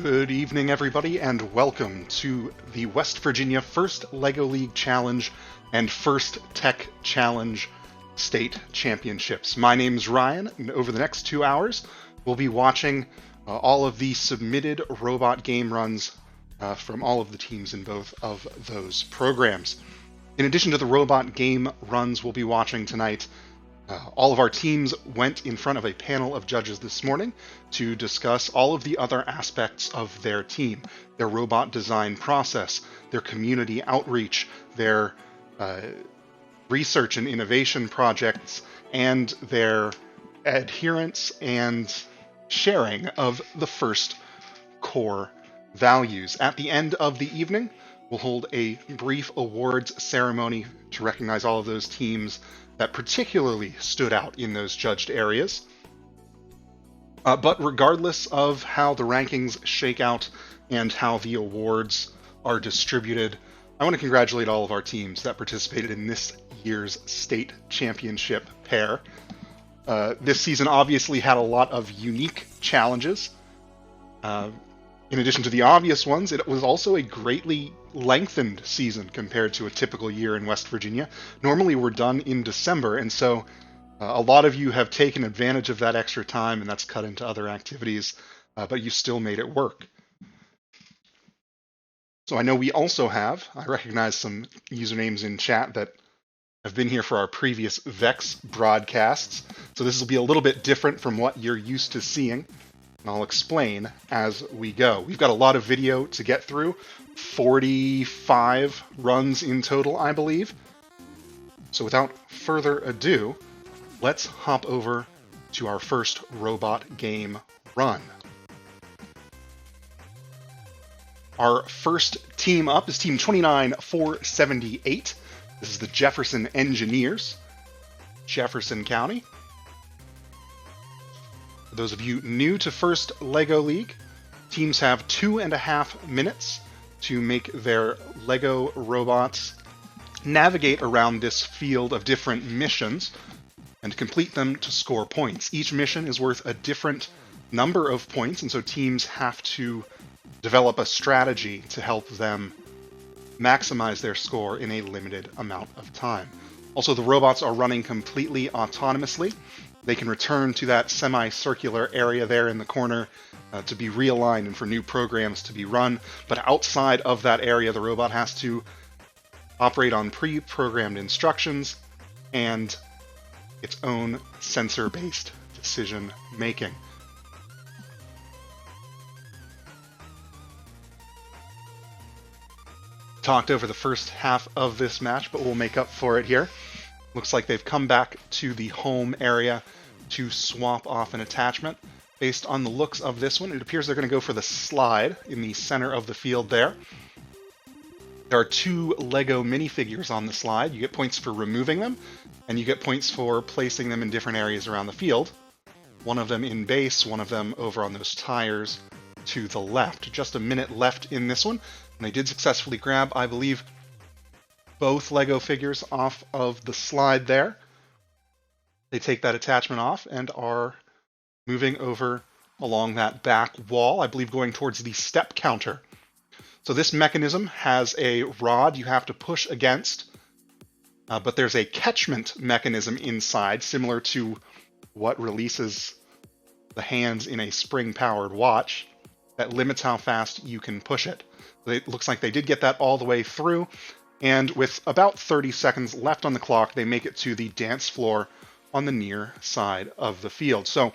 Good evening, everybody, and welcome to the West Virginia First LEGO League Challenge and First Tech Challenge State Championships. My name's Ryan, and over the next 2 hours, we'll be watching all of the submitted robot game runs from all of the teams in both of those programs. In addition to the robot game runs we'll be watching tonight, all of our teams went in front of a panel of judges this morning to discuss all of the other aspects of their team, their robot design process, their community outreach, their research and innovation projects, and their adherence and sharing of the first core values. At the end of the evening, we'll hold a brief awards ceremony to recognize all of those teams that particularly stood out in those judged areas. But regardless of how the rankings shake out and how the awards are distributed, I want to congratulate all of our teams that participated in this year's state championship pair. This season obviously had a lot of unique challenges. In addition to the obvious ones, it was also a greatly lengthened season compared to a typical year in West Virginia. Normally we're done in December, and so a lot of you have taken advantage of that extra time, and that's cut into other activities, but you still made it work. So I know we also have, I recognize some usernames in chat that have been here for our previous VEX broadcasts, so this will be a little bit different from what you're used to seeing. And I'll explain as we go. We've got a lot of video to get through, 45 runs in total, I believe. So without further ado, let's hop over to our first robot game run. Our first team up is Team 29478. This is the Jefferson Engineers, Jefferson County. For those of you new to First LEGO League, teams have 2.5 minutes to make their LEGO robots navigate around this field of different missions and complete them to score points. Each mission is worth a different number of points, and so teams have to develop a strategy to help them maximize their score in a limited amount of time. Also, the robots are running completely autonomously. They can return to that semicircular area there in the corner to be realigned and for new programs to be run. But outside of that area, the robot has to operate on pre-programmed instructions and its own sensor-based decision making. Talked over the first half of this match, but we'll make up for it here. Looks like they've come back to the home area to swap off an attachment. Based on the looks of this one, it appears they're going to go for the slide in the center of the field there. There are 2 LEGO minifigures on the slide. You get points for removing them, and you get points for placing them in different areas around the field. One of them in base, one of them over on those tires to the left. Just a minute left in this one, and they did successfully grab, I believe, both LEGO figures off of the slide there. They take that attachment off and are moving over along that back wall, I believe going towards the step counter. So this mechanism has a rod you have to push against, but there's a catchment mechanism inside, similar to what releases the hands in a spring-powered watch, that limits how fast you can push it. It looks like they did get that all the way through. And with about 30 seconds left on the clock, they make it to the dance floor on the near side of the field. So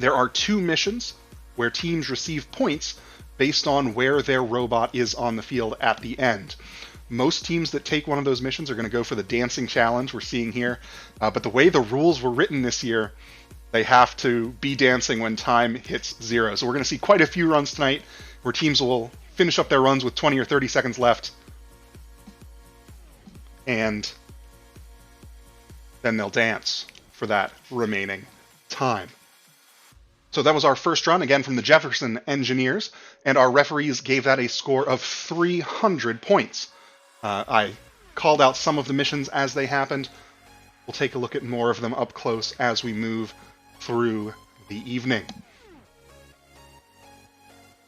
there are 2 missions where teams receive points based on where their robot is on the field at the end. Most teams that take one of those missions are going to go for the dancing challenge we're seeing here. But the way the rules were written this year, they have to be dancing when time hits 0. So we're going to see quite a few runs tonight where teams will finish up their runs with 20 or 30 seconds left, and then they'll dance for that remaining time. So that was our first run, again from the Jefferson Engineers, and our referees gave that a score of 300 points. I called out some of the missions as they happened. We'll take a look at more of them up close as we move through the evening.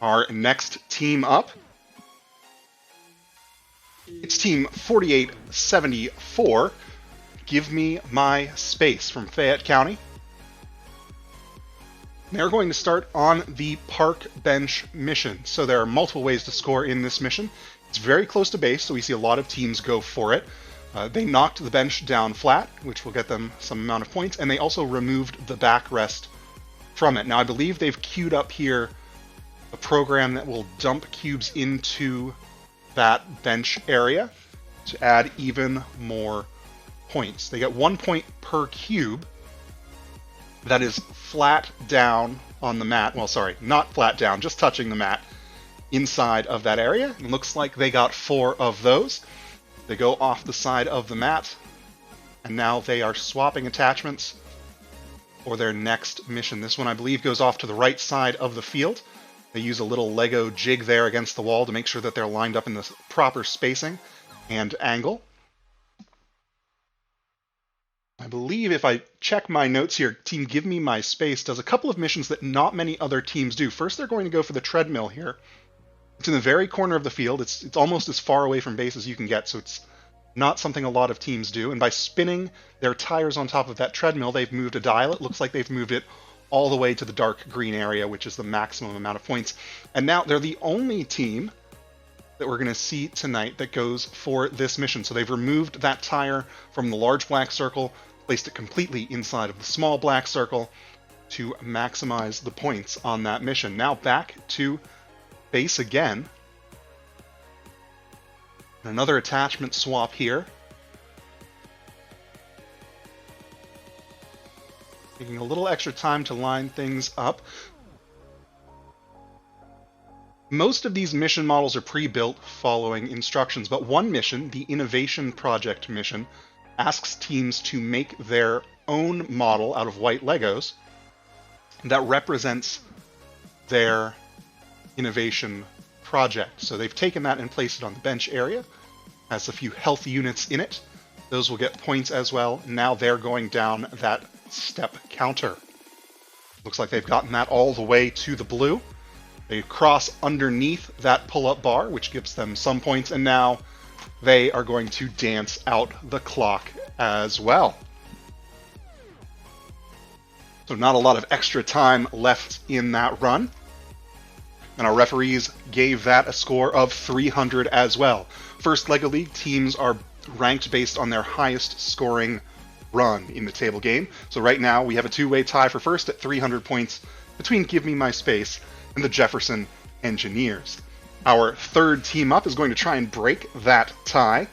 Our next team up, it's Team 4874, Give Me My Space from Fayette County. They're going to start on the park bench mission. So there are multiple ways to score in this mission. It's very close to base, so we see a lot of teams go for it. They knocked the bench down flat, which will get them some amount of points, and they also removed the backrest from it. Now, I believe they've queued up here a program that will dump cubes into that bench area to add even more points. They get 1 point per cube that is flat down on the mat. Well, sorry, not flat down, just touching the mat inside of that area. It looks like they got 4 of those. They go off the side of the mat, and now they are swapping attachments for their next mission. This one, I believe, goes off to the right side of the field. They use a little Lego jig there against the wall to make sure that they're lined up in the proper spacing and angle. I believe if I check my notes here, Team Give Me My Space does a couple of missions that not many other teams do. First, they're going to go for the treadmill here. It's in the very corner of the field. It's almost as far away from base as you can get, so it's not something a lot of teams do. And by spinning their tires on top of that treadmill, they've moved a dial. It looks like they've moved it all the way to the dark green area, which is the maximum amount of points. And now they're the only team that we're going to see tonight that goes for this mission. So they've removed that tire from the large black circle, placed it completely inside of the small black circle to maximize the points on that mission. Now back to base again. Another attachment swap here. Taking a little extra time to line things up. Most of these mission models are pre-built following instructions, but one mission, the Innovation Project mission, asks teams to make their own model out of white Legos that represents their innovation project. So they've taken that and placed it on the bench area. Has a few health units in it. Those will get points as well. Now they're going down that step counter. Looks like they've gotten that all the way to the blue. They cross underneath that pull-up bar, which gives them some points, and now they are going to dance out the clock as well. So not a lot of extra time left in that run. And our referees gave that a score of 300 as well. First LEGO League teams are ranked based on their highest scoring run in the table game. So right now we have a two-way tie for first at 300 points between Give Me My Space and the Jefferson Engineers. Our third team up is going to try and break that tie.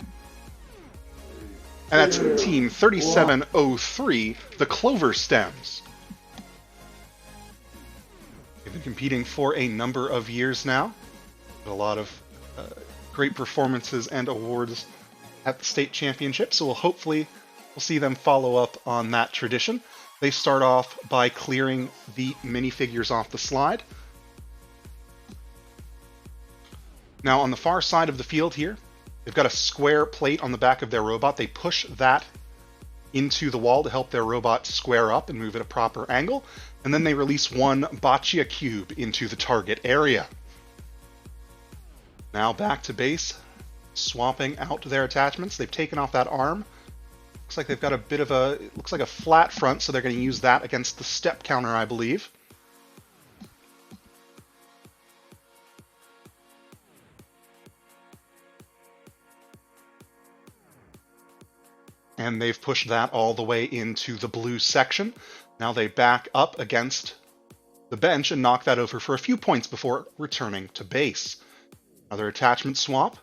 And that's Team 3703, the Clover Stems. They've been competing for a number of years now. A lot of great performances and awards at the state championship, so we'll see them follow up on that tradition. They start off by clearing the minifigures off the slide. Now on the far side of the field here, they've got a square plate on the back of their robot. They push that into the wall to help their robot square up and move at a proper angle, and then they release one boccia cube into the target area. Now back to base, swapping out their attachments. They've taken off that arm. Looks like they've got a bit of a, it looks like a flat front, so they're going to use that against the step counter, I believe. And they've pushed that all the way into the blue section. Now they back up against the bench and knock that over for a few points before returning to base. Another attachment swap.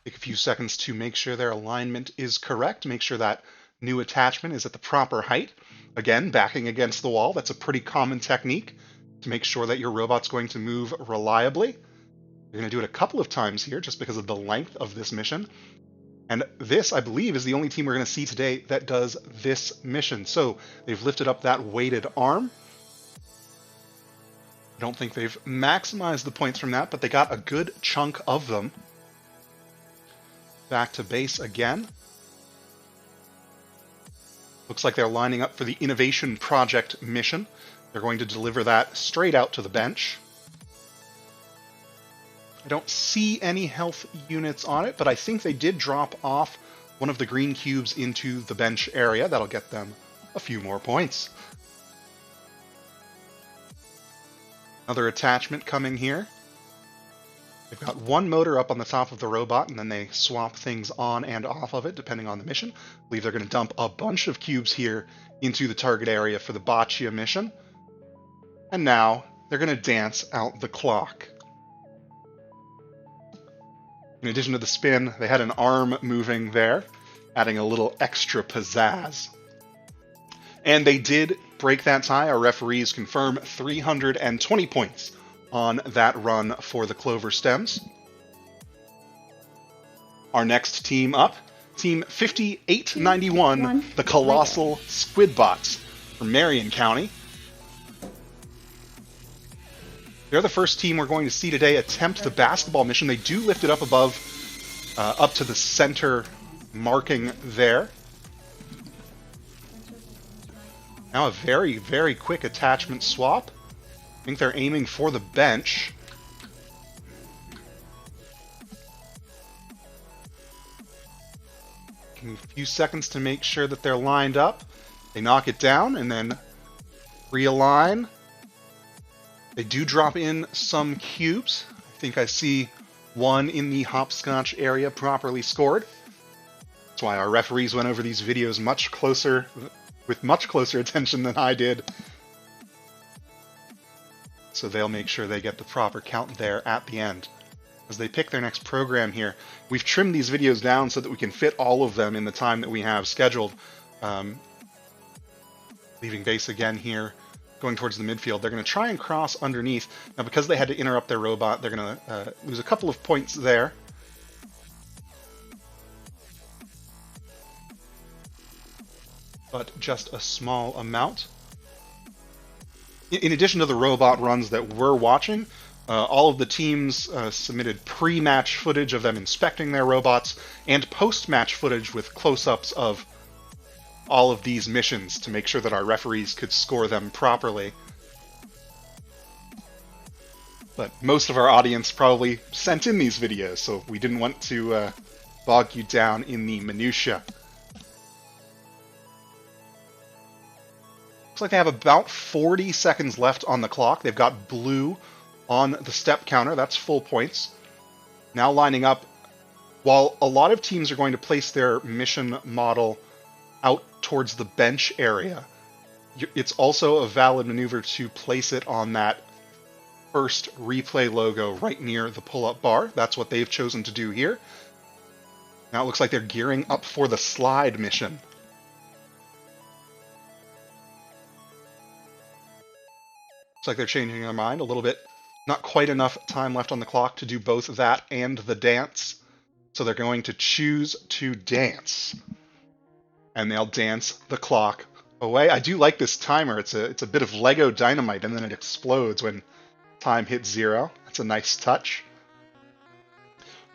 Take a few seconds to make sure their alignment is correct. Make sure that new attachment is at the proper height. Again, backing against the wall. That's a pretty common technique to make sure that your robot's going to move reliably. You're going to do it a couple of times here just because of the length of this mission. And this, I believe, is the only team we're going to see today that does this mission. So they've lifted up that weighted arm. I don't think they've maximized the points from that, but they got a good chunk of them. back to base again. Looks like they're lining up for the Innovation Project mission. They're going to deliver that straight out to the bench. I don't see any health units on it, but I think they did drop off one of the green cubes into the bench area. That'll get them a few more points. Another attachment coming here. They've got one motor up on the top of the robot, and then they swap things on and off of it, depending on the mission. I believe they're going to dump a bunch of cubes here into the target area for the Boccia mission. And now they're going to dance out the clock. In addition to the spin, they had an arm moving there, adding a little extra pizzazz. And they did break that tie. Our referees confirm 320 points on that run for the Clover Stems. Our next team up, Team 5891, the Colossal Squidbots from Marion County. They're the first team we're going to see today attempt the basketball mission. They do lift it up above, up to the center marking there. Now a very, very quick attachment swap. I think they're aiming for the bench. A few seconds to make sure that they're lined up. They knock it down and then realign. They do drop in some cubes. I think I see one in the hopscotch area properly scored. That's why our referees went over these videos with much closer attention than I did. So they'll make sure they get the proper count there at the end. As they pick their next program here, we've trimmed these videos down so that we can fit all of them in the time that we have scheduled. Leaving base again here, going towards the midfield. They're going to try and cross underneath. Now, because they had to interrupt their robot, they're going to lose a couple of points there. But just a small amount. In addition to the robot runs that we're watching, all of the teams submitted pre-match footage of them inspecting their robots and post-match footage with close-ups of all of these missions to make sure that our referees could score them properly. But most of our audience probably sent in these videos, so we didn't want to bog you down in the minutia. Looks like they have about 40 seconds left on the clock. They've got blue on the step counter. That's full points. Now lining up. While a lot of teams are going to place their mission model out towards the bench area, it's also a valid maneuver to place it on that first replay logo right near the pull-up bar. That's what they've chosen to do here. Now it looks like they're gearing up for the slide mission. Looks like they're changing their mind a little bit. Not quite enough time left on the clock to do both that and the dance. So they're going to choose to dance. And they'll dance the clock away. I do like this timer. It's a bit of Lego dynamite, and then it explodes when time hits 0. That's a nice touch.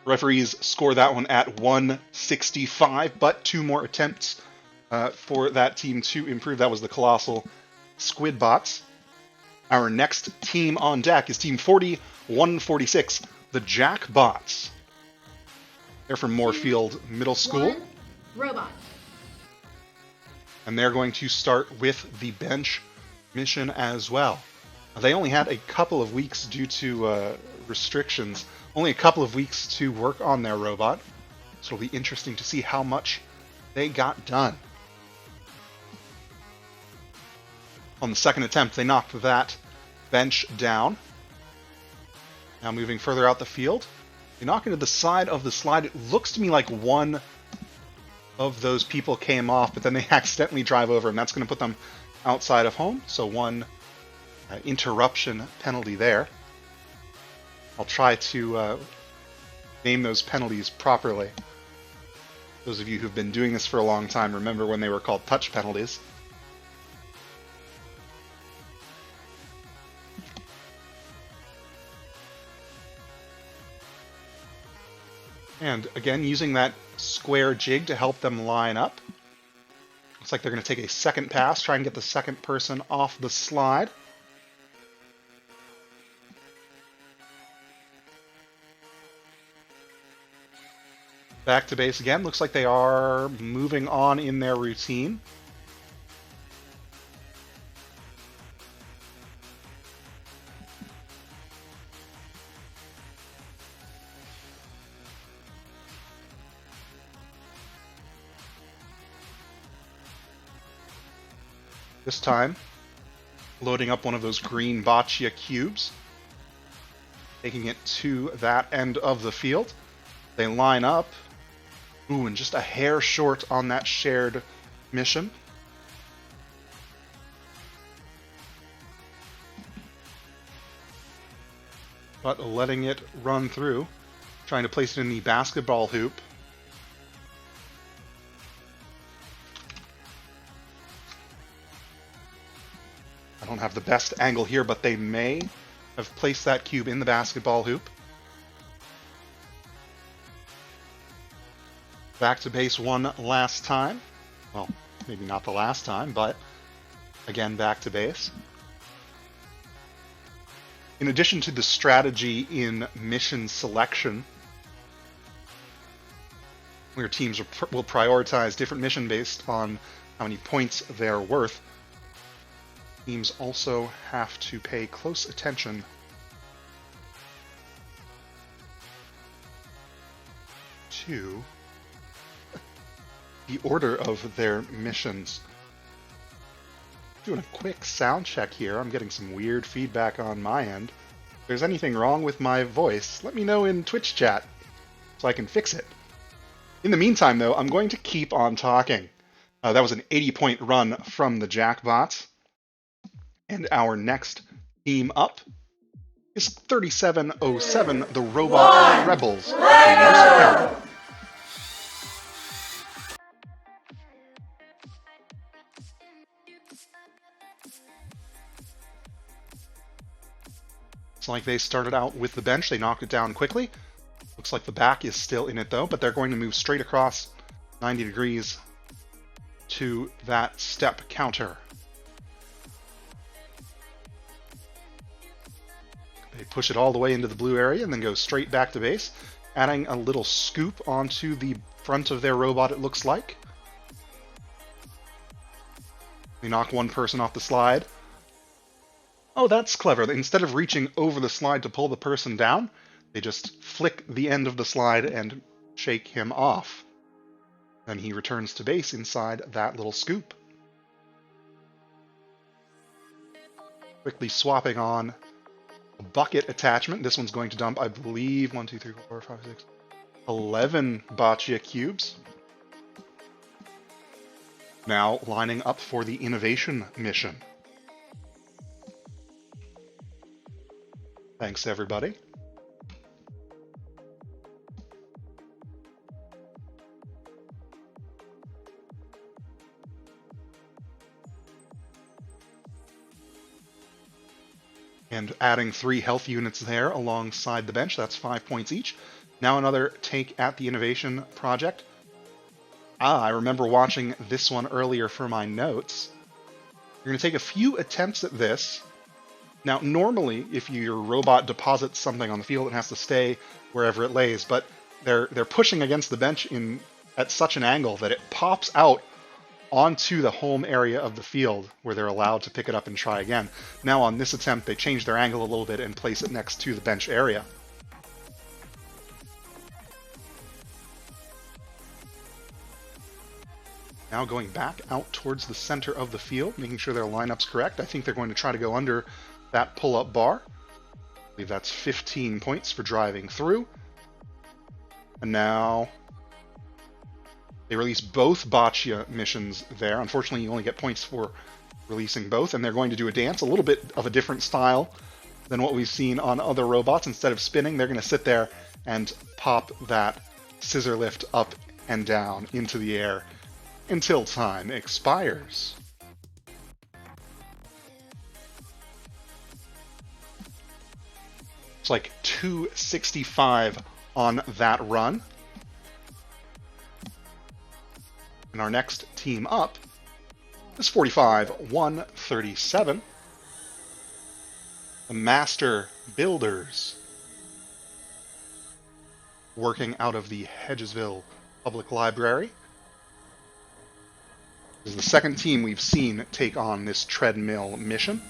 Referees score that one at 165, but 2 more attempts for that team to improve. That was the Colossal Squidbots. Our next team on deck is Team 4146, the Jackbots. They're from Moorfield Middle School. Robot. And they're going to start with the bench mission as well. They only had a couple of weeks due to restrictions, only a couple of weeks to work on their robot. So it'll be interesting to see how much they got done. On the second attempt, they knocked that bench down. Now moving further out the field, they knock into the side of the slide. It looks to me like one of those people came off, but then they accidentally drive over, and that's going to put them outside of home. So one interruption penalty there. I'll try to name those penalties properly. Those of you who've been doing this for a long time remember when they were called touch penalties. And again, using that square jig to help them line up. Looks like they're going to take a second pass, try and get the second person off the slide. Back to base again. Looks like they are moving on in their routine. This time, loading up one of those green boccia cubes, taking it to that end of the field. They line up. Ooh, and just a hair short on that shared mission. But letting it run through, trying to place it in the basketball hoop. I don't have the best angle here, but they may have placed that cube in the basketball hoop. Back to base one last time. Well, maybe not the last time, but again, back to base. In addition to the strategy in mission selection, where teams will prioritize different mission based on how many points they're worth, teams also have to pay close attention to the order of their missions. Doing a quick sound check here. I'm getting some weird feedback on my end. If there's anything wrong with my voice, let me know in Twitch chat so I can fix it. In the meantime, though, I'm going to keep on talking. That was an 80-point run from the Jackbots. And our next team up is 3707, the Robot Rebels. It's like they started out with the bench. They knocked it down quickly. Looks like the back is still in it, though, but they're going to move straight across 90 degrees to that step counter. They push it all the way into the blue area and then go straight back to base, adding a little scoop onto the front of their robot, it looks like. They knock one person off the slide. Oh, that's clever. Instead of reaching over the slide to pull the person down, they just flick the end of the slide and shake him off. Then he returns to base inside that little scoop. Quickly swapping on a bucket attachment. This one's going to dump, I believe, 1, 2, 3, 4, 5, 6, 11 boccia cubes. Now lining up for the innovation mission. Thanks, everybody. And adding 3 health units there alongside the bench. That's 5 points each. Now another take at the innovation project. I remember watching this one earlier for my notes. You're going to take a few attempts at this. Now, normally, if your robot deposits something on the field, it has to stay wherever it lays, but they're pushing against the bench at such an angle that it pops out onto the home area of the field where they're allowed to pick it up and try again. Now, on this attempt, they change their angle a little bit and place it next to the bench area. Now going back out towards the center of the field, making sure their lineup's correct. I think they're going to try to go under that pull-up bar. I believe that's 15 points for driving through. And now they release both boccia missions there. Unfortunately, you only get points for releasing both, and they're going to do a dance, a little bit of a different style than what we've seen on other robots. Instead of spinning, they're going to sit there and pop that scissor lift up and down into the air until time expires. It's like 265 on that run. And our next team up is 45-137. The Master Builders, working out of the Hedgesville Public Library. This is the second team we've seen take on this Treadmill Mission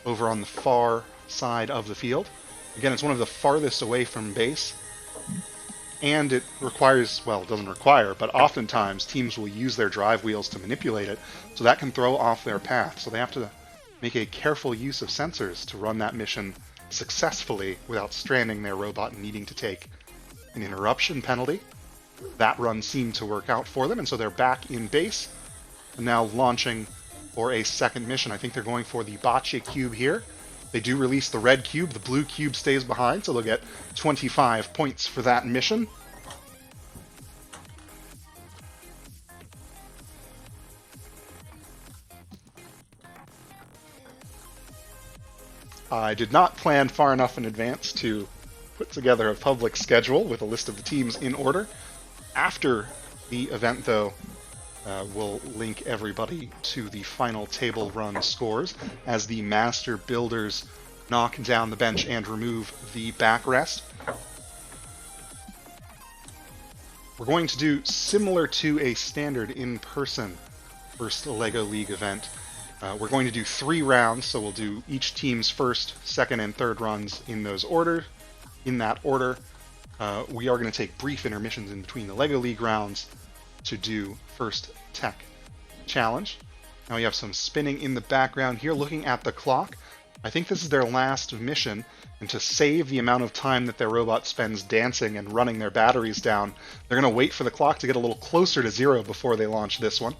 over on the far side of the field. Again, it's one of the farthest away from base, and it requires, well, it doesn't require, but oftentimes teams will use their drive wheels to manipulate it, so that can throw off their path. So they have to make a careful use of sensors to run that mission successfully without stranding their robot and needing to take an interruption penalty. That run seemed to work out for them, and so they're back in base, and now launching for a second mission. I think they're going for the Boccia Cube here. They do release the red cube, the blue cube stays behind, so they'll get 25 points for that mission. I did not plan far enough in advance to put together a public schedule with a list of the teams in order. After the event, though, we'll link everybody to the final table run scores as the Master Builders knock down the bench and remove the backrest. We're going to do similar to a standard in-person first LEGO League event. We're going to do 3 rounds, so we'll do each team's first, second, and third runs in that order. We are going to take brief intermissions in between the LEGO League rounds to do first tech challenge. Now we have some spinning in the background here, looking at the clock. I think this is their last mission, and to save the amount of time that their robot spends dancing and running their batteries down, they're going to wait for the clock to get a little closer to 0 before they launch this one.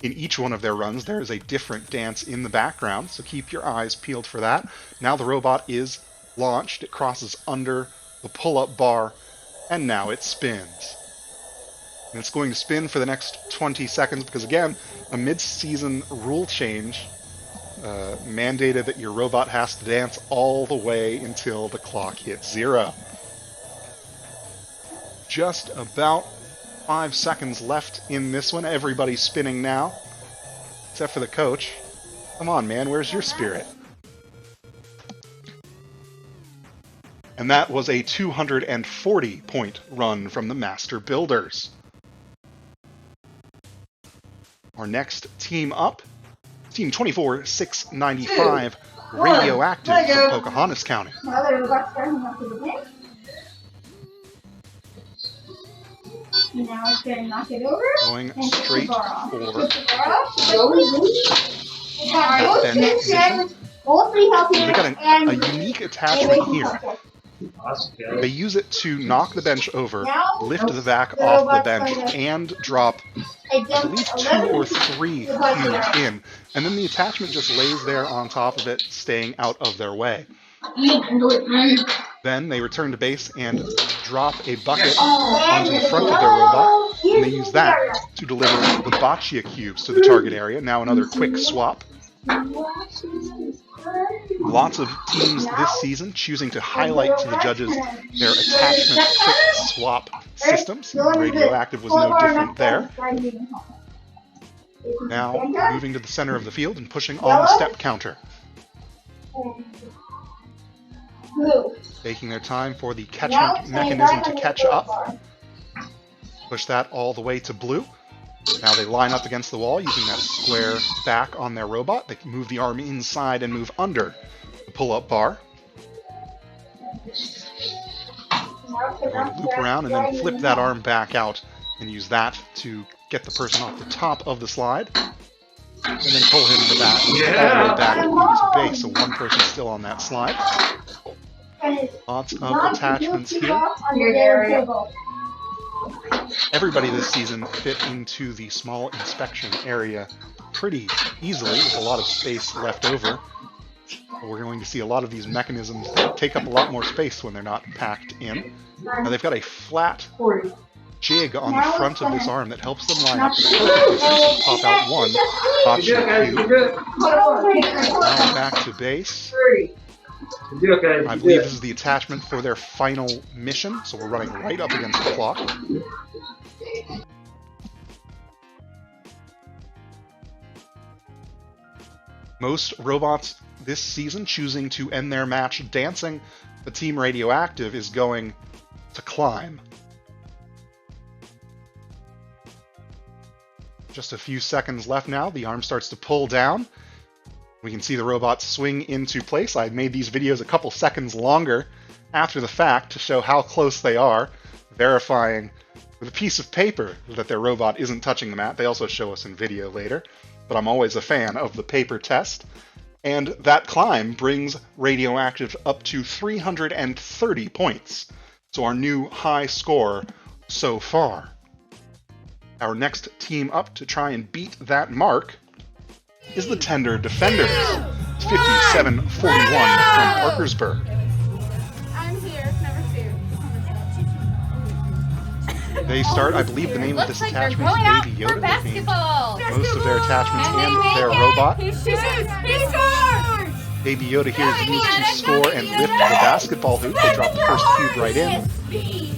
In each one of their runs, there is a different dance in the background, so keep your eyes peeled for that. Now the robot is launched. It crosses under the pull-up bar, and now it spins. And it's going to spin for the next 20 seconds because, again, a mid-season rule change mandated that your robot has to dance all the way until the clock hits 0. Just about 5 seconds left in this one. Everybody's spinning now, except for the coach. Come on, man, where's your spirit? And that was a 240-point run from the Master Builders. Our next team up, Team 24-695, Radioactive from Pocahontas County. Now I can knock it over. Going straight for They've got a unique attachment here. They use it to knock the bench over, lift the back off the bench, and drop, I believe, 2 or 3 cubes in. And then the attachment just lays there on top of it, staying out of their way. Then they return to base and drop a bucket onto the front of their robot, and they use that to deliver the Boccia cubes to the target area. Now another quick swap. Lots of teams this season choosing to highlight to the judges their attachment quick swap systems. Radioactive was no different there. Now moving to the center of the field and pushing on the step counter. Taking their time for the catchment mechanism to catch up. Push that all the way to blue. Now they line up against the wall using that square back on their robot. They can move the arm inside and move under the pull-up bar. Loop around and then flip that arm back out and use that to get the person off the top of the slide. And then pull him back all the way back into base, so one person's still on that slide. Lots of attachments here. Everybody this season fit into the small inspection area pretty easily, with a lot of space left over. But we're going to see a lot of these mechanisms take up a lot more space when they're not packed in. Now they've got a flat jig on the front of this arm that helps them line up perfectly. So pop out one, Boccia cube. Now back to base. I believe this is the attachment for their final mission, so we're running right up against the clock. Most robots this season choosing to end their match dancing, but Team Radioactive is going to climb. Just a few seconds left now. The arm starts to pull down. We can see the robots swing into place. I made these videos a couple seconds longer after the fact to show how close they are, verifying with a piece of paper that their robot isn't touching the mat. They also show us in video later, but I'm always a fan of the paper test. And that climb brings Radioactive up to 330 points. So our new high score so far. Our next team up to try and beat that mark is the Tender Defenders, 5741 from Parkersburg. I'm here, number 2. They start, I believe the name of this attachment is Baby Yoda. They've named most of their attachments and their robot. He scores! Baby Yoda here is used to score and lift the basketball hoop. They drop the first cube right in,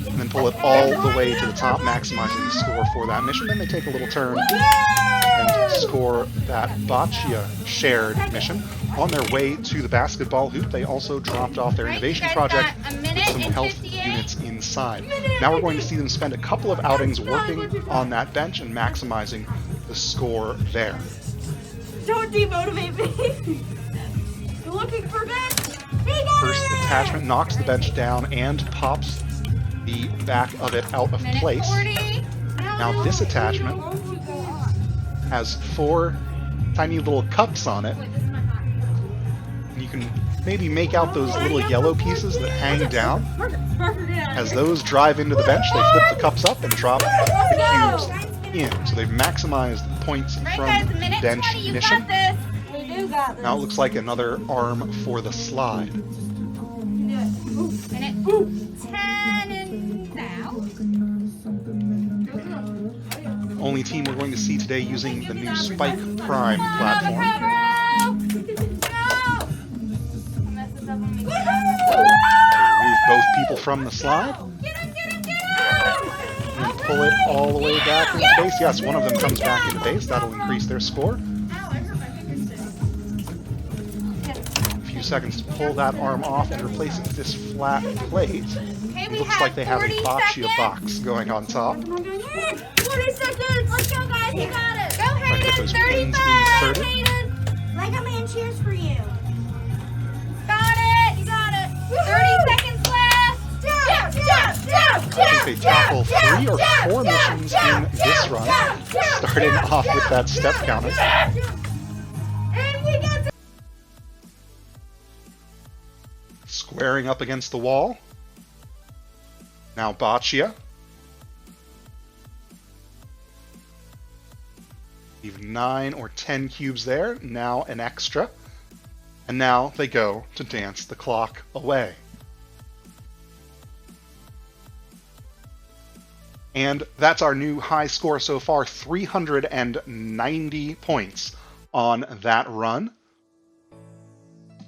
and then pull it all the way to the top, maximizing the score for that mission. Then they take a little turn and score that Boccia shared mission. On their way to the basketball hoop, they also dropped off their innovation project with some health units inside. Now we're going to see them spend a couple of outings working on that bench and maximizing the score there. Don't demotivate me! You're looking for bench! First attachment knocks the bench down and pops the back of it out of place. Now this attachment has 4 tiny little cups on it. And you can maybe make out those little yellow pieces that hang down. As those drive into the bench, they flip the cups up and drop the cubes in. So they've maximized points from the bench mission. Now it looks like another arm for the slide. Minute 10 and now. Only team we're going to see today using the new Spike Prime platform. Remove both people from the slide. And pull it all the way back into base. Yes, one of them comes back into base. That'll increase their score. A few seconds to pull that arm off and replace it with this flat plate. It looks like they have a Boccia box going on top. 20 seconds! Let's go, guys! You got it! Go, Hayden! Get those pins inserted. Lego Man cheers for you. Got it! You got it! 30 seconds left! I think they tackle 3 or 4 missions in this run, starting off with that step counter. Squaring up against the wall. Now Boccia. Leave 9 or 10 cubes there, now an extra. And now they go to dance the clock away. And that's our new high score so far, 390 points on that run.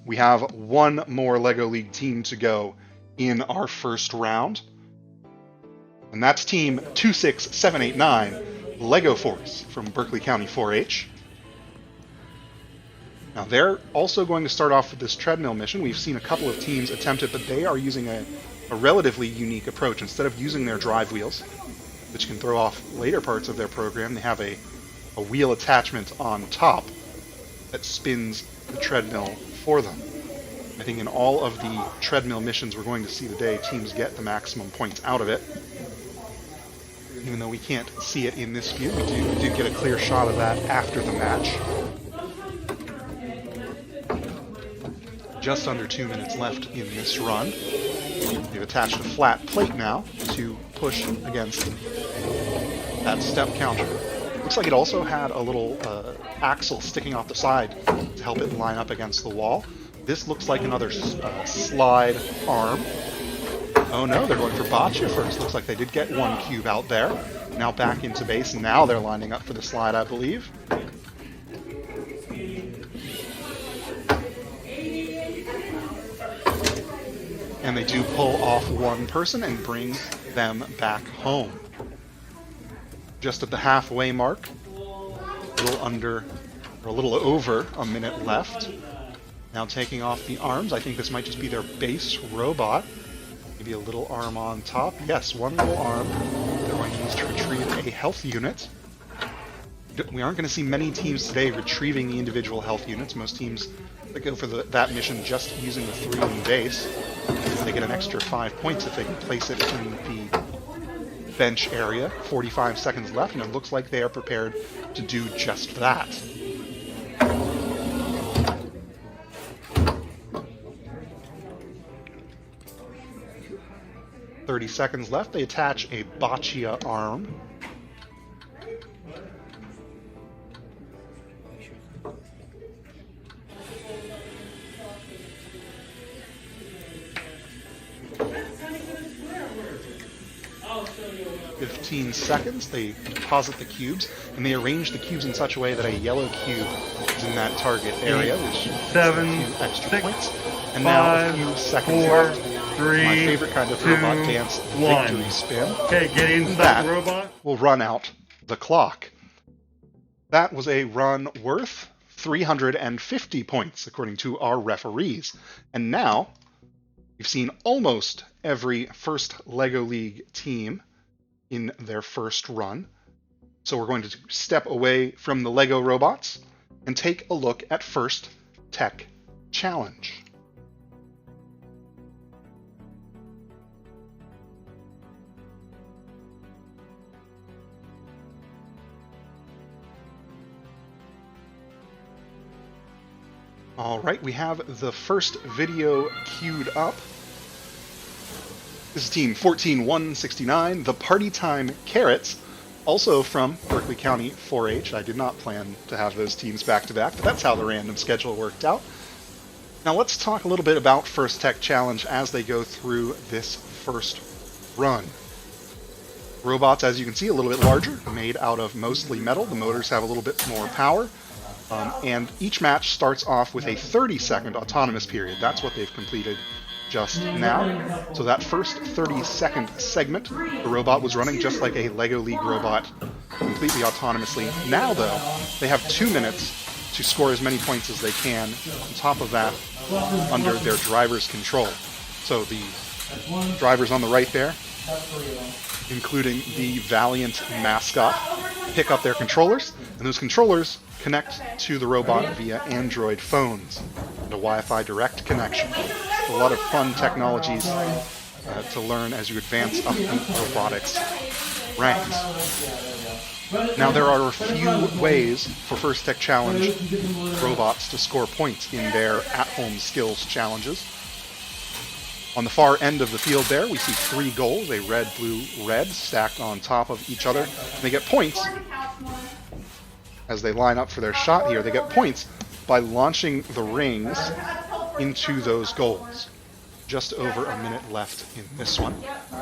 We have one more LEGO League team to go in our first round. And that's team 26789, Lego Force from Berkeley County 4-H. Now they're also going to start off with this treadmill mission. We've seen a couple of teams attempt it, but they are using a relatively unique approach. Instead of using their drive wheels, which can throw off later parts of their program, they have a wheel attachment on top that spins the treadmill for them. I think in all of the treadmill missions we're going to see today, teams get the maximum points out of it. Even though we can't see it in this view, we do get a clear shot of that after the match. Just under 2 minutes left in this run. They've attached a flat plate now to push against that step counter. Looks like it also had a little axle sticking off the side to help it line up against the wall. This looks like another slide arm. Oh no, they're going for Boccia first. Looks like they did get 1 cube out there. Now back into base, and now they're lining up for the slide, I believe. And they do pull off 1 person and bring them back home. Just at the halfway mark, a little under We're a little over a minute left. Now taking off the arms. I think this might just be their base robot. Maybe a little arm on top. Yes, one little arm. They're going to use to retrieve a health unit. We aren't going to see many teams today retrieving the individual health units. Most teams that go for that mission just using the 3 in base. They get an extra 5 points if they can place it in the bench area. 45 seconds left, and it looks like they are prepared to do just that. .30 seconds left. They attach a Boccia arm. .15 seconds. They deposit the cubes, and they arrange the cubes in such a way that a yellow cube is in that target area, which is a few extra points. And now a few seconds left. My favorite kind of robot dance, victory spin. Okay, get inside the robot. Will run out the clock. That was a run worth 350 points, according to our referees. And now, we've seen almost every first LEGO League team in their first run. So we're going to step away from the LEGO robots and take a look at First Tech Challenge. All right, we have the first video queued up. This is Team 14169, the Party Time Carrots, also from Berkeley County 4-H. I did not plan to have those teams back-to-back, but that's how the random schedule worked out. Now let's talk a little bit about First Tech Challenge as they go through this first run. Robots, as you can see, a little bit larger, made out of mostly metal. The motors have a little bit more power. And each match starts off with a 30-second autonomous period. That's what they've completed just now. So that first 30-second segment, the robot was running just like a LEGO League robot, completely autonomously. Now, though, they have 2 minutes to score as many points as they can, on top of that, under their driver's control. So the drivers on the right there, including the Valiant mascot, pick up their controllers, and those controllers connect to the robot via Android phones and a Wi-Fi direct connection. A lot of fun technologies to learn as you advance up in robotics ranks. Now there are a few ways for First Tech Challenge robots to score points in their at-home skills challenges. On the far end of the field there, we see 3 goals, a red, blue, red, stacked on top of each other. And they get points as they line up for their shot here. They get points by launching the rings into those goals. Just over a minute left in this one.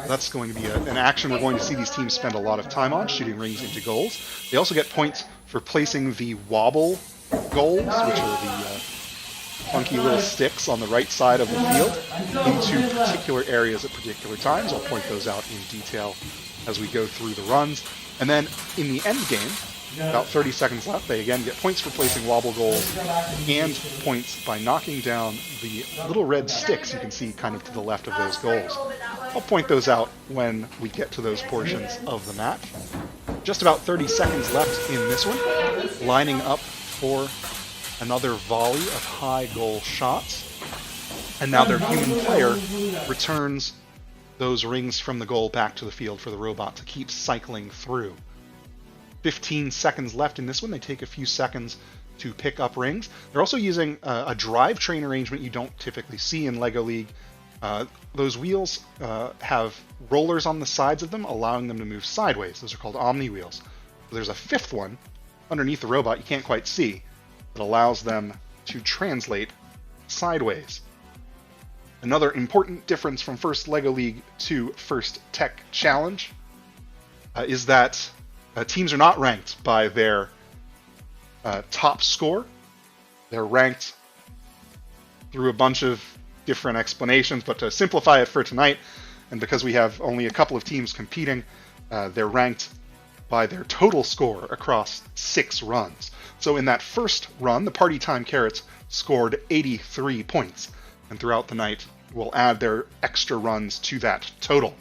That's going to be an action we're going to see these teams spend a lot of time on, shooting rings into goals. They also get points for placing the wobble goals, which are the funky little sticks on the right side of the field, into particular areas at particular times. I'll point those out in detail as we go through the runs. And then in the end game, about 30 seconds left, they again get points for placing wobble goals and points by knocking down the little red sticks you can see kind of to the left of those goals. I'll point those out when we get to those portions of the match. Just about 30 seconds left in this one, lining up for another volley of high goal shots. And now their human player returns those rings from the goal back to the field for the robot to keep cycling through. 15 seconds left in this one. They take a few seconds to pick up rings. They're also using a drivetrain arrangement you don't typically see in LEGO League. Those wheels have rollers on the sides of them, allowing them to move sideways. Those are called Omni wheels. There's a 5th one underneath the robot you can't quite see that allows them to translate sideways. Another important difference from First LEGO League to First Tech Challenge is that teams are not ranked by their top score. They're ranked through a bunch of different explanations, but to simplify it for tonight, and because we have only a couple of teams competing, they're ranked by their total score across 6 runs. So in that first run, the Party Time Carrots scored 83 points, and throughout the night will add their extra runs to that total.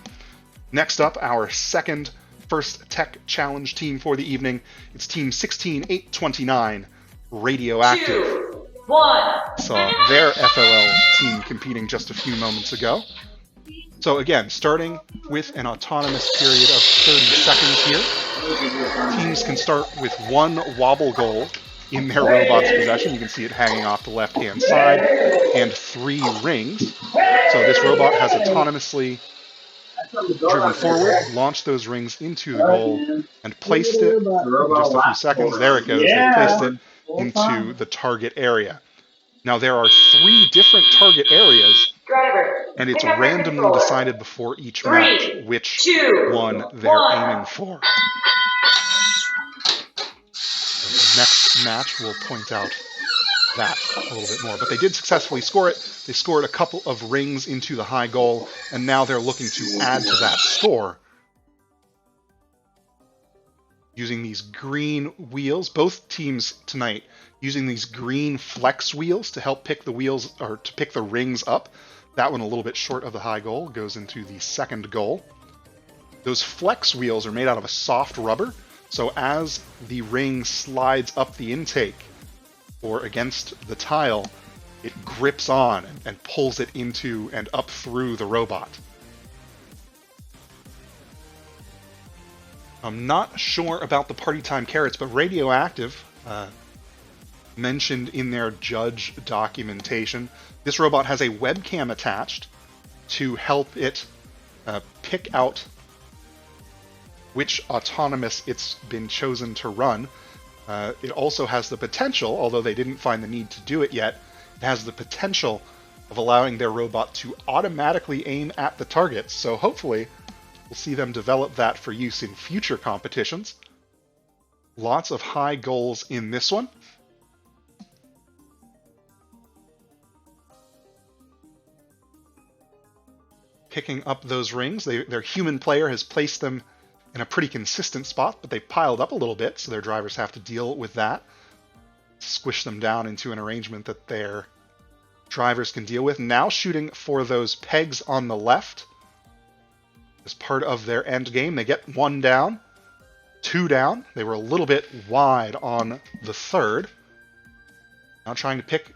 Next up, our second first tech challenge team for the evening. It's Team 16829, Radioactive. 2, 1. Saw their FLL team competing just a few moments ago. So again, starting with an autonomous period of 30 seconds here. Teams can start with 1 wobble goal in their robot's possession. You can see it hanging off the left-hand side, and 3 rings. So this robot has autonomously driven forward, launched those rings into the goal, and placed it in just a few seconds. There it goes. They placed it into the target area. Now there are 3 different target areas, and it's randomly decided before each match which one they're aiming for. The next match will point out that a little bit more. But they did successfully score it. They scored a couple of rings into the high goal, and now they're looking to add to that score using these green wheels. Both teams tonight using these green flex wheels to help pick the wheels, or to pick the rings up. That one a little bit short of the high goal goes into the second goal. Those flex wheels are made out of a soft rubber, so as the ring slides up the intake or against the tile, it grips on and pulls it into and up through the robot. I'm not sure about the Party Time Carrots, but Radioactive mentioned in their judge documentation, this robot has a webcam attached to help it pick out which autonomous it's been chosen to run. It also has the potential, although they didn't find the need to do it yet, it has the potential of allowing their robot to automatically aim at the targets. So hopefully we'll see them develop that for use in future competitions. Lots of high goals in this one. Picking up those rings. Their human player has placed them in a pretty consistent spot, but they piled up a little bit, so their drivers have to deal with that. Squish them down into an arrangement that their drivers can deal with. Now shooting for those pegs on the left as part of their end game. They get 1 down, 2 down. They were a little bit wide on the third. Now trying to pick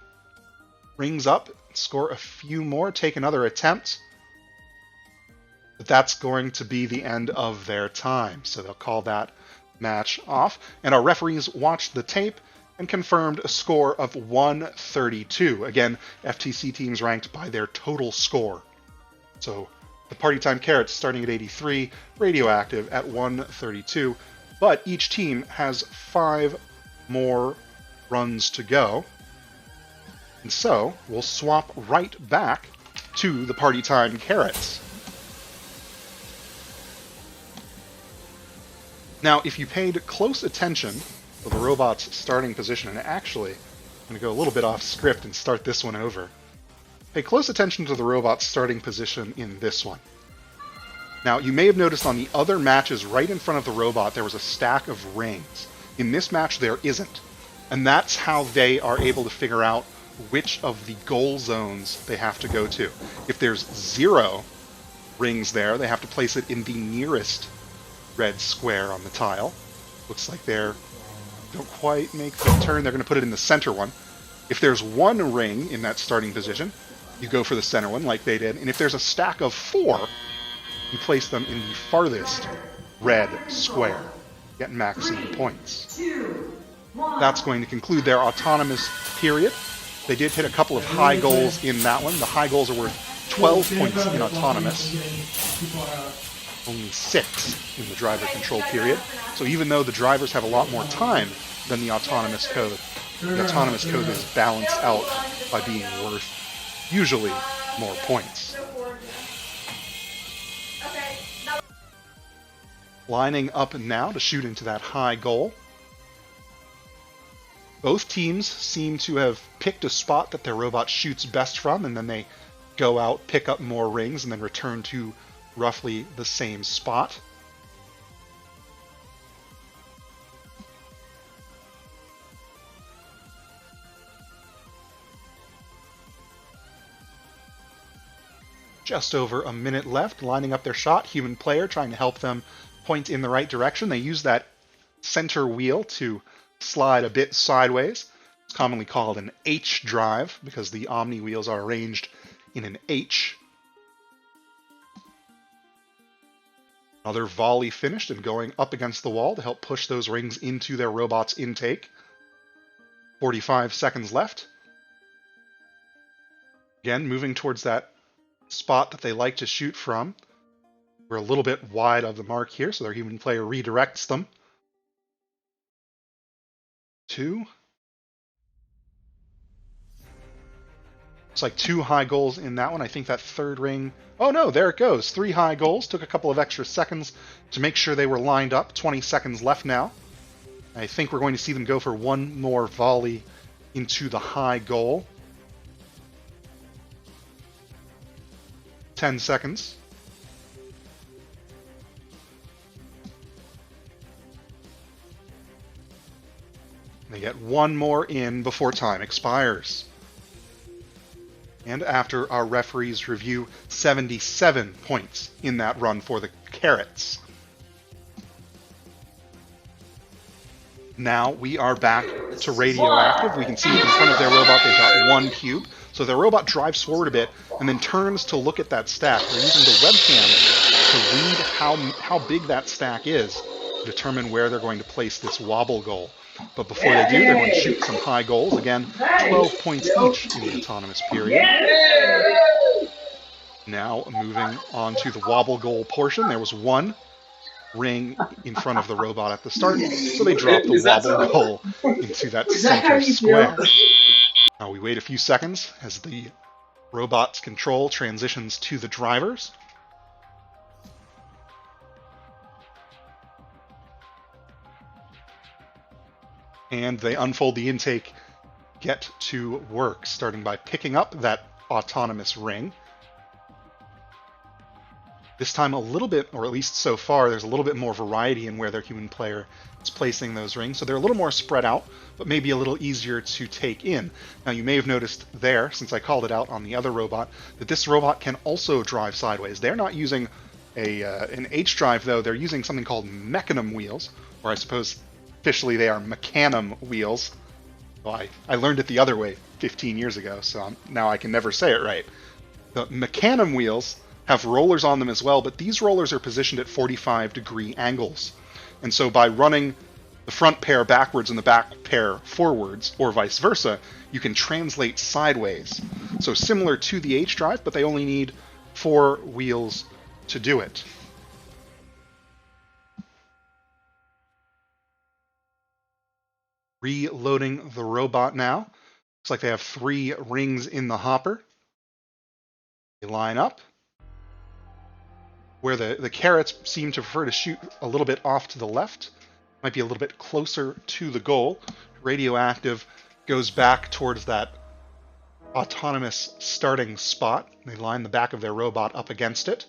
rings up, score a few more, take another attempt. But that's going to be the end of their time, so they'll call that match off. And our referees watched the tape and confirmed a score of 132. Again, FTC teams ranked by their total score. So the Party Time Carrots starting at 83, Radioactive at 132. But each team has 5 more runs to go. And so we'll swap right back to the Party Time Carrots. Now, if you paid close attention to the robot's starting position, and actually, I'm going to go a little bit off script and start this one over. Pay close attention to the robot's starting position in this one. Now, you may have noticed on the other matches right in front of the robot, there was a stack of rings. In this match, there isn't. And that's how they are able to figure out which of the goal zones they have to go to. If there's 0 rings there, they have to place it in the nearest red square on the tile. Looks like they're don't quite make the turn. They're going to put it in the center one. If there's 1 ring in that starting position, you go for the center one like they did. And if there's a stack of 4, you place them in the farthest red square, getting maximum points. That's going to conclude their autonomous period. They did hit a couple of high goals in that one. The high goals are worth 12 points in autonomous. Only 6 in the driver control period. So even though the drivers have a lot more time than the autonomous code is balanced out by being worth usually more points. Lining up now to shoot into that high goal. Both teams seem to have picked a spot that their robot shoots best from, and then they go out, pick up more rings, and then return to roughly the same spot. just over a minute left, lining up their shot. Human player trying to help them point in the right direction. They use that center wheel to slide a bit sideways. It's commonly called an H drive because the Omni wheels are arranged in an H. Another volley finished and going up against the wall to help push those rings into their robot's intake. 45 seconds left. Again, moving towards that spot that they like to shoot from. We're a little bit wide of the mark here, so their human player redirects them. 2. It's like 2 high goals in that one. I think that third ring... Oh no, there it goes. 3 high goals. Took a couple of extra seconds to make sure they were lined up. 20 seconds left now. I think we're going to see them go for one more volley into the high goal. 10 seconds. They get one more in before time expires. And after our referees review, 77 points in that run for the Carrots. Now we are back to Radioactive. We can see in front of their robot they've got 1 cube. So their robot drives forward a bit and then turns to look at that stack. They're using the webcam to read how big that stack is to determine where they're going to place this wobble goal. But before they do, they're going to shoot some high goals. Again, 12 points each in the autonomous period. Now moving on to the wobble goal portion. There was 1 ring in front of the robot at the start, so they drop the wobble goal into that center square. Now we wait a few seconds as the robot's control transitions to the drivers. And they unfold the intake, get to work, starting by picking up that autonomous ring. This time a little bit, or at least so far, there's a little bit more variety in where their human player is placing those rings. So they're a little more spread out, but maybe a little easier to take in. Now you may have noticed there, since I called it out on the other robot, that this robot can also drive sideways. They're not using an H drive though, they're using something called mechanism wheels, or I suppose officially they are mechanism wheels. Well, I learned it the other way 15 years ago, so now I can never say it right. The mechanism wheels have rollers on them as well, but these rollers are positioned at 45-degree angles. And so by running the front pair backwards and the back pair forwards, or vice versa, you can translate sideways. So similar to the H drive, but they only need 4 wheels to do it. Reloading the robot now. Looks like they have 3 rings in the hopper. They line up. Where the Carrots seem to prefer to shoot a little bit off to the left. Might be a little bit closer to the goal. Radioactive goes back towards that autonomous starting spot. They line the back of their robot up against it.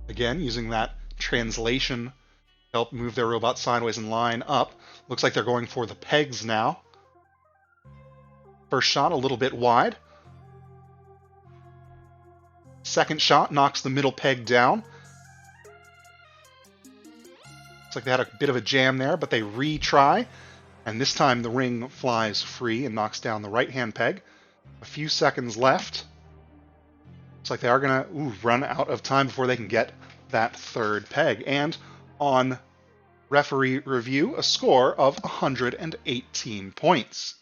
Again, using that translation to help move their robot sideways and line up. Looks like they're going for the pegs now. First shot a little bit wide. Second shot knocks the middle peg down. Looks like they had a bit of a jam there, but they retry. And this time the ring flies free and knocks down the right-hand peg. A few seconds left. Looks like they are going to run out of time before they can get that third peg. And on referee review, a score of 118 points.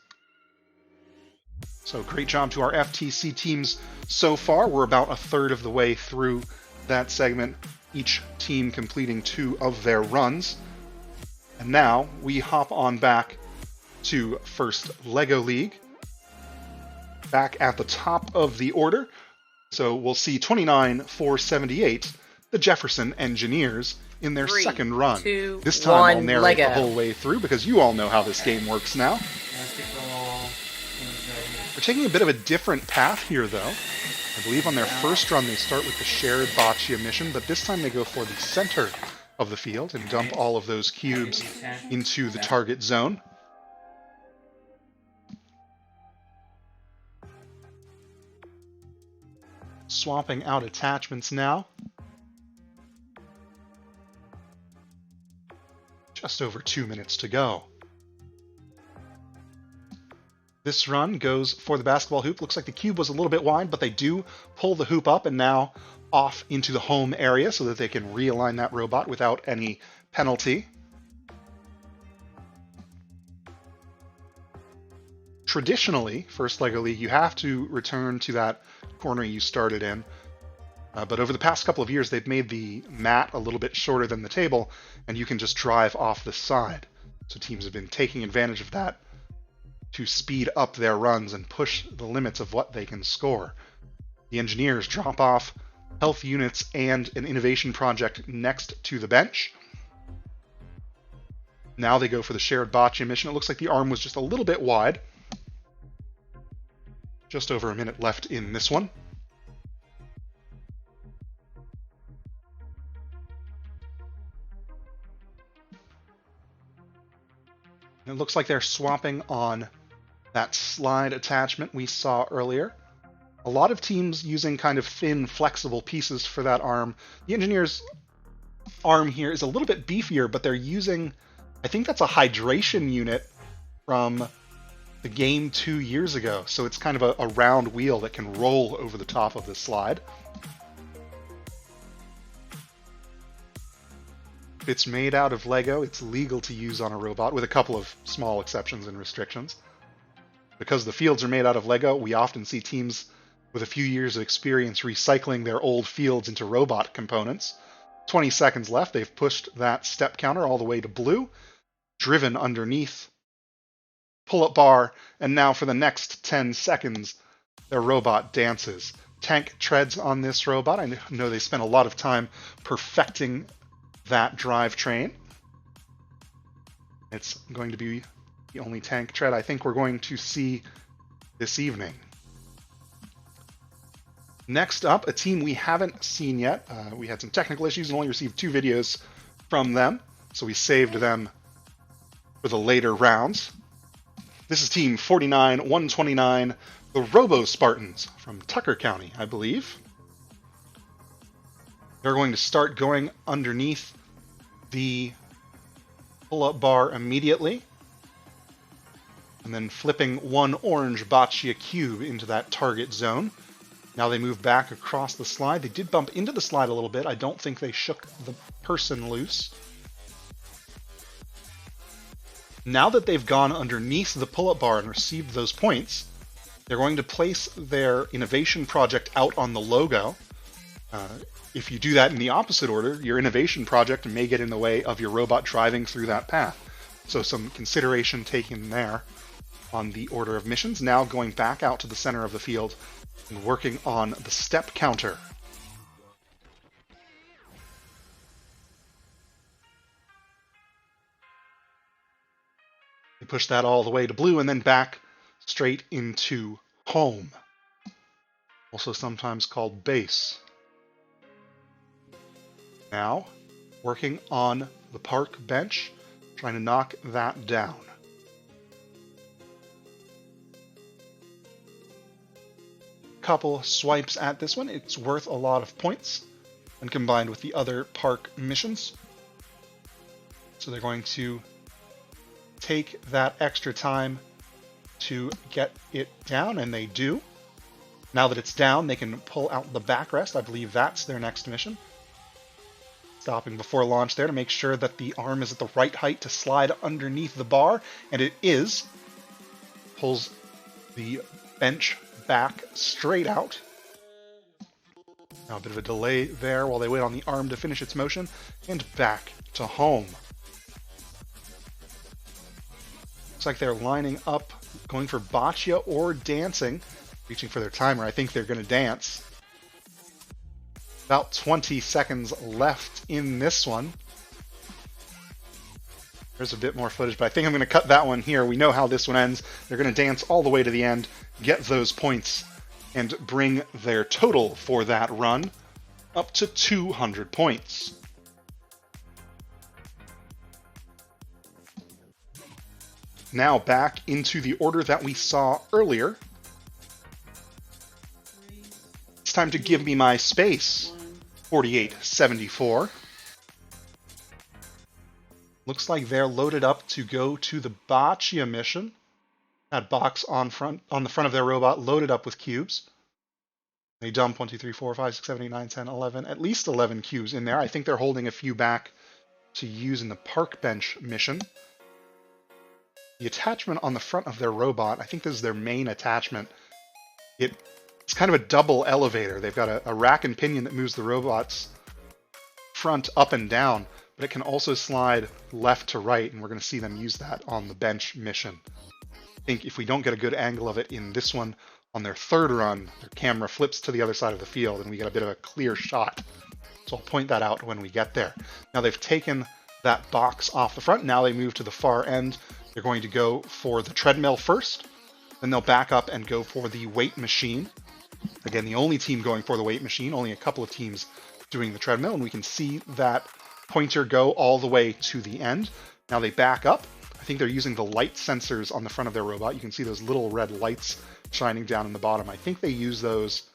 So great job to our FTC teams so far. We're about a third of the way through that segment, each team completing 2 of their runs. And now we hop on back to first LEGO League. Back at the top of the order. So we'll see 29-478, the Jefferson Engineers in their 3, second run. 2, this time 1, I'll narrate Lego. the whole way through because you all know how this game works now. They're taking a bit of a different path here, though. I believe on their first run they start with the shared Boccia mission, but this time they go for the center of the field and dump all of those cubes into the target zone. swapping out attachments now. Just over 2 minutes to go. This run goes for the basketball hoop. Looks like the cube was a little bit wide, but they do pull the hoop up and now off into the home area so that they can realign that robot without any penalty. Traditionally, First LEGO League, you have to return to that corner you started in. But over the past couple of years, they've made the mat a little bit shorter than the table, and you can just drive off the side. So teams have been taking advantage of that to speed up their runs and push the limits of what they can score. The engineers drop off health units and an innovation project next to the bench. Now they go for the shared bocce mission. It looks like the arm was just a little bit wide. Just over a minute left in this one. It looks like they're swapping on that slide attachment we saw earlier. A lot of teams using kind of thin, flexible pieces for that arm. The engineer's arm here is a little bit beefier, but they're using, I think that's a hydration unit from the game 2 years ago. So it's kind of a round wheel that can roll over the top of the slide. If it's made out of Lego, it's legal to use on a robot, with a couple of small exceptions and restrictions. Because the fields are made out of Lego, we often see teams with a few years of experience recycling their old fields into robot components. 20 seconds left. They've pushed that step counter all the way to blue, driven underneath pull-up bar, and now for the next 10 seconds, their robot dances. Tank treads on this robot. I know they spent a lot of time perfecting that drivetrain. It's going to be the only tank tread I think we're going to see this evening. Next up, a team we haven't seen yet. We had some technical issues and only received 2 videos from them, so we saved them for the later rounds. This is Team 49-129, the Robo Spartans from Tucker County, I believe. They're going to start going underneath the pull-up bar immediately, and then flipping one orange boccia cube into that target zone. Now they move back across the slide. They did bump into the slide a little bit. I don't think they shook the person loose. Now that they've gone underneath the pull-up bar and received those points, they're going to place their innovation project out on the logo. If you do that in the opposite order, your innovation project may get in the way of your robot driving through that path. So some consideration taken there on the order of missions. Now going back out to the center of the field and working on the step counter. They push that all the way to blue and then back straight into home, also sometimes called base. Now, working on the park bench, trying to knock that down. Couple swipes at this one. It's worth a lot of points when combined with the other park missions. So they're going to take that extra time to get it down, and they do. Now that it's down, they can pull out the backrest. I believe that's their next mission. Stopping before launch there to make sure that the arm is at the right height to slide underneath the bar, and it is. Pulls the bench back straight out. Now a bit of a delay there while they wait on the arm to finish its motion, and back to home. Looks like they're lining up, going for boccia or dancing, reaching for their timer. I think they're going to dance. About 20 seconds left in this one. There's a bit more footage, but I think I'm going to cut that one here. We know how this one ends. They're going to dance all the way to the end, get those points, and bring their total for that run up to 200 points. Now back into the order that we saw earlier. It's time to give me my space. 4874. Looks like they're loaded up to go to the Boccia mission. That box on the front of their robot loaded up with cubes. They dump 1, 2, 3, 4, 5, 6, 7, 8, 9, 10, 11, at least 11 cubes in there. I think they're holding a few back to use in the park bench mission. The attachment on the front of their robot, I think this is their main attachment. It's kind of a double elevator. They've got a rack and pinion that moves the robot's front up and down, but it can also slide left to right, and we're going to see them use that on the bench mission. I think if we don't get a good angle of it in this one, on their third run, their camera flips to the other side of the field, and we get a bit of a clear shot. So I'll point that out when we get there. Now they've taken that box off the front. Now they move to the far end. They're going to go for the treadmill first. Then they'll back up and go for the weight machine. Again, the only team going for the weight machine, only a couple of teams doing the treadmill, and we can see that pointer go all the way to the end. Now they back up. I think they're using the light sensors on the front of their robot. You can see those little red lights shining down in the bottom. I think they use those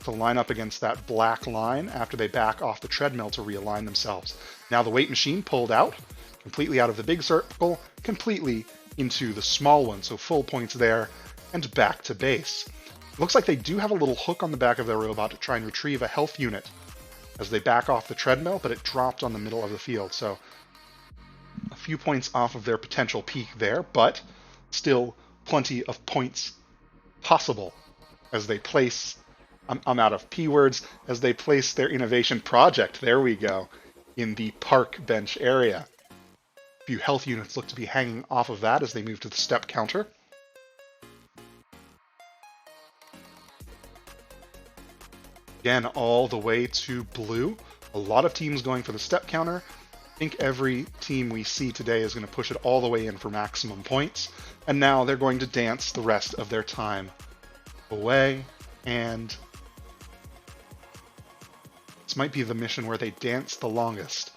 to line up against that black line after they back off the treadmill to realign themselves. Now the weight machine pulled out, completely out of the big circle, completely into the small one, so full points there, and back to base. Looks like they do have a little hook on the back of their robot to try and retrieve a health unit as they back off the treadmill, but it dropped on the middle of the field, so a few points off of their potential peak there, but still plenty of points possible as they place, I'm out of P words, as they place their innovation project, there we go, in the park bench area. A few health units look to be hanging off of that as they move to the step counter. Again, all the way to blue. A lot of teams going for the step counter. I think every team we see today is going to push it all the way in for maximum points. And now they're going to dance the rest of their time away. And this might be the mission where they dance the longest.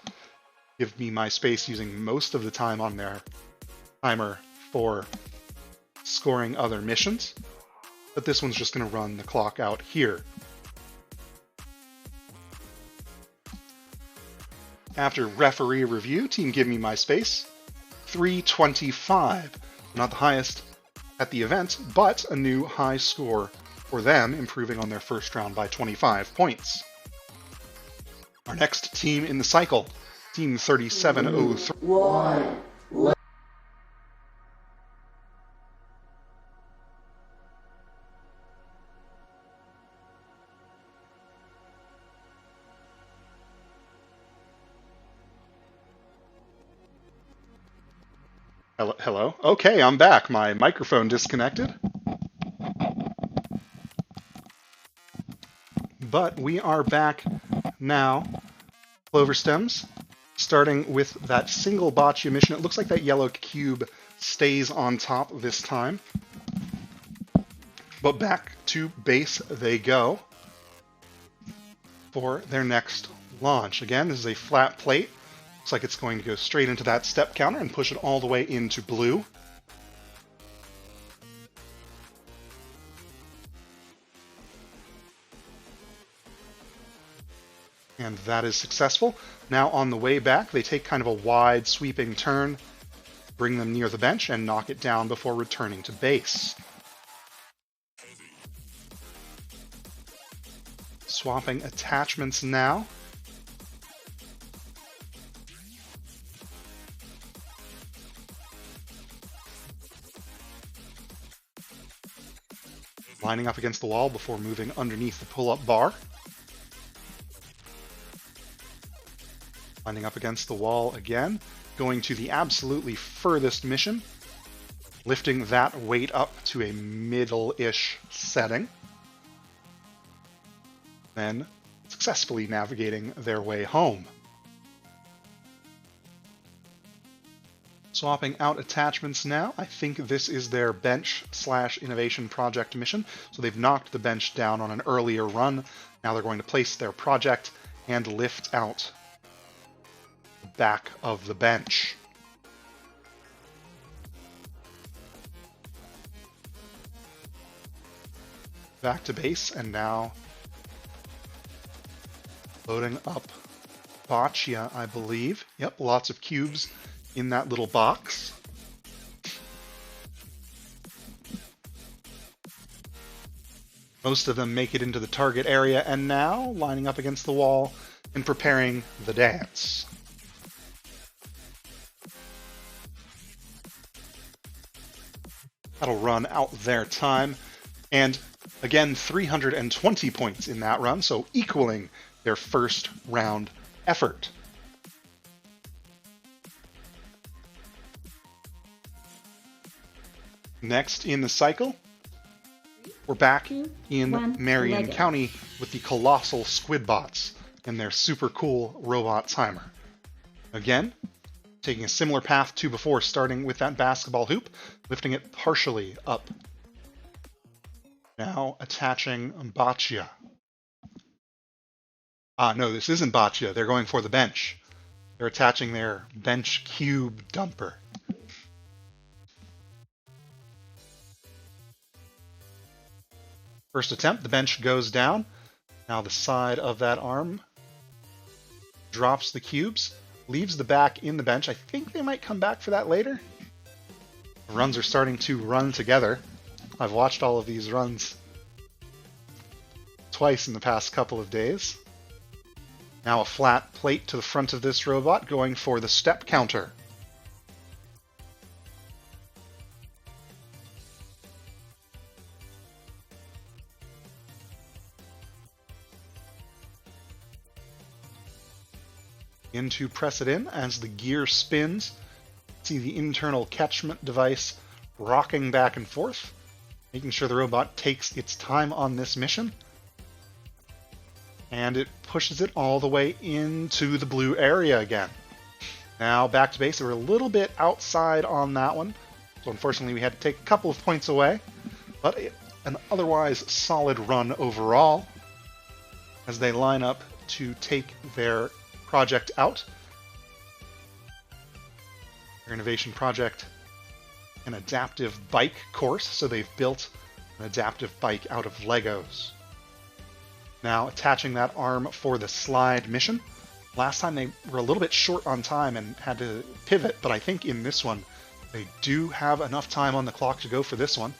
Give me my space using most of the time on their timer for scoring other missions. But this one's just going to run the clock out here. After referee review, team give me my space, 325. Not the highest at the event, but a new high score for them, improving on their first round by 25 points. Our next team in the cycle, Team 3703. Hello? Okay, I'm back. My microphone disconnected. But we are back now. Clover stems, starting with that single Boccia mission. It looks like that yellow cube stays on top this time. But back to base they go for their next launch. Again, this is a flat plate. Looks like it's going to go straight into that step counter and push it all the way into blue. And that is successful. Now on the way back, they take kind of a wide sweeping turn, bring them near the bench, and knock it down before returning to base. Swapping attachments now. Lining up against the wall before moving underneath the pull-up bar. Lining up against the wall again, going to the absolutely furthest mission, lifting that weight up to a middle-ish setting, then successfully navigating their way home. Swapping out attachments now. I think this is their bench/innovation project mission. So they've knocked the bench down on an earlier run. Now they're going to place their project and lift out the back of the bench. Back to base, and now Loading up Boccia, I believe. Yep, lots of cubes in that little box. Most of them make it into the target area, and now lining up against the wall and preparing the dance. That'll run out their time. And again, 320 points in that run, so equaling their first round effort. Next in the cycle, we're back in Marion County with the Colossal Squidbots and their super cool robot timer. Again, taking a similar path to before, starting with that basketball hoop, lifting it partially up. Now attaching Boccia. No, this isn't Boccia. They're going for the bench. They're attaching their bench cube dumper. First attempt, the bench goes down. Now the side of that arm drops the cubes, leaves the back in the bench. I think they might come back for that later. The runs are starting to run together. I've watched all of these runs twice in the past couple of days. Now a flat plate to the front of this robot, going for the step counter. In to press it in as the gear spins. See the internal catchment device rocking back and forth, making sure the robot takes its time on this mission. And it pushes it all the way into the blue area again. Now back to base. They were a little bit outside on that one, so unfortunately we had to take a couple of points away, but an otherwise solid run overall as they line up to take their project out. Their innovation project, an adaptive bike course, so they've built an adaptive bike out of Legos. Now attaching that arm for the slide mission. Last time they were a little bit short on time and had to pivot, but I think in this one they do have enough time on the clock to go for this one.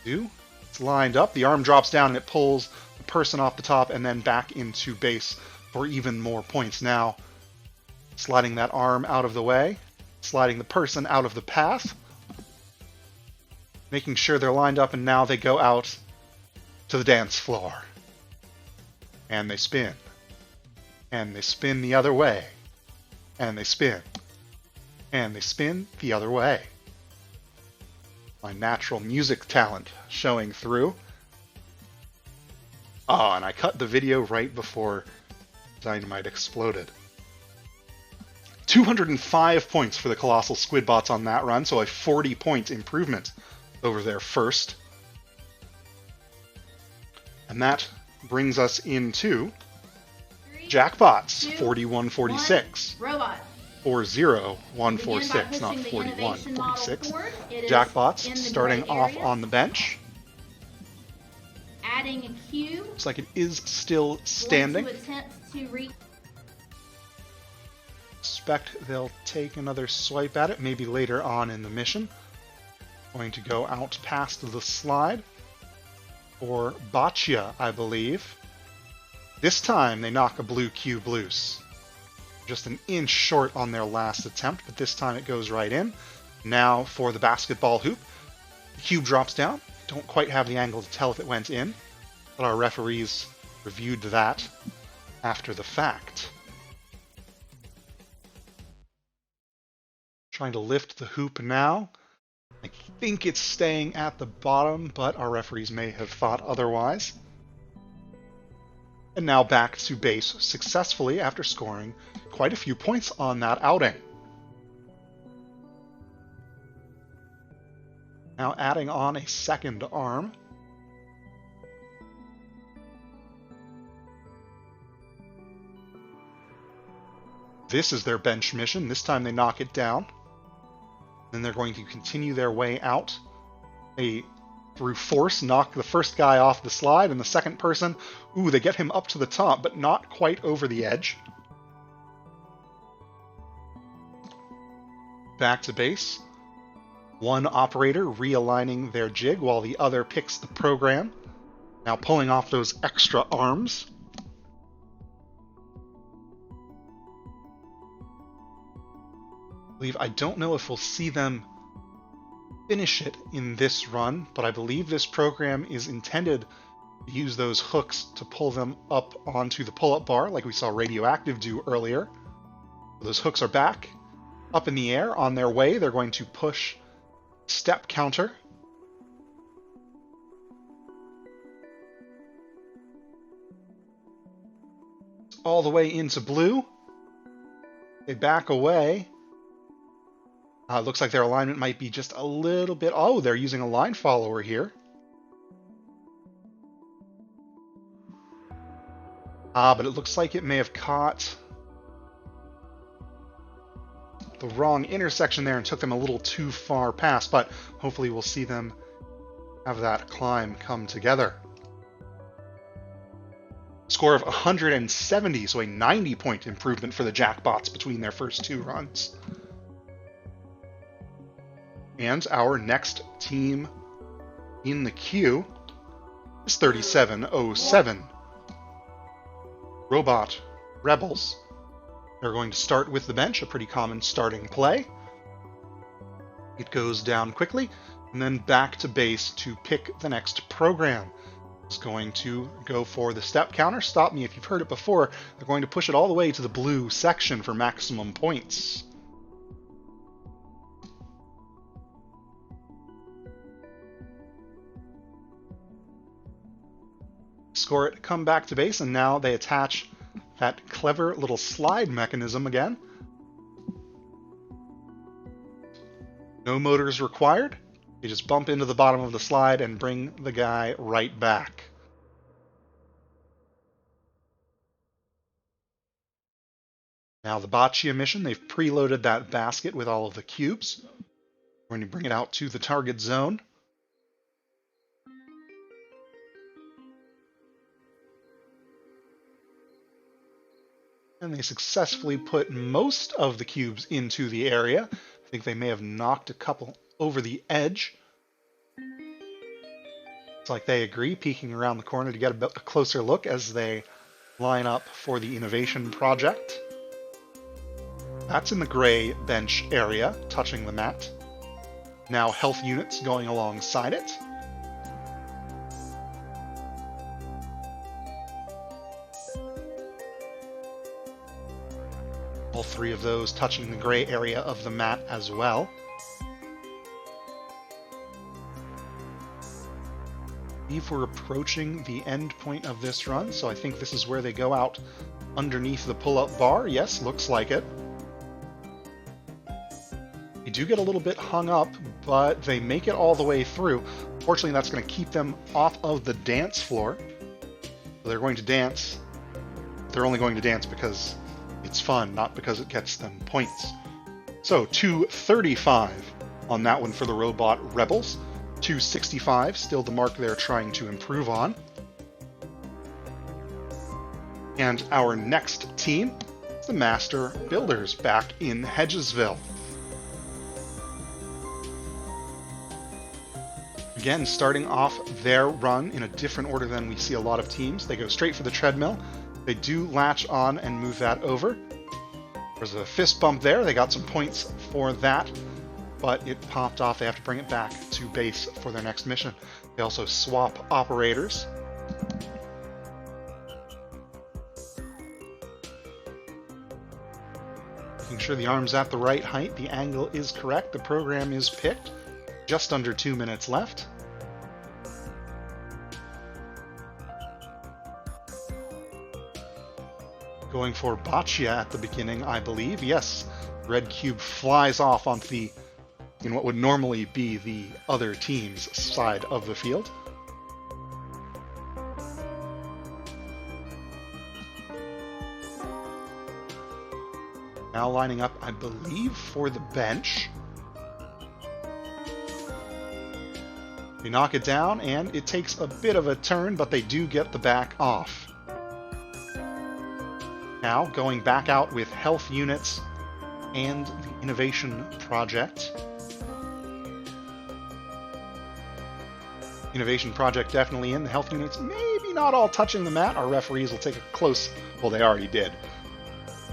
It's lined up, the arm drops down and it pulls the person off the top and then back into base for even more points. Now sliding that arm out of the way, sliding the person out of the path, making sure they're lined up, and now they go out to the dance floor. And they spin. And they spin the other way. And they spin. And they spin the other way. My natural music talent showing through. Oh, and I cut the video right before dynamite exploded. 205 points for the Colossal Squidbots on that run, so a 40-point improvement over their first. And that brings us into Jackbots, 4146. Robot. 40146, not 4146. Jackbots starting off on the bench. Adding a cube. Looks like it is still standing. To attempt to reach. Expect they'll take another swipe at it, maybe later on in the mission. Going to go out past the slide. Or Boccia, I believe. This time they knock a blue cube loose. Just an inch short on their last attempt, but this time it goes right in. Now for the basketball hoop. The cube drops down. Don't quite have the angle to tell if it went in, but our referees reviewed that after the fact. Trying to lift the hoop now. I think it's staying at the bottom, but our referees may have thought otherwise. And now back to base successfully after scoring quite a few points on that outing. Now adding on a second arm. This is their bench mission. This time they knock it down. Then they're going to continue their way out. A through force, knock the first guy off the slide, and the second person, ooh, they get him up to the top, but not quite over the edge. Back to base. One operator realigning their jig while the other picks the program. Now pulling off those extra arms. I don't know if we'll see them finish it in this run, but I believe this program is intended to use those hooks to pull them up onto the pull-up bar, like we saw Radioactive do earlier. Those hooks are back, up in the air, on their way. They're going to push step counter. All the way into blue. They back away. Looks like their alignment might be just a little bit... Oh, they're using a line follower here. But it looks like it may have caught the wrong intersection there and took them a little too far past, but hopefully we'll see them have that climb come together. Score of 170, so a 90-point improvement for the Jackbots between their first two runs. And our next team in the queue is 3707. Robot Rebels. They're going to start with the bench, a pretty common starting play. It goes down quickly, and then back to base to pick the next program. It's going to go for the step counter. Stop me if you've heard it before. They're going to push it all the way to the blue section for maximum points. Score it, come back to base, and now they attach that clever little slide mechanism again. No motors required. You just bump into the bottom of the slide and bring the guy right back. Now the Boccia mission, they've preloaded that basket with all of the cubes. We're going to bring it out to the target zone. And they successfully put most of the cubes into the area. I think they may have knocked a couple over the edge. It's like they agree, peeking around the corner to get a closer look as they line up for the innovation project. That's in the gray bench area, touching the mat. Now health units going alongside it. All three of those touching the gray area of the mat as well. I believe we're approaching the end point of this run, so I think this is where they go out underneath the pull-up bar. Yes, looks like it. They do get a little bit hung up, but they make it all the way through. Fortunately, that's going to keep them off of the dance floor. So they're going to dance. They're only going to dance because it's fun, not because it gets them points. So 235 on that one for the Robot Rebels. 265, still the mark they're trying to improve on. And our next team is the Master Builders back in Hedgesville. Again, starting off their run in a different order than we see a lot of teams. They go straight for the treadmill. They do latch on and move that over. There's a fist bump there. They got some points for that, but it popped off. They have to bring it back to base for their next mission. They also swap operators. Making sure the arm's at the right height. The angle is correct. The program is picked. Just under 2 minutes left. Going for Boccia at the beginning, I believe. Yes, red cube flies off onto in what would normally be the other team's side of the field. Now lining up, I believe, for the bench. They knock it down, and it takes a bit of a turn, but they do get the back off. Now, going back out with health units and the innovation project. Innovation project definitely in. The health units maybe not all touching the mat. Our referees will take a close... Well, they already did.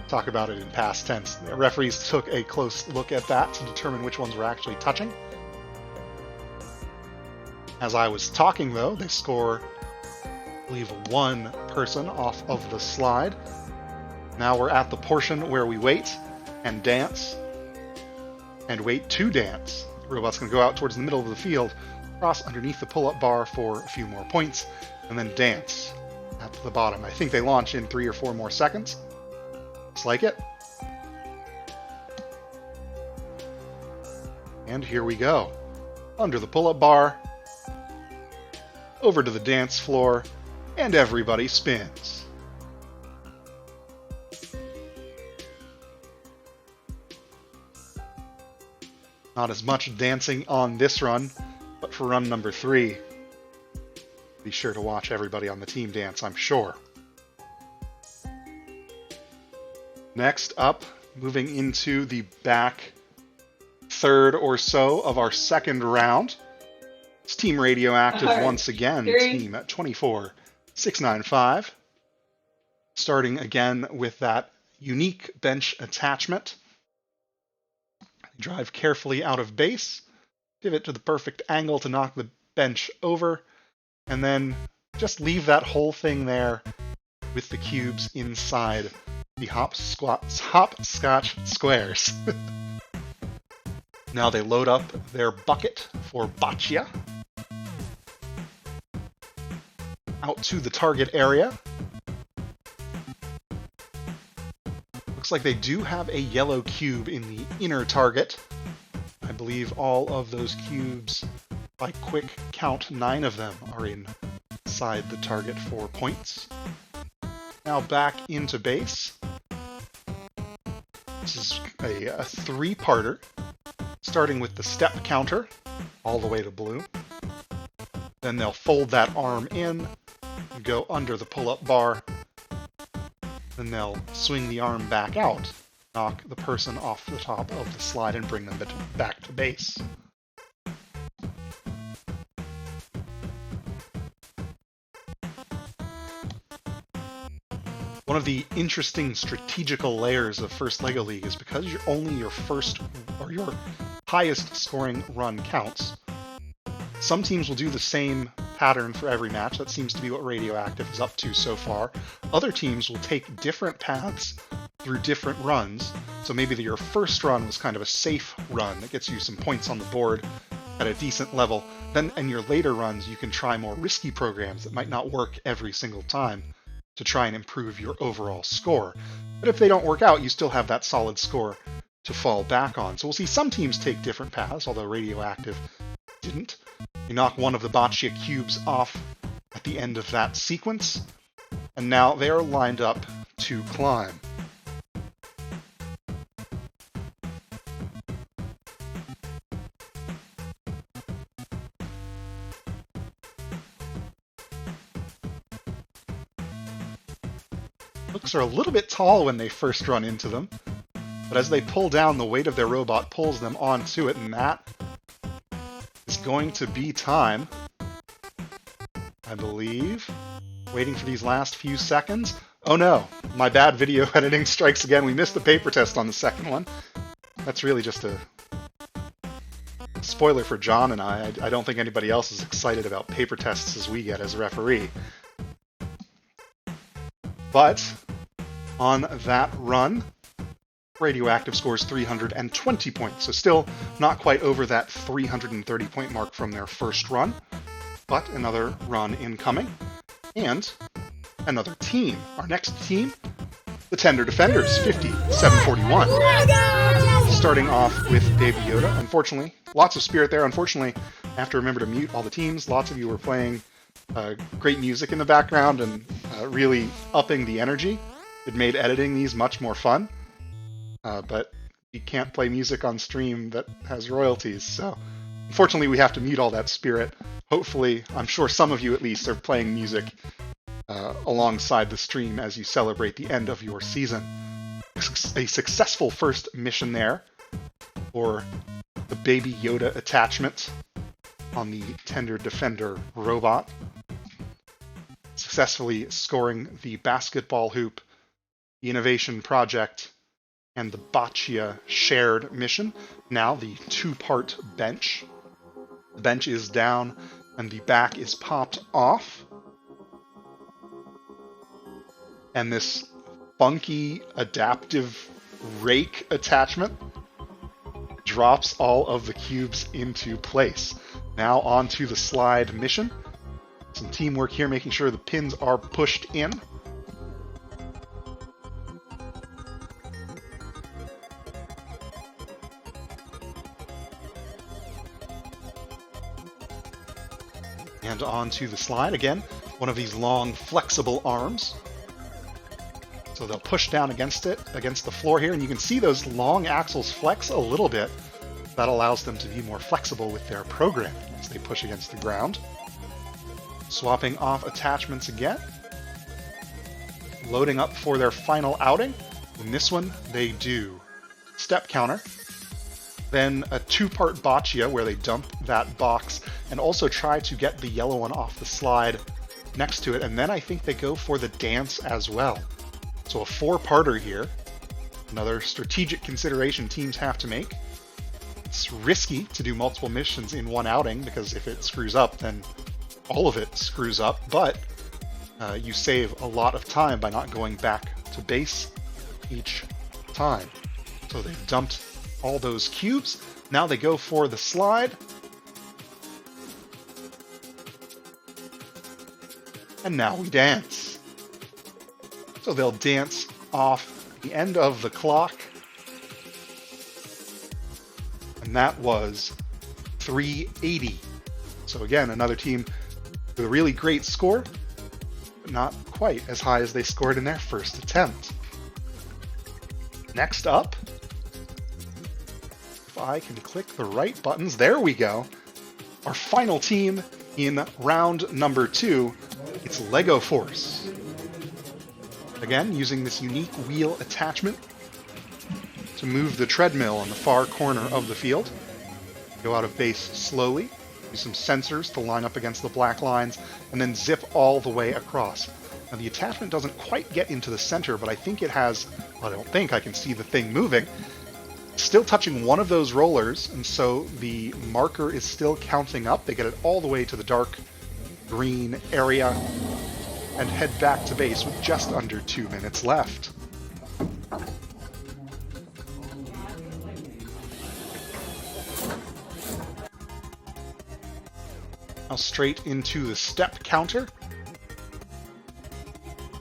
Talk about it in past tense. The referees took a close look at that to determine which ones were actually touching. As I was talking, though, they score, I believe, one person off of the slide. Now we're at the portion where we wait and dance, and wait to dance. The robot's going to go out towards the middle of the field, cross underneath the pull-up bar for a few more points, and then dance at the bottom. I think they launch in 3 or 4 more seconds. Looks like it. And here we go. Under the pull-up bar, over to the dance floor, and everybody spins. Not as much dancing on this run, but for run number 3, be sure to watch everybody on the team dance, I'm sure. Next up, moving into the back third or so of our second round, it's Team Radioactive once again, team at 24695. Starting again with that unique bench attachment. Drive carefully out of base, pivot to the perfect angle to knock the bench over, and then just leave that whole thing there with the cubes inside the hopscotch squares. Now they load up their bucket for boccia. Out to the target area. Looks like they do have a yellow cube in the inner target. I believe all of those cubes, by quick count, 9 of them are inside the target for points. Now back into base. This is a 3-parter, starting with the step counter, all the way to blue. Then they'll fold that arm in, and go under the pull-up bar. Then they'll swing the arm back out, knock the person off the top of the slide, and bring them back to base. One of the interesting strategical layers of First LEGO League is because only your first or your highest scoring run counts. Some teams will do the same pattern for every match. That seems to be what Radioactive is up to so far. Other teams will take different paths through different runs. So maybe your first run was kind of a safe run that gets you some points on the board at a decent level. Then in your later runs, you can try more risky programs that might not work every single time to try and improve your overall score. But if they don't work out, you still have that solid score to fall back on. So we'll see some teams take different paths, although Radioactive didn't. You knock one of the boccia cubes off at the end of that sequence, and now they are lined up to climb. Hooks are a little bit tall when they first run into them, but as they pull down, the weight of their robot pulls them onto it, and that is going to be time, I believe. Waiting for these last few seconds. Oh no, my bad video editing strikes again. We missed the paper test on the second one. That's really just a spoiler for John and I. I don't think anybody else is excited about paper tests as we get as a referee. But on that run, Radioactive scores 320 points, so still not quite over that 330-point mark from their first run, but another run incoming, and another team. Our next team, the Tender Defenders, 5741. Starting off with Baby Yoda. Unfortunately, lots of spirit there. Unfortunately, I have to remember to mute all the teams. Lots of you were playing great music in the background and really upping the energy. It made editing these much more fun. But you can't play music on stream that has royalties, so Unfortunately, we have to mute all that spirit. Hopefully, I'm sure some of you at least are playing music alongside the stream as you celebrate the end of your season. A successful first mission there for the Baby Yoda attachment on the Tender Defender robot. Successfully scoring the basketball hoop, the innovation project, and the Boccia shared mission. Now the two-part bench. The bench is down and the back is popped off. And this funky adaptive rake attachment drops all of the cubes into place. Now onto the slide mission. Some teamwork here, making sure the pins are pushed in. And onto the slide again, one of these long flexible arms. So they'll push down against the floor here, and you can see those long axles flex a little bit. That allows them to be more flexible with their programming as they push against the ground. Swapping off attachments again. Loading up for their final outing. In this one, they do step counter, then a two-part boccia where they dump that box and also try to get the yellow one off the slide next to it, and then I think they go for the dance as well. So a four-parter here. Another strategic consideration teams have to make. It's risky to do multiple missions in one outing because if it screws up, then all of it screws up, but you save a lot of time by not going back to base each time. So they've dumped all those cubes. Now they go for the slide. And now we dance. So they'll dance off the end of the clock. And that was 380. So again, another team with a really great score, but not quite as high as they scored in their first attempt. Next up, if I can click the right buttons, there we go. Our final team in round number 2, it's Lego Force. Again, using this unique wheel attachment to move the treadmill on the far corner of the field. Go out of base slowly, use some sensors to line up against the black lines, and then zip all the way across. Now the attachment doesn't quite get into the center, but I think it has, well, I don't think, I can see the thing moving. It's still touching one of those rollers, and so the marker is still counting up. They get it all the way to the dark green area and head back to base with just under 2 minutes left. Now straight into the step counter.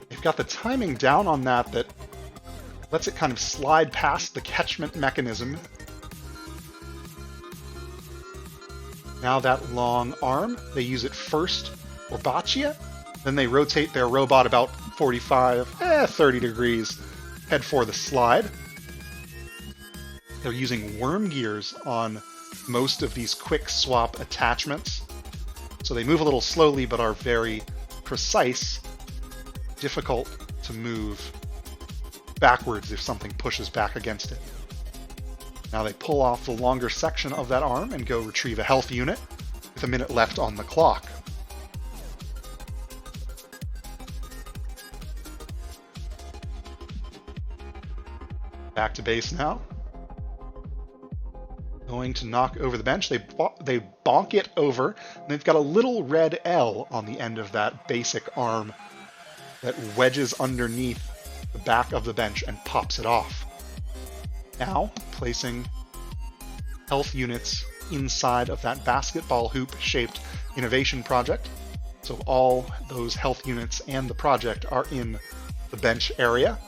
They've got the timing down on that lets it kind of slide past the catchment mechanism. Now that long arm, they use it first for boccia, then they rotate their robot about 30 degrees, head for the slide. They're using worm gears on most of these quick swap attachments. So they move a little slowly but are very precise, difficult to move backwards if something pushes back against it. Now they pull off the longer section of that arm and go retrieve a health unit with a minute left on the clock. Back to base now. Going to knock over the bench. They bonk it over, and they've got a little red L on the end of that basic arm that wedges underneath the back of the bench and pops it off. Now, placing health units inside of that basketball hoop-shaped innovation project. So all those health units and the project are in the bench area.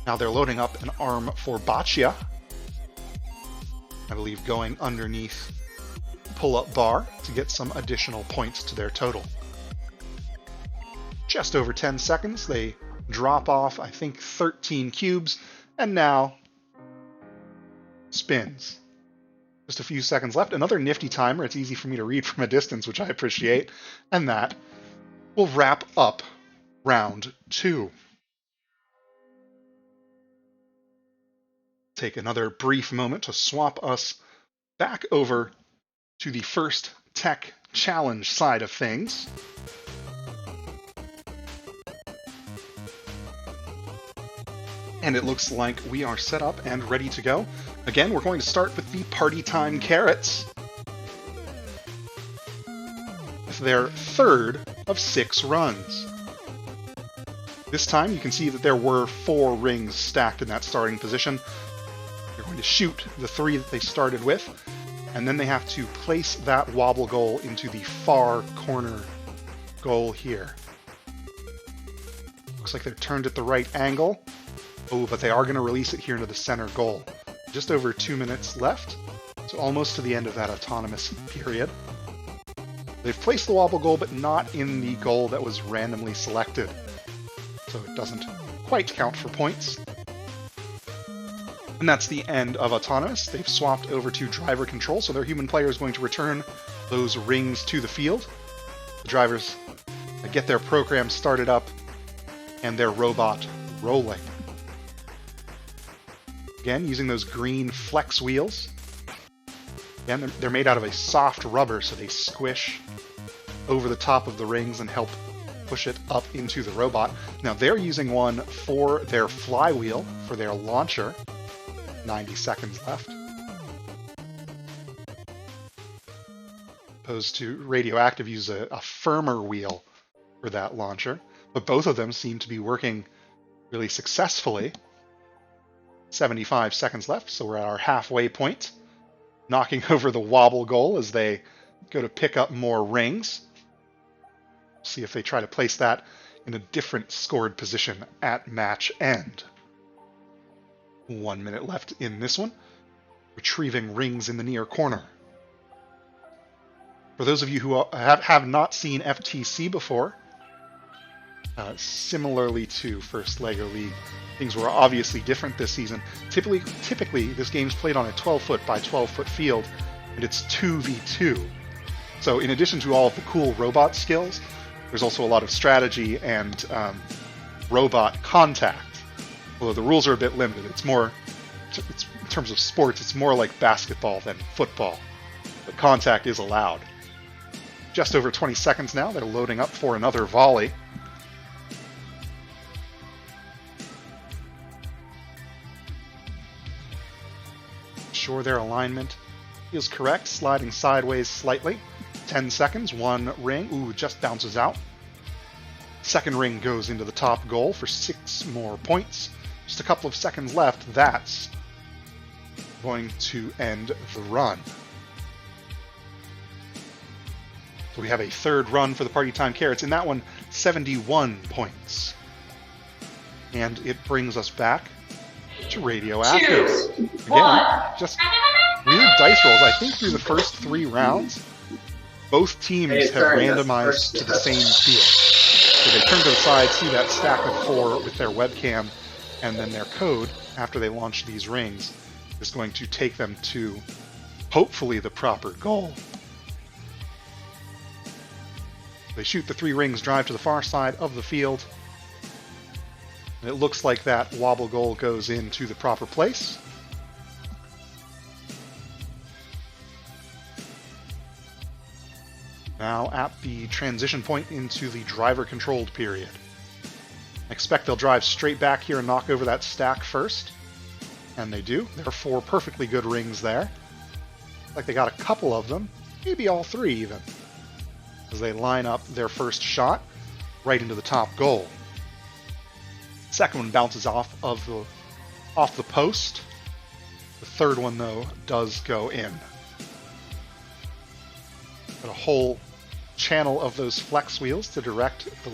Now they're loading up an arm for boccia. I believe going underneath pull-up bar to get some additional points to their total. Just over 10 seconds, they drop off, I think, 13 cubes, and now spins. Just a few seconds left. Another nifty timer. It's easy for me to read from a distance, which I appreciate. And that will wrap up round 2. Take another brief moment to swap us back over to the first tech challenge side of things. And it looks like we are set up and ready to go. Again, we're going to start with the Party Time Carrots. With their third of 6 runs. This time you can see that there were 4 rings stacked in that starting position. They're going to shoot the 3 that they started with, and then they have to place that wobble goal into the far corner goal here. Looks like they're turned at the right angle. Oh, but they are going to release it here into the center goal. Just over 2 minutes left, so almost to the end of that autonomous period. They've placed the wobble goal, but not in the goal that was randomly selected, so it doesn't quite count for points. And that's the end of autonomous. They've swapped over to driver control, so their human player is going to return those rings to the field. The drivers get their program started up and their robot rolling. Again, using those green flex wheels. Again, they're made out of a soft rubber, so they squish over the top of the rings and help push it up into the robot. Now, they're using one for their flywheel, for their launcher. 90 seconds left. Opposed to Radioactive use a firmer wheel for that launcher. But both of them seem to be working really successfully. 75 seconds left, so we're at our halfway point. Knocking over the wobble goal as they go to pick up more rings. See if they try to place that in a different scored position at match end. 1 minute left in this one. Retrieving rings in the near corner. For those of you who have not seen FTC before, similarly to First LEGO League, things were obviously different this season. Typically, this game's played on a 12-foot by 12-foot field, and it's 2v2. So in addition to all of the cool robot skills, there's also a lot of strategy and robot contact. Although the rules are a bit limited. It's in terms of sports, it's more like basketball than football. But contact is allowed. Just over 20 seconds now. They're loading up for another volley. Sure their alignment is correct, sliding sideways slightly. 10 seconds, 1 ring. Ooh, just bounces out. Second ring goes into the top goal for 6 more points. Just a couple of seconds left. That's going to end the run. So we have a third run for the Party Time Carrots. In that one, 71 points. And it brings us back to Radioactive. Cheers. Again, just weird dice rolls. I think through the first 3 rounds, both teams have randomized to the same field. So they turn to the side, see that stack of 4 with their webcam, and then their code, after they launch these rings, is going to take them to, hopefully, the proper goal. They shoot the 3 rings, drive to the far side of the field. And it looks like that wobble goal goes into the proper place. Now at the transition point into the driver-controlled period. Expect they'll drive straight back here and knock over that stack first. And they do. There are 4 perfectly good rings there. Like they got a couple of them, maybe all 3 even, as they line up their first shot right into the top goal. Second one bounces off the post. The third one, though, does go in. Got a whole channel of those flex wheels to direct the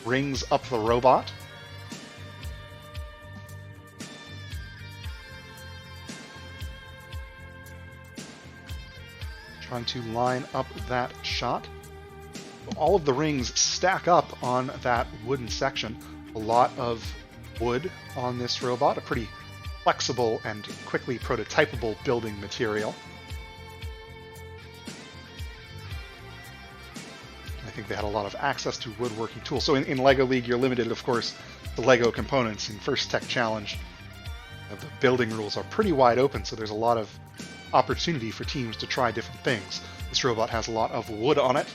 rings up the robot. Trying to line up that shot. All of the rings stack up on that wooden section. A lot of wood on this robot, a pretty flexible and quickly prototypable building material. think they had a lot of access to woodworking tools. So in LEGO League, you're limited, of course, to LEGO components. In First Tech Challenge, the building rules are pretty wide open, so there's a lot of opportunity for teams to try different things. This robot has a lot of wood on it.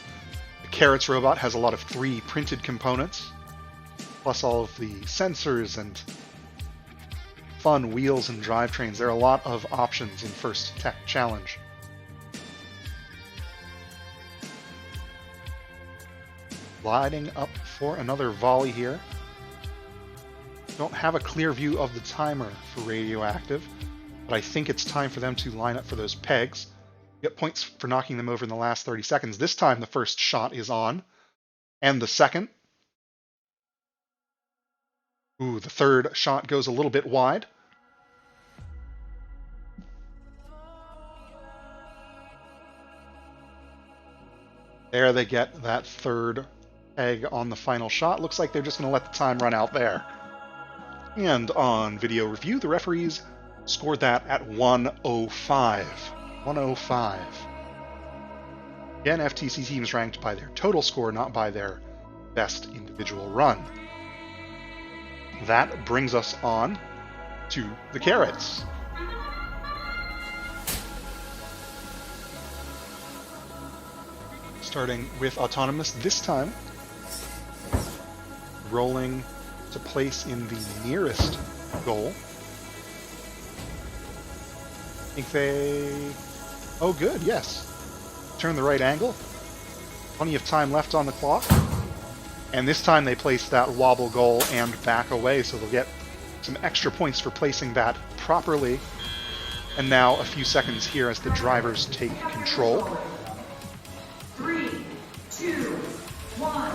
The Carrots robot has a lot of 3D printed components, plus all of the sensors and fun wheels and drivetrains. There are a lot of options in First Tech Challenge. Gliding up for another volley here. Don't have a clear view of the timer for Radioactive, but I think it's time for them to line up for those pegs. Get points for knocking them over in the last 30 seconds. This time the first shot is on, and the second. Ooh, the third shot goes a little bit wide. There they get that third peg on the final shot. Looks like they're just going to let the time run out there. And on video review, the referees scored that at 105. 105. Again, FTC teams ranked by their total score, not by their best individual run. That brings us on to the Carrots. Starting with Autonomous this time. Rolling to place in the nearest goal. I think they... Oh, good, yes. Turn the right angle. Plenty of time left on the clock. And this time they place that wobble goal and back away, so they'll get some extra points for placing that properly. And now a few seconds here as the drivers take control. 3, 2, 1.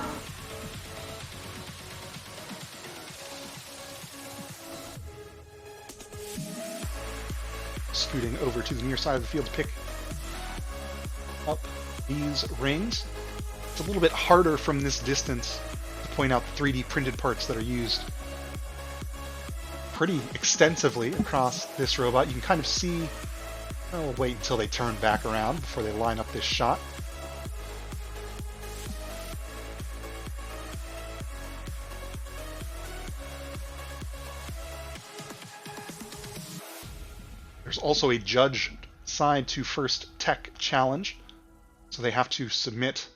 Scooting over to the near side of the field to pick up these rings. It's a little bit harder from this distance to point out the 3D printed parts that are used pretty extensively across this robot. You can kind of see... I'll wait until they turn back around before they line up this shot. There's also a judge side to First Tech Challenge, so they have to submit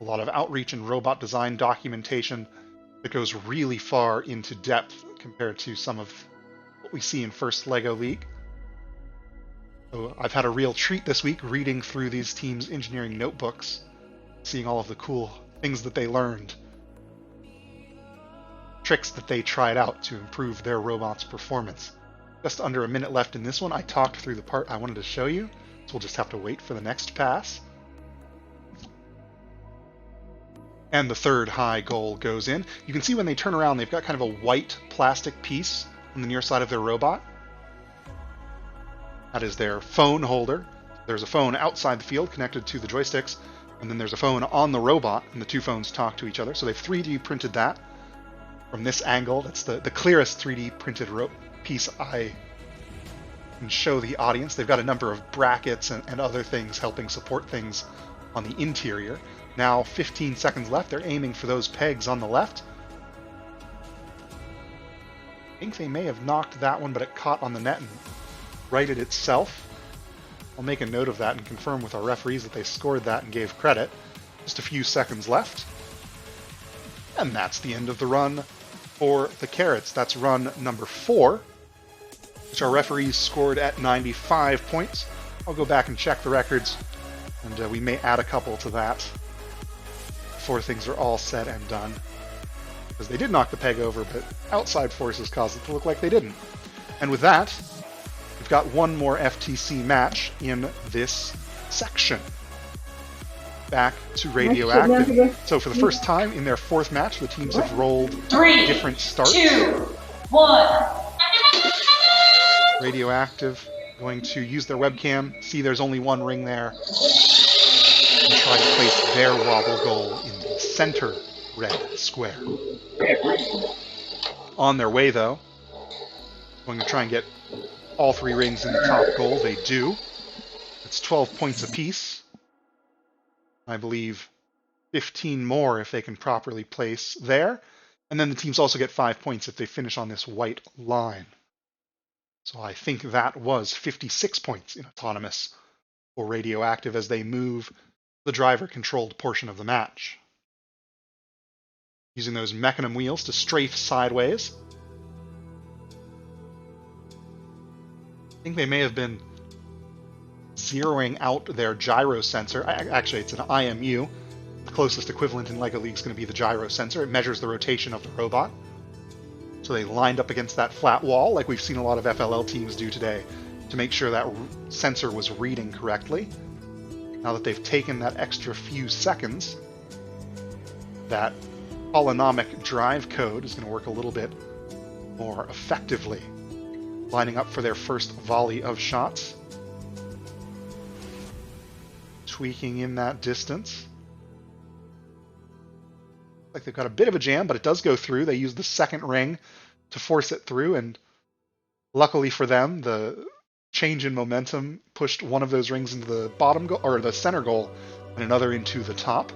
a lot of outreach and robot design documentation that goes really far into depth compared to some of what we see in First LEGO League. So I've had a real treat this week reading through these teams' engineering notebooks, seeing all of the cool things that they learned, tricks that they tried out to improve their robot's performance. Just under a minute left in this one. I talked through the part I wanted to show you, so we'll just have to wait for the next pass. And the third high goal goes in. You can see when they turn around, they've got kind of a white plastic piece on the near side of their robot. That is their phone holder. There's a phone outside the field connected to the joysticks, and then there's a phone on the robot, and the two phones talk to each other. So they've 3D printed that from this angle. That's the clearest 3D printed piece I can show the audience. They've got a number of brackets and other things helping support things on the interior. Now 15 seconds left. They're aiming for those pegs on the left. I think they may have knocked that one, but it caught on the net and righted itself. I'll make a note of that and confirm with our referees that they scored that and gave credit. Just a few seconds left. And that's the end of the run for the Carrots. That's run number 4, which our referees scored at 95 points. I'll go back and check the records, and we may add a couple to that before things are all said and done. Because they did knock the peg over, but outside forces caused it to look like they didn't. And with that, we've got one more FTC match in this section. Back to Radioactive. So for the first time in their 4th match, the teams have rolled 3, different starts. 2, 1. Radioactive going to use their webcam, see there's only one ring there, and try to place their wobble goal in the center red square. On their way, though, going to try and get all 3 rings in the top goal. They do. It's 12 points apiece. I believe 15 more if they can properly place there. And then the teams also get 5 points if they finish on this white line. So I think that was 56 points in autonomous for Radioactive as they move the driver-controlled portion of the match. Using those mechanism wheels to strafe sideways. I think they may have been zeroing out their gyro sensor. Actually, it's an IMU. The closest equivalent in LEGO League is going to be the gyro sensor. It measures the rotation of the robot. So they lined up against that flat wall, like we've seen a lot of FLL teams do today, to make sure that sensor was reading correctly. Now that they've taken that extra few seconds, that holonomic drive code is going to work a little bit more effectively, lining up for their first volley of shots. Tweaking in that distance. Like they've got a bit of a jam, but it does go through. They use the second ring to force it through, and luckily for them, the change in momentum pushed one of those rings into the bottom goal, or the center goal, and another into the top.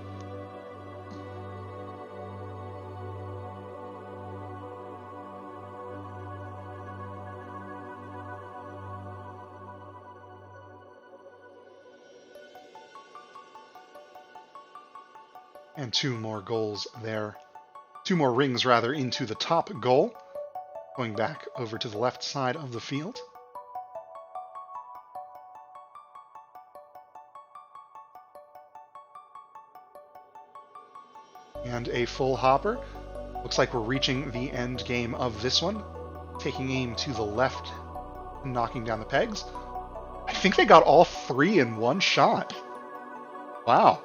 And two more goals there. Two more rings, rather, into the top goal. Going back over to the left side of the field. And a full hopper. Looks like we're reaching the end game of this one. Taking aim to the left and knocking down the pegs. I think they got all three in one shot. Wow.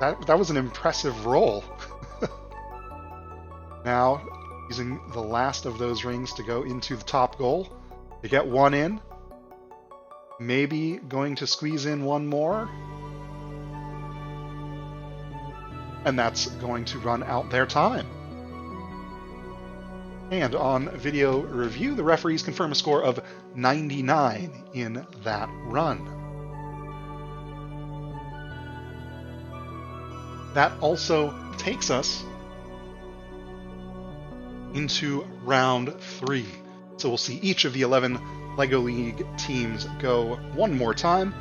That was an impressive roll. Now, using the last of those rings to go into the top goal. They get one in. Maybe going to squeeze in one more. And that's going to run out their time. And on video review, the referees confirm a score of 99 in that run. That also takes us into round 3. So we'll see each of the 11 LEGO League teams go one more time.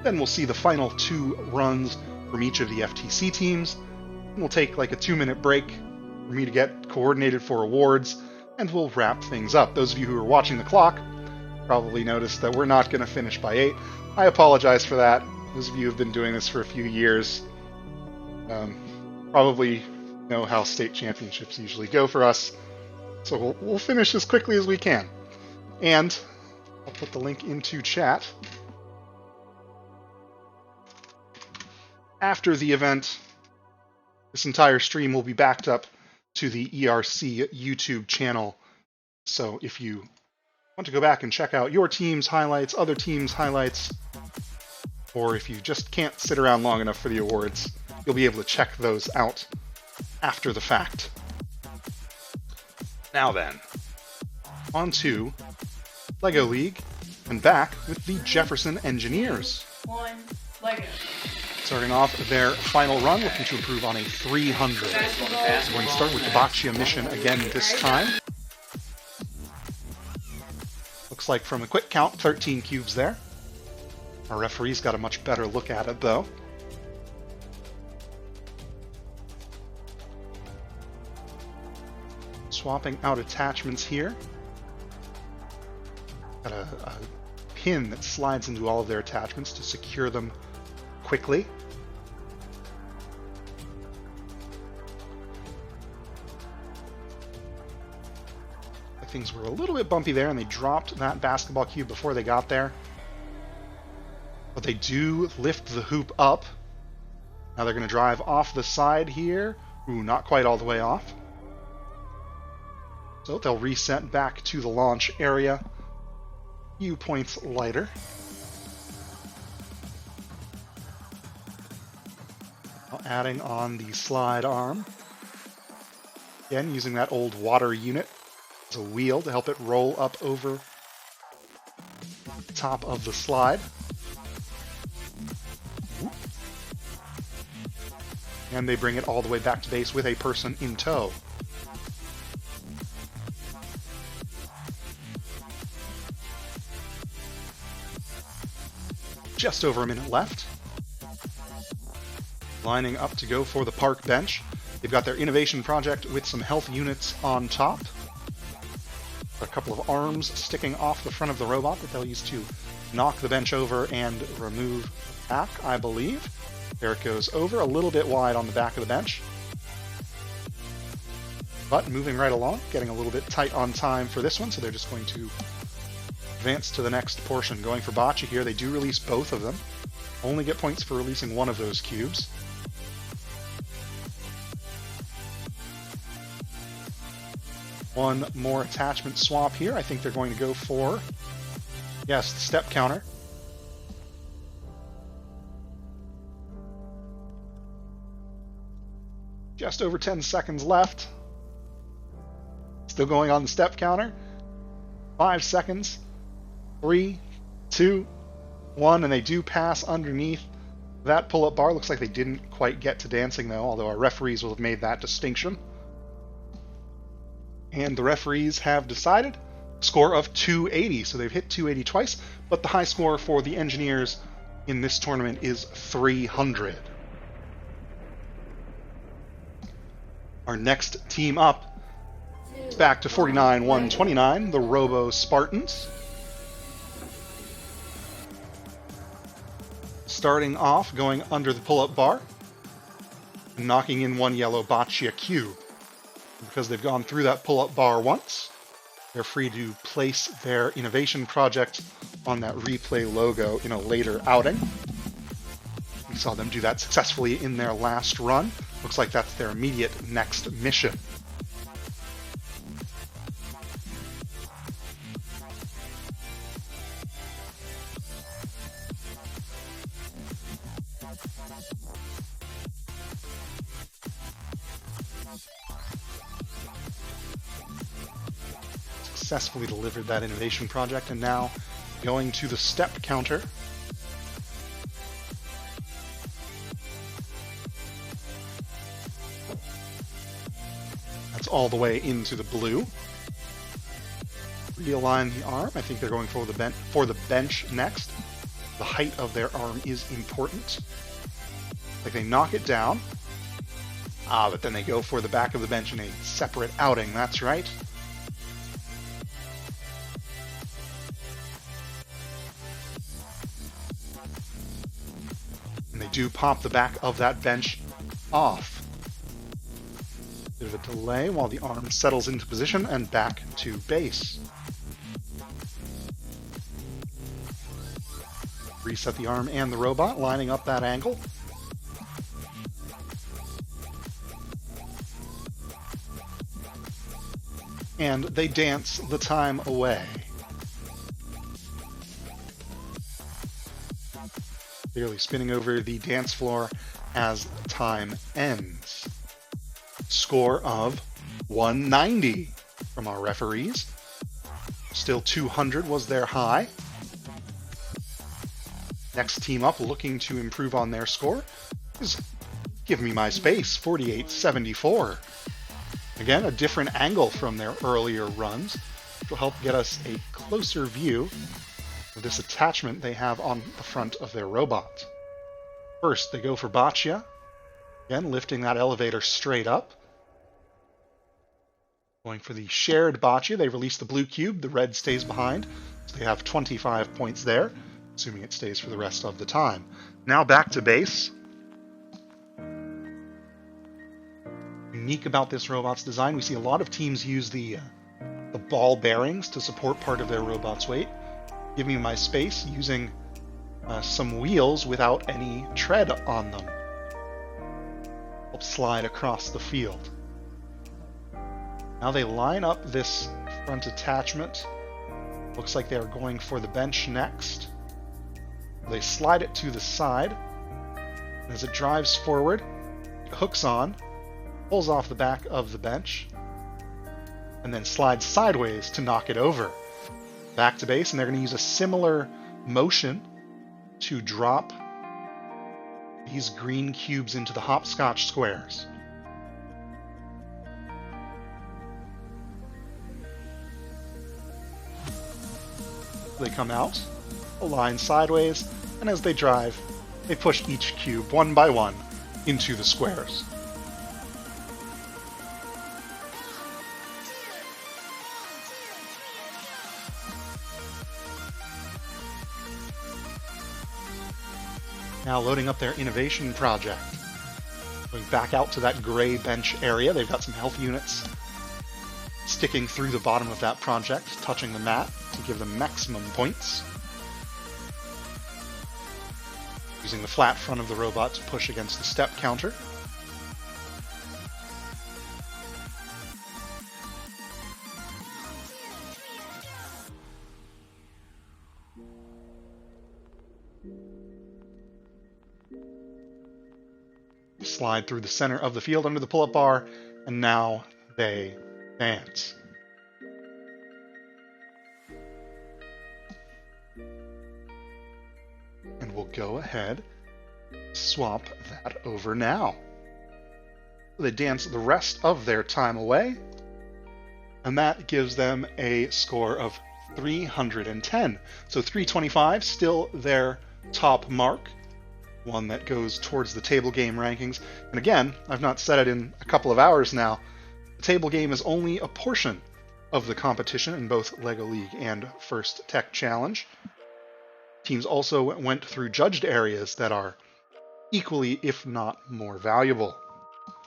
Then we'll see the final 2 runs from each of the FTC teams. And we'll take like a 2-minute break for me to get coordinated for awards, and we'll wrap things up. Those of you who are watching the clock probably noticed that we're not going to finish by 8. I apologize for that. Those of you who have been doing this for a few years probably know how state championships usually go for us. So we'll finish as quickly as we can. And I'll put the link into chat. After the event, this entire stream will be backed up to the ERC YouTube channel. So if you want to go back and check out your team's highlights, other teams' highlights, or if you just can't sit around long enough for the awards, you'll be able to check those out after the fact. Now then, on to LEGO League, and back with the Jefferson Engineers. One, LEGO. Starting off their final run, looking to improve on a 300. We're going to start with the Ftc Mission again this time. Looks like from a quick count, 13 cubes there. Our referee's got a much better look at it, though. Swapping out attachments here. Got a pin that slides into all of their attachments to secure them quickly. Things were a little bit bumpy there, and they dropped that basketball cube before they got there. But they do lift the hoop up. Now they're going to drive off the side here. Ooh, not quite all the way off. So they'll reset back to the launch area. A few points lighter. Now adding on the slide arm. Again, using that old water unit as a wheel to help it roll up over the top of the slide. And they bring it all the way back to base with a person in tow. Just over a minute left. Lining up to go for the park bench. They've got their innovation project with some health units on top. A couple of arms sticking off the front of the robot that they'll use to knock the bench over and remove the back, I believe. There it goes over, a little bit wide on the back of the bench. But moving right along, getting a little bit tight on time for this one, so they're just going to advance to the next portion. Going for Bocce here, they do release both of them. Only get points for releasing one of those cubes. One more attachment swap here. I think they're going to go for, yes, the step counter. Just over 10 seconds left. Still going on the step counter. 5 seconds. 3, 2, 1, and they do pass underneath that pull-up bar. Looks like they didn't quite get to dancing, though, although our referees will have made that distinction. And the referees have decided score of 280, so they've hit 280 twice, but the high score for the engineers in this tournament is 300. Our next team up is back to 49-129, the Robo Spartans. Starting off, going under the pull-up bar, and knocking in one yellow boccia cube. Because they've gone through that pull-up bar once, they're free to place their innovation project on that replay logo in a later outing. We saw them do that successfully in their last run. Looks like that's their immediate next mission. Successfully delivered that innovation project, and now going to the step counter. That's all the way into the blue. Realign the arm. I think they're going for the bench next. The height of their arm is important. Like they knock it down. But then they go for the back of the bench in a separate outing. That's right. They do pop the back of that bench off. Bit of a delay while the arm settles into position and back to base. Reset the arm and the robot, lining up that angle. And they dance the time away. Clearly spinning over the dance floor as time ends. Score of 190 from our referees. Still 200 was their high. Next team up looking to improve on their score is Give Me My Space, 4874. Again, a different angle from their earlier runs, which will help get us a closer view of this attachment they have on the front of their robot. First, they go for Boccia. Again, lifting that elevator straight up. Going for the shared Boccia, they release the blue cube, the red stays behind, so they have 25 points there, assuming it stays for the rest of the time. Now back to base. Unique about this robot's design, we see a lot of teams use the ball bearings to support part of their robot's weight. Give Me My Space using some wheels without any tread on them. Help slide across the field. Now they line up this front attachment. Looks like they are going for the bench next. They slide it to the side. As it drives forward, it hooks on, pulls off the back of the bench, and then slides sideways to knock it over. Back to base, and they're going to use a similar motion to drop these green cubes into the hopscotch squares. They come out, align sideways, and as they drive, they push each cube one by one into the squares. Now loading up their innovation project. Going back out to that gray bench area, they've got some health units sticking through the bottom of that project, touching the mat to give them maximum points. Using the flat front of the robot to push against the step counter. Slide through the center of the field under the pull-up bar, and now they dance. And we'll go ahead, swap that over now. They dance the rest of their time away, and that gives them a score of 310. So 325, still their top mark. One that goes towards the table game rankings. And again, I've not said it in a couple of hours now, the table game is only a portion of the competition in both LEGO League and First Tech Challenge. Teams also went through judged areas that are equally, if not more valuable.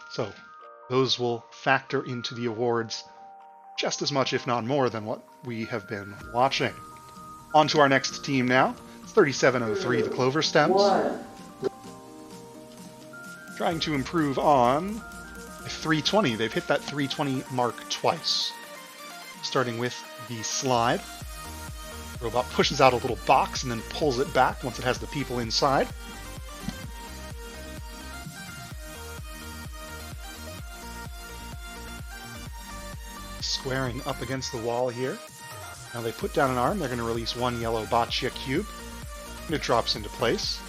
So those will factor into the awards just as much, if not more, than what we have been watching. On to our next team now. It's 3703, the Clover Stems. Trying to improve on 320. They've hit that 320 mark twice. Starting with the slide. The robot pushes out a little box and then pulls it back once it has the people inside. Squaring up against the wall here. Now they put down an arm. They're going to release one yellow boccia cube. And it drops into place.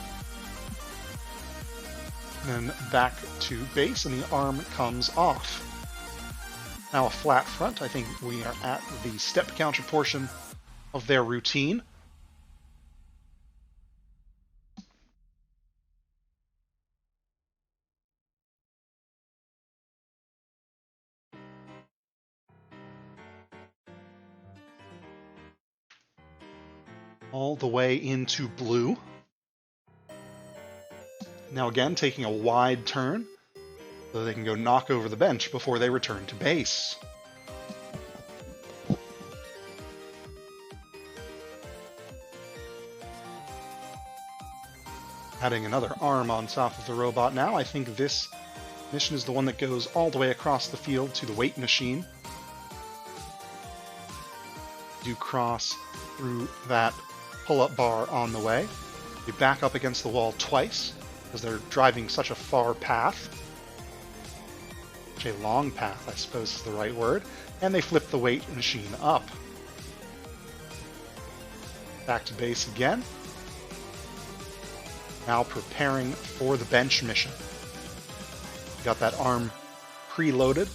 And then back to base, and the arm comes off. Now a flat front. I think we are at the step counter portion of their routine. All the way into blue. Now again, taking a wide turn, so they can go knock over the bench before they return to base. Adding another arm on top of the robot now. I think this mission is the one that goes all the way across the field to the weight machine. Do cross through that pull-up bar on the way. They back up against the wall twice, because they're driving such a far path. Such a long path, I suppose is the right word. And they flip the weight machine up. Back to base again. Now preparing for the bench mission. Got that arm preloaded.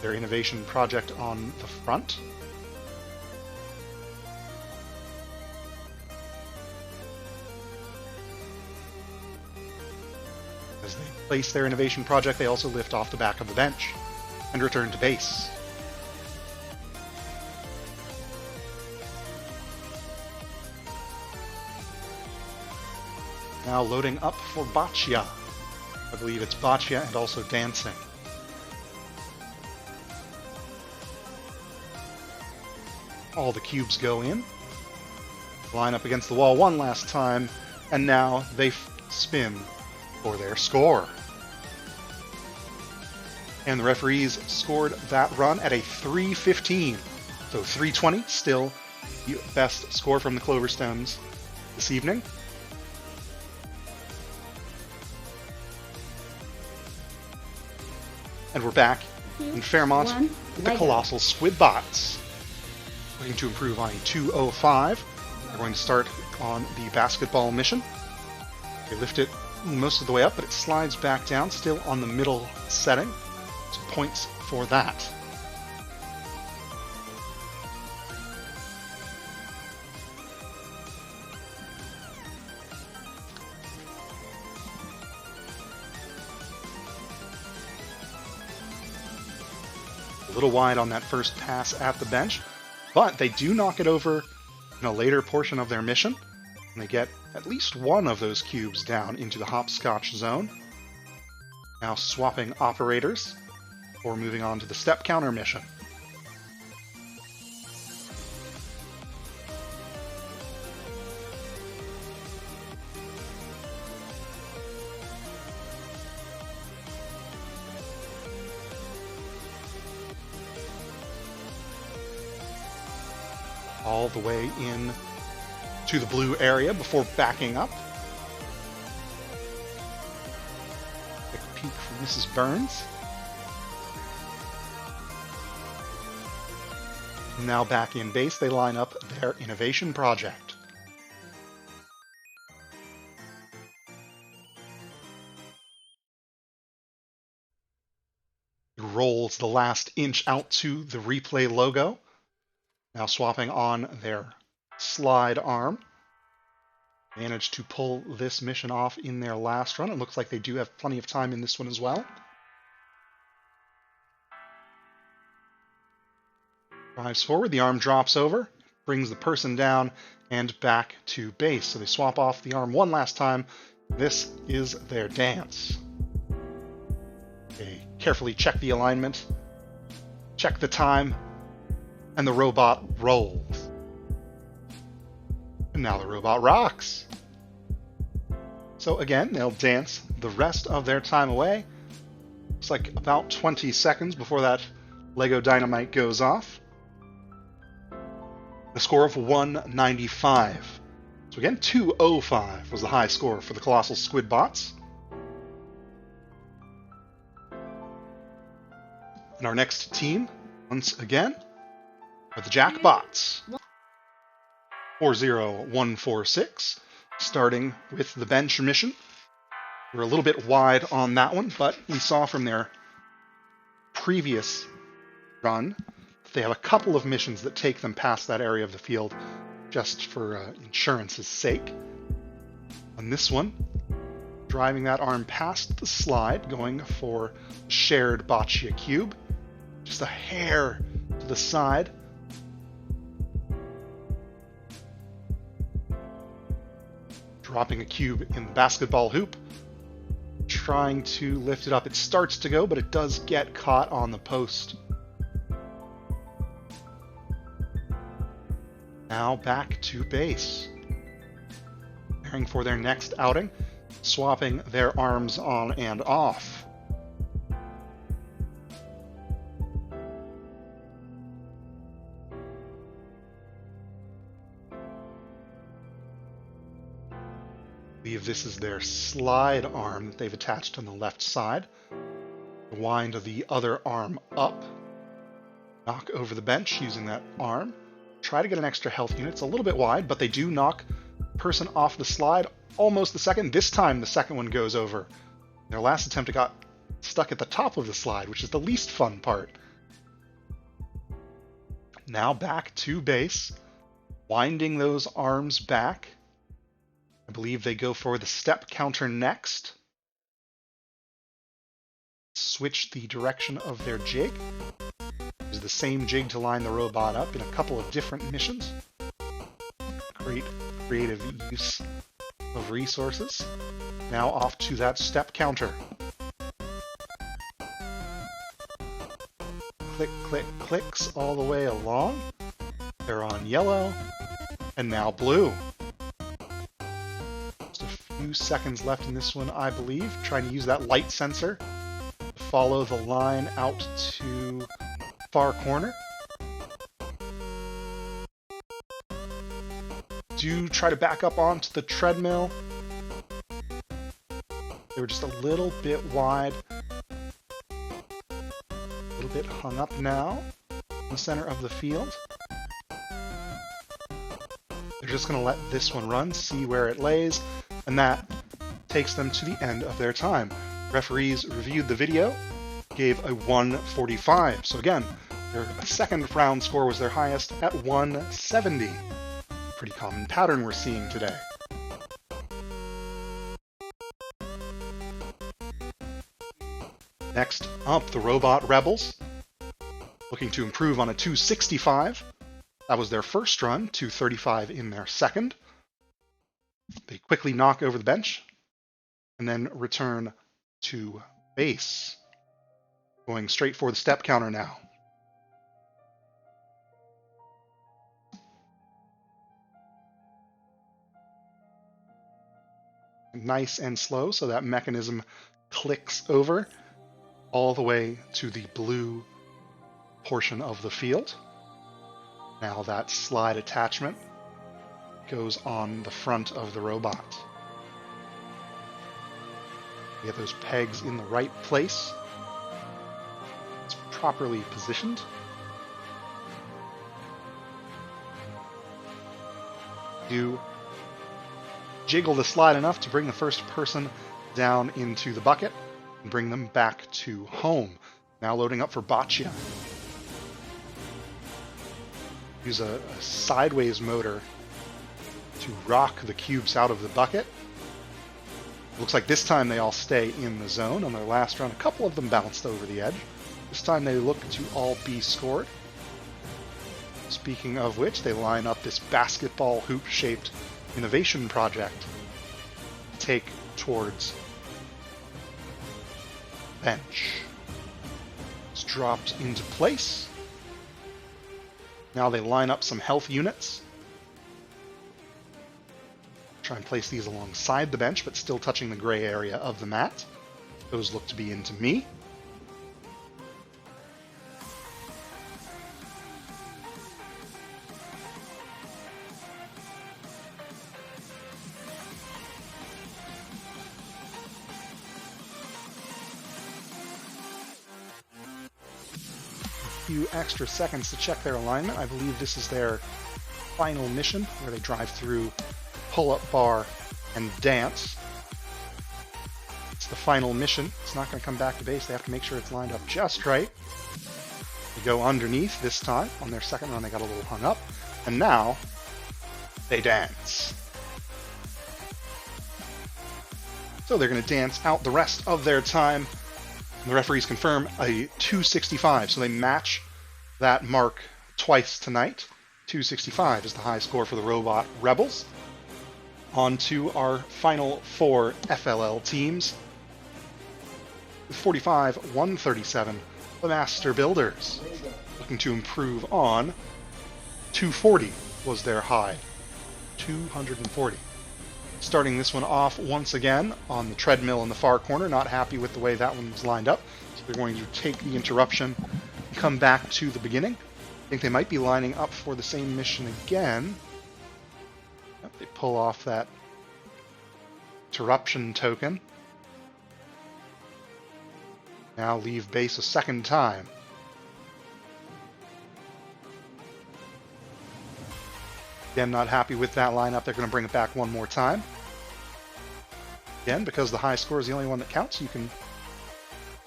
Their innovation project on the front. As they place their innovation project, they also lift off the back of the bench and return to base. Now loading up for boccia. I believe it's boccia and also dancing. All the cubes go in. Line up against the wall one last time, and now they spin for their score. And the referees scored that run at a 315. So 320, still the best score from the Clover Stems this evening. And we're back in Fairmont with the Colossal Squidbots. Looking to improve on a 205. We're going to start on the basketball mission. They lift it most of the way up, but it slides back down, still on the middle setting. So points for that. A little wide on that first pass at the bench, but they do knock it over in a later portion of their mission, and they get at least one of those cubes down into the hopscotch zone. Now swapping operators, or moving on to the step counter mission. All the way in to the blue area before backing up. Quick peek from Mrs. Burns. Now back in base, they line up their innovation project. It rolls the last inch out to the replay logo. Now swapping on their slide arm. Managed to pull this mission off in their last run. It looks like they do have plenty of time in this one as well. Drives forward, the arm drops over, brings the person down and back to base. So they swap off the arm one last time. This is their dance. They carefully check the alignment, check the time, and the robot rolls. And now the robot rocks. So again, they'll dance the rest of their time away. Looks like about 20 seconds before that Lego Dynamite goes off. A score of 195. So again, 205 was the high score for the Colossal Squidbots. And our next team, once again, are the Jackbots. 40146, starting with the bench mission. We're a little bit wide on that one, but we saw from their previous run that they have a couple of missions that take them past that area of the field just for insurance's sake. On this one, driving that arm past the slide, going for shared boccia cube, just a hair to the side. Dropping a cube in the basketball hoop, trying to lift it up. It starts to go, but it does get caught on the post. Now back to base. Preparing for their next outing, swapping their arms on and off. This is their slide arm that they've attached on the left side. Wind the other arm up. Knock over the bench using that arm. Try to get an extra health unit. It's a little bit wide, but they do knock the person off the slide almost the second. This time the second one goes over. Their last attempt, it got stuck at the top of the slide, which is the least fun part. Now back to base. Winding those arms back. I believe they go for the step counter next. Switch the direction of their jig. Use the same jig to line the robot up in a couple of different missions. Great creative use of resources. Now off to that step counter. Click, click, clicks all the way along. They're on yellow, and now blue. Few seconds left in this one, I believe. Trying to use that light sensor to follow the line out to far corner. Do try to back up onto the treadmill. They were just a little bit wide. A little bit hung up now in the center of the field. They're just going to let this one run, see where it lays. And that takes them to the end of their time. Referees reviewed the video, gave a 145. So again, their second round score was their highest at 170. Pretty common pattern we're seeing today. Next up, the Robot Rebels, looking to improve on a 265. That was their first run, 235 in their second. They quickly knock over the bench and then return to base. Going straight for the step counter now. Nice and slow, so that mechanism clicks over all the way to the blue portion of the field. Now that slide attachment goes on the front of the robot. We have those pegs in the right place. It's properly positioned. You jiggle the slide enough to bring the first person down into the bucket and bring them back to home. Now loading up for Boccia. Use a sideways motor to rock the cubes out of the bucket. Looks like this time they all stay in the zone. On their last run, a couple of them bounced over the edge. This time they look to all be scored. Speaking of which, they line up this basketball hoop-shaped innovation project to take towards bench. It's dropped into place. Now they line up some health units. Try and place these alongside the bench, but still touching the gray area of the mat. Those look to be into me. Few extra seconds to check their alignment. I believe this is their final mission, where they drive through pull-up bar and dance. It's the final mission. It's not going to come back to base. They have to make sure it's lined up just right. They go underneath this time. On their second run, they got a little hung up. And now, they dance. So they're going to dance out the rest of their time. The referees confirm a 265, so they match that mark twice tonight. 265 is the high score for the Robot Rebels. On to our final four FLL teams. With 45, 137, the Master Builders. Looking to improve on 240 was their high. 240. Starting this one off once again on the treadmill in the far corner. Not happy with the way that one was lined up. So they're going to take the interruption and come back to the beginning. I think they might be lining up for the same mission again. Yep, they pull off that interruption token. Now leave base a second time. Again, not happy with that lineup. They're going to bring it back one more time. Again, because the high score is the only one that counts, you can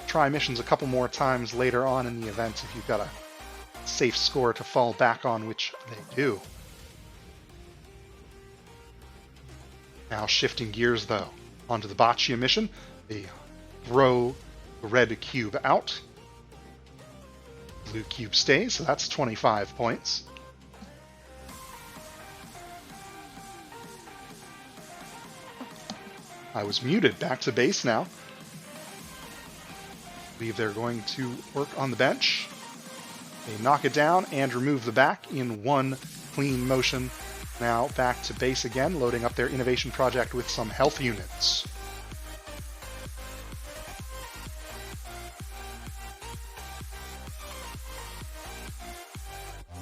try missions a couple more times later on in the event if you've got a safe score to fall back on, which they do. Now shifting gears, though, onto the Boccia mission. They throw the red cube out. Blue cube stays, so that's 25 points. I was muted. Back to base now. I believe they're going to work on the bench. They knock it down and remove the back in one clean motion. Now back to base again, loading up their innovation project with some health units.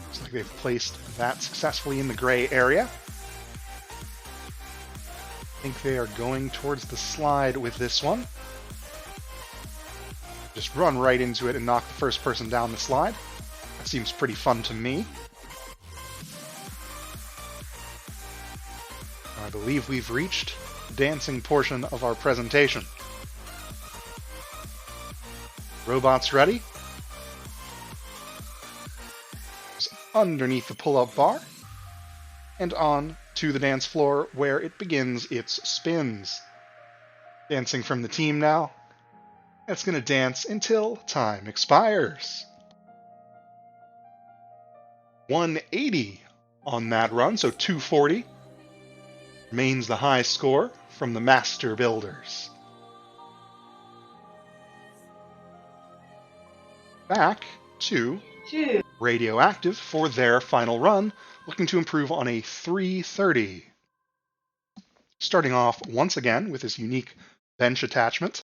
Looks like they've placed that successfully in the gray area. I think they are going towards the slide with this one. Just run right into it and knock the first person down the slide. That seems pretty fun to me. I believe we've reached dancing portion of our presentation. Robots ready? It's underneath the pull-up bar and on to the dance floor where it begins its spins. Dancing from the team now. It's going to dance until time expires. 180 on that run, so 240 remains the high score from the Master Builders. Back to Radioactive for their final run, looking to improve on a 330. Starting off once again with this unique bench attachment.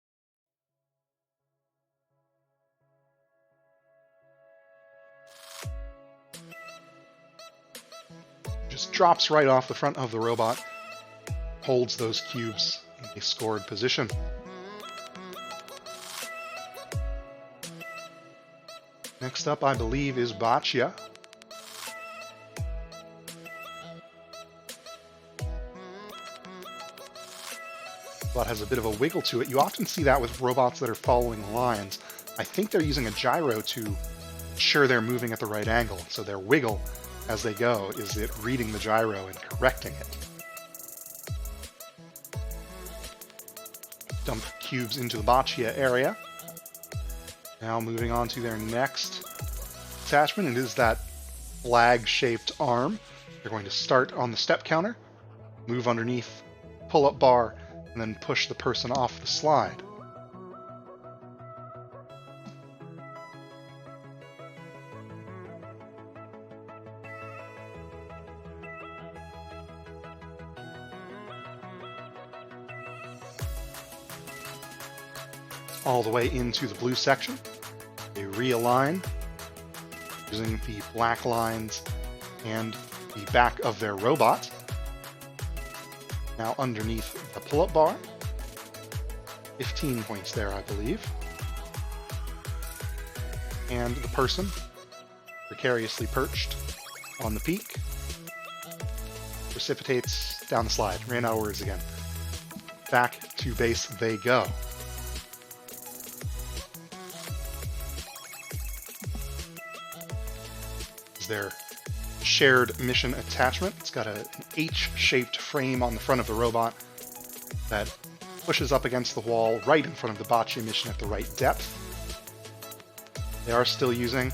Just drops right off the front of the robot, holds those cubes in a scored position. Next up, I believe, is Boccia. But has a bit of a wiggle to it. You often see that with robots that are following lines. I think they're using a gyro to ensure they're moving at the right angle. So their wiggle as they go is it reading the gyro and correcting it. Dump cubes into the Boccia area. Now moving on to their next attachment, it is that flag-shaped arm. They're going to start on the step counter, move underneath, pull-up bar, and then push the person off the slide. All the way into the blue section. They realign using the black lines and the back of their robot. Now underneath the pull-up bar. 15 points there, I believe. And the person precariously perched on the peak precipitates down the slide. Ran out of words again. Back to base they go. Their shared mission attachment. It's got an H-shaped frame on the front of the robot that pushes up against the wall right in front of the Boccia mission at the right depth. They are still using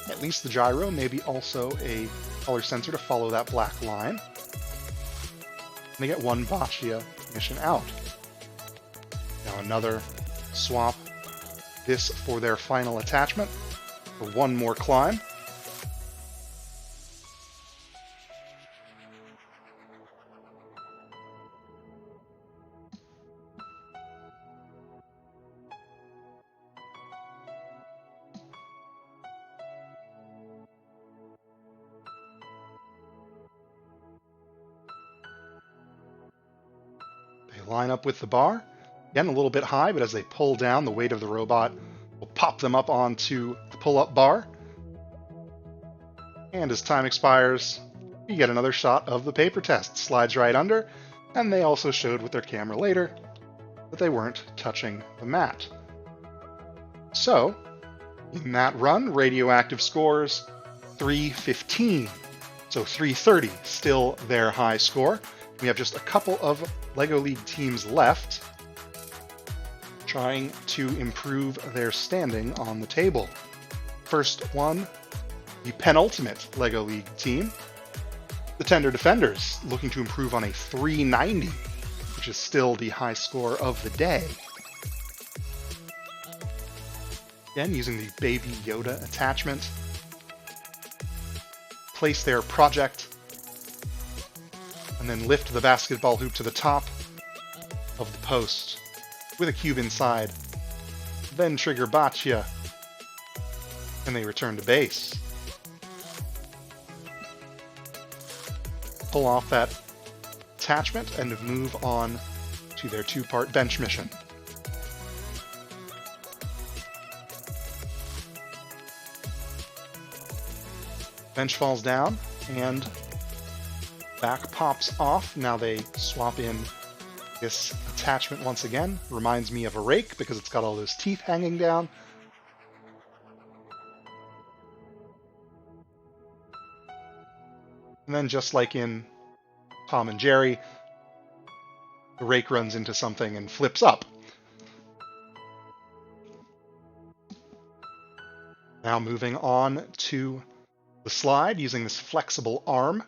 at least the gyro, maybe also a color sensor to follow that black line. And they get one Boccia mission out. Now another swap, this for their final attachment for one more climb. Line up with the bar. Again, a little bit high, but as they pull down, the weight of the robot will pop them up onto the pull-up bar. And as time expires, you get another shot of the paper test. Slides right under, and they also showed with their camera later that they weren't touching the mat. So, in that run, Radioactive scores 315. So 330, still their high score. We have just a couple of LEGO League teams left trying to improve their standing on the table. First one, the penultimate LEGO League team, the Tender Defenders, looking to improve on a 390, which is still the high score of the day. Again, using the Baby Yoda attachment, place their project and then lift the basketball hoop to the top of the post with a cube inside. Then trigger Boccia, and they return to base. Pull off that attachment and move on to their two-part bench mission. Bench falls down, and back pops off. Now they swap in This attachment, once again, reminds me of a rake because it's got all those teeth hanging down. And then just like in Tom and Jerry, the rake runs into something and flips up. Now moving on to the slide using this flexible arm.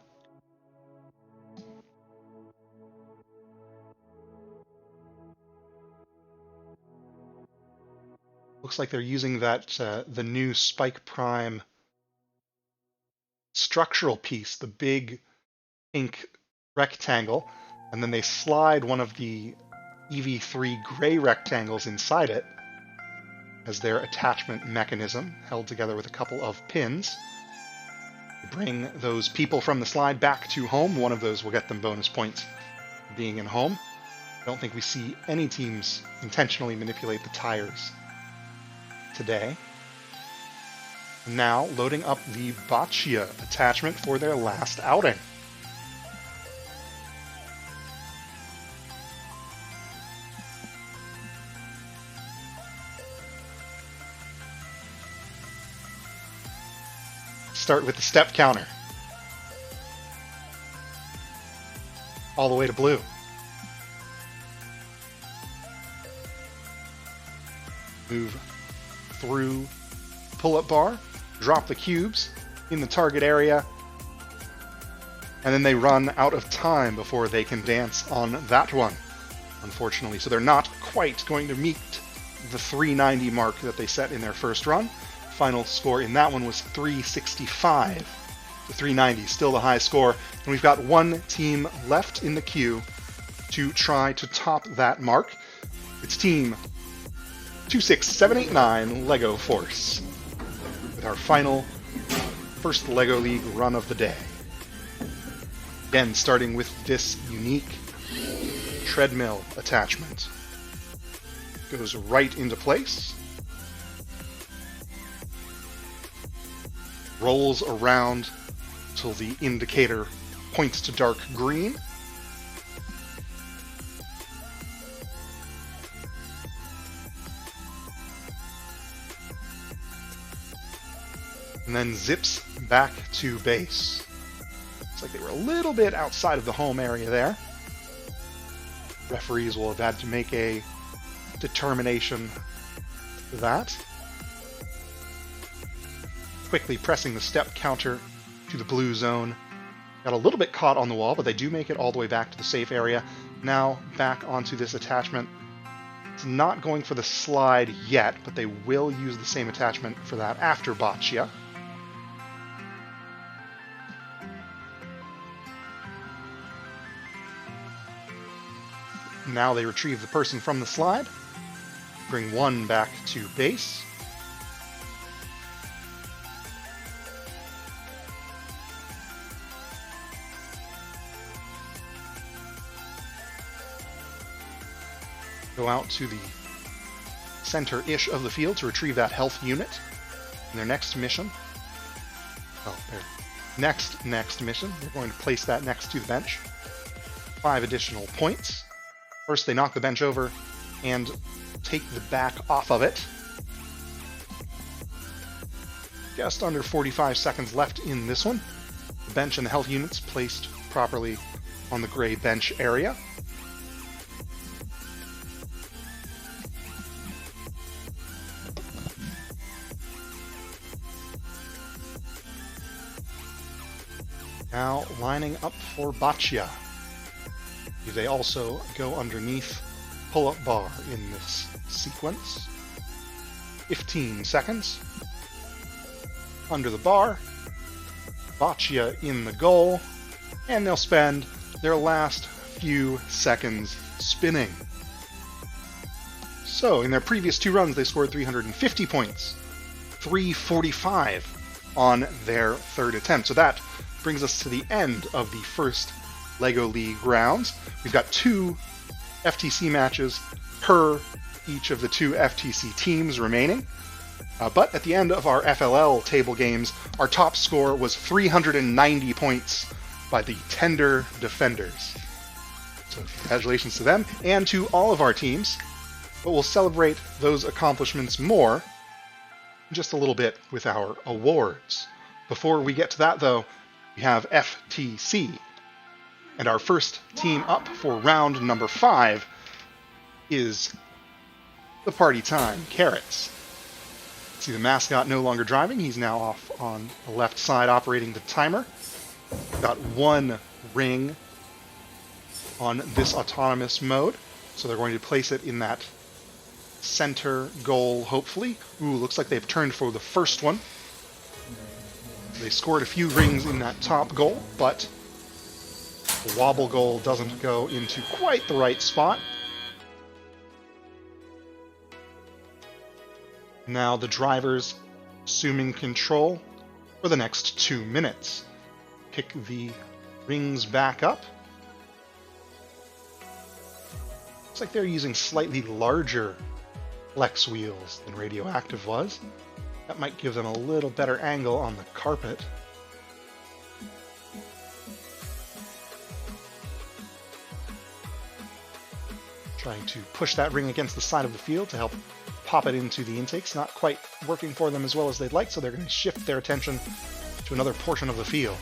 Looks like they're using that the new Spike Prime structural piece, the big pink rectangle, and then they slide one of the EV3 gray rectangles inside it as their attachment mechanism, held together with a couple of pins. They bring those people from the slide back to home. One of those will get them bonus points for being in home. I don't think we see any teams intentionally manipulate the tires today. Now loading up the Boccia attachment for their last outing. Start with the step counter. All the way to blue. Move through pull-up bar, drop the cubes in the target area, and then they run out of time before they can dance on that one, unfortunately. So they're not quite going to meet the 390 mark that they set in their first run. Final score in that one was 365 to 390, still the high score. And we've got one team left in the queue to try to top that mark. It's team 26789 Lego Force, with our final first LEGO League run of the day. Again, starting with this unique treadmill attachment. Goes right into place. Rolls around till the indicator points to dark green. And then zips back to base. Looks like they were a little bit outside of the home area there. Referees will have had to make a determination for that. Quickly pressing the step counter to the blue zone. Got a little bit caught on the wall, but they do make it all the way back to the safe area. Now back onto this attachment. It's not going for the slide yet, but they will use the same attachment for that after Boccia. Now they retrieve the person from the slide, bring one back to base. Go out to the center-ish of the field to retrieve that health unit in their next mission. Oh, their next mission. We're going to place that next to the bench. 5 additional points. First, they knock the bench over and take the back off of it. Just under 45 seconds left in this one. The bench and the health units placed properly on the gray bench area. Now lining up for Boccia. They also go underneath pull-up bar in this sequence. 15 seconds. Under the bar. Boccia in the goal. And they'll spend their last few seconds spinning. So, in their previous 2 runs, they scored 350 points. 345 on their 3rd attempt. So that brings us to the end of the first LEGO League rounds. We've got 2 FTC matches per each of the 2 FTC teams remaining. But at the end of our FLL table games, our top score was 390 points by the Tender Defenders. So congratulations to them and to all of our teams. But we'll celebrate those accomplishments more in just a little bit with our awards. Before we get to that, though, we have FTC. And our first team up for round number 5 is the Party Time Carrots. See the mascot no longer driving. He's now off on the left side operating the timer. Got 1 ring on this autonomous mode. So they're going to place it in that center goal, hopefully. Ooh, looks like they've turned for the first one. They scored a few rings in that top goal, but the wobble goal doesn't go into quite the right spot. Now the drivers assuming control for the next 2 minutes. Pick the rings back up. Looks like they're using slightly larger flex wheels than Radioactive was. That might give them a little better angle on the carpet. Trying to push that ring against the side of the field to help pop it into the intakes. Not quite working for them as well as they'd like, so they're going to shift their attention to another portion of the field.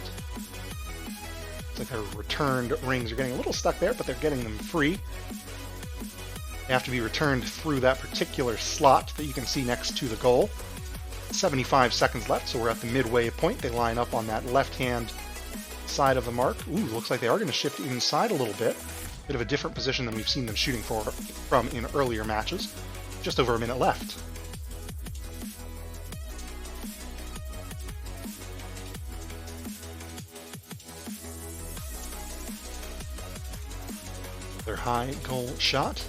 Looks like their returned rings are getting a little stuck there, but they're getting them free. They have to be returned through that particular slot that you can see next to the goal. 75 seconds left, so we're at the midway point. They line up on that left-hand side of the mark. Ooh, looks like they are going to shift inside a little bit. Bit of a different position than we've seen them shooting from in earlier matches. Just over a minute left. Their high goal shot.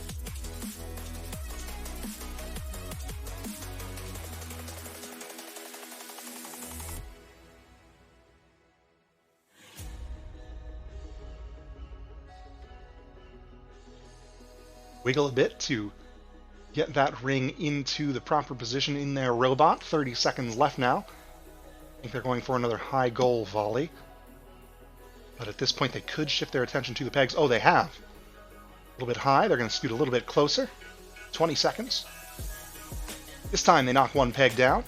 Wiggle a bit to get that ring into the proper position in their robot. 30 seconds left now. I think they're going for another high goal volley. But at this point they could shift their attention to the pegs. Oh, they have. A little bit high. They're going to scoot a little bit closer. 20 seconds. This time they knock 1 peg down.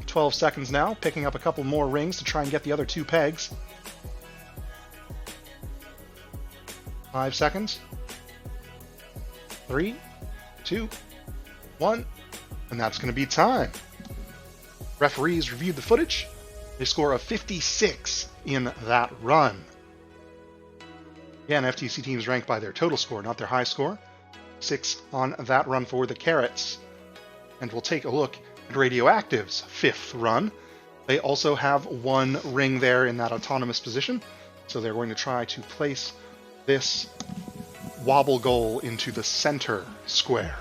12 seconds now. Picking up a couple more rings to try and get the other 2 pegs. 5 seconds. 3, 2, 1. And that's going to be time. Referees reviewed the footage. They score a 56 in that run. Again, FTC teams ranked by their total score, not their high score. 6 on that run for the Carrots. And we'll take a look at Radioactive's 5th run. They also have 1 ring there in that autonomous position. So they're going to try to place this wobble goal into the center square.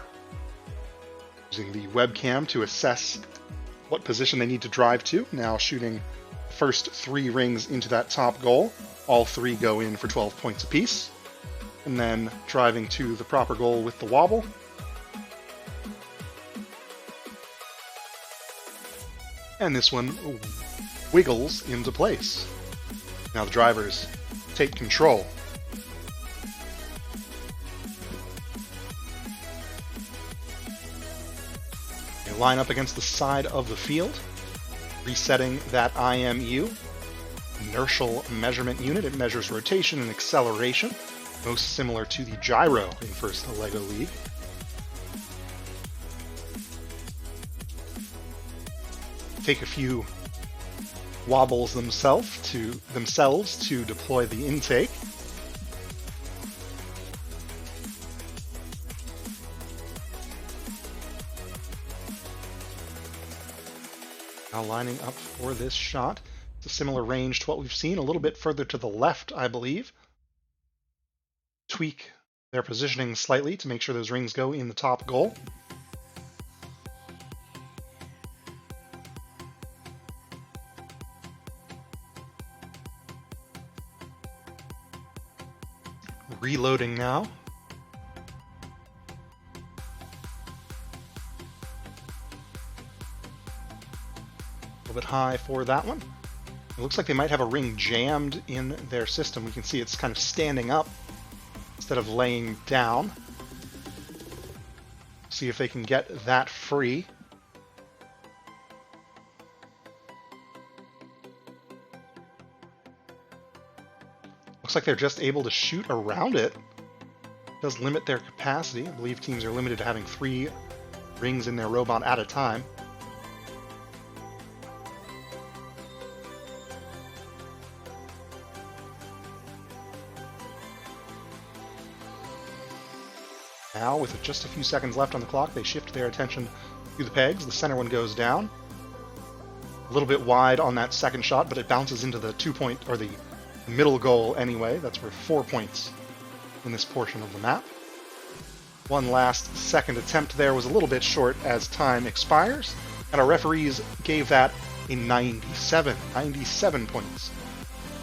Using the webcam to assess what position they need to drive to. Now shooting the first 3 rings into that top goal. All 3 go in for 12 points apiece. And then driving to the proper goal with the wobble. And this one wiggles into place. Now the drivers take control. Line up against the side of the field, resetting that IMU, inertial measurement unit. It measures rotation and acceleration, most similar to the gyro in First LEGO League. Take a few wobbles themselves to deploy the intake. Now lining up for this shot. It's a similar range to what we've seen, a little bit further to the left, I believe. Tweak their positioning slightly to make sure those rings go in the top goal. Reloading now. Bit high for that one. It looks like they might have a ring jammed in their system. We can see it's kind of standing up instead of laying down. See if they can get that free. Looks like they're just able to shoot around it. It does limit their capacity. I believe teams are limited to having 3 rings in their robot at a time. Now, with just a few seconds left on the clock, they shift their attention to the pegs. The center one goes down. A little bit wide on that second shot, but it bounces into the 2-point, or the middle goal anyway. That's worth 4 points in this portion of the map. One last second attempt there was a little bit short as time expires, and our referees gave that a 97 points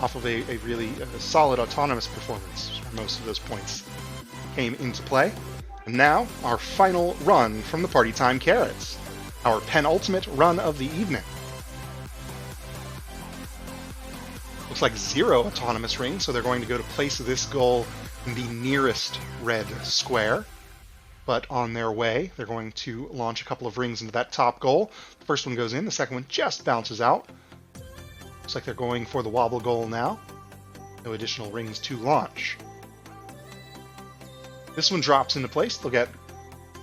off of a really solid autonomous performance. Most of those points came into play. And now, our final run from the Party Time Carrots, our penultimate run of the evening. Looks like 0 autonomous rings, so they're going to go to place this goal in the nearest red square. But on their way, they're going to launch a couple of rings into that top goal. The first one goes in, the second one just bounces out. Looks like they're going for the wobble goal now. No additional rings to launch. This one drops into place. They'll get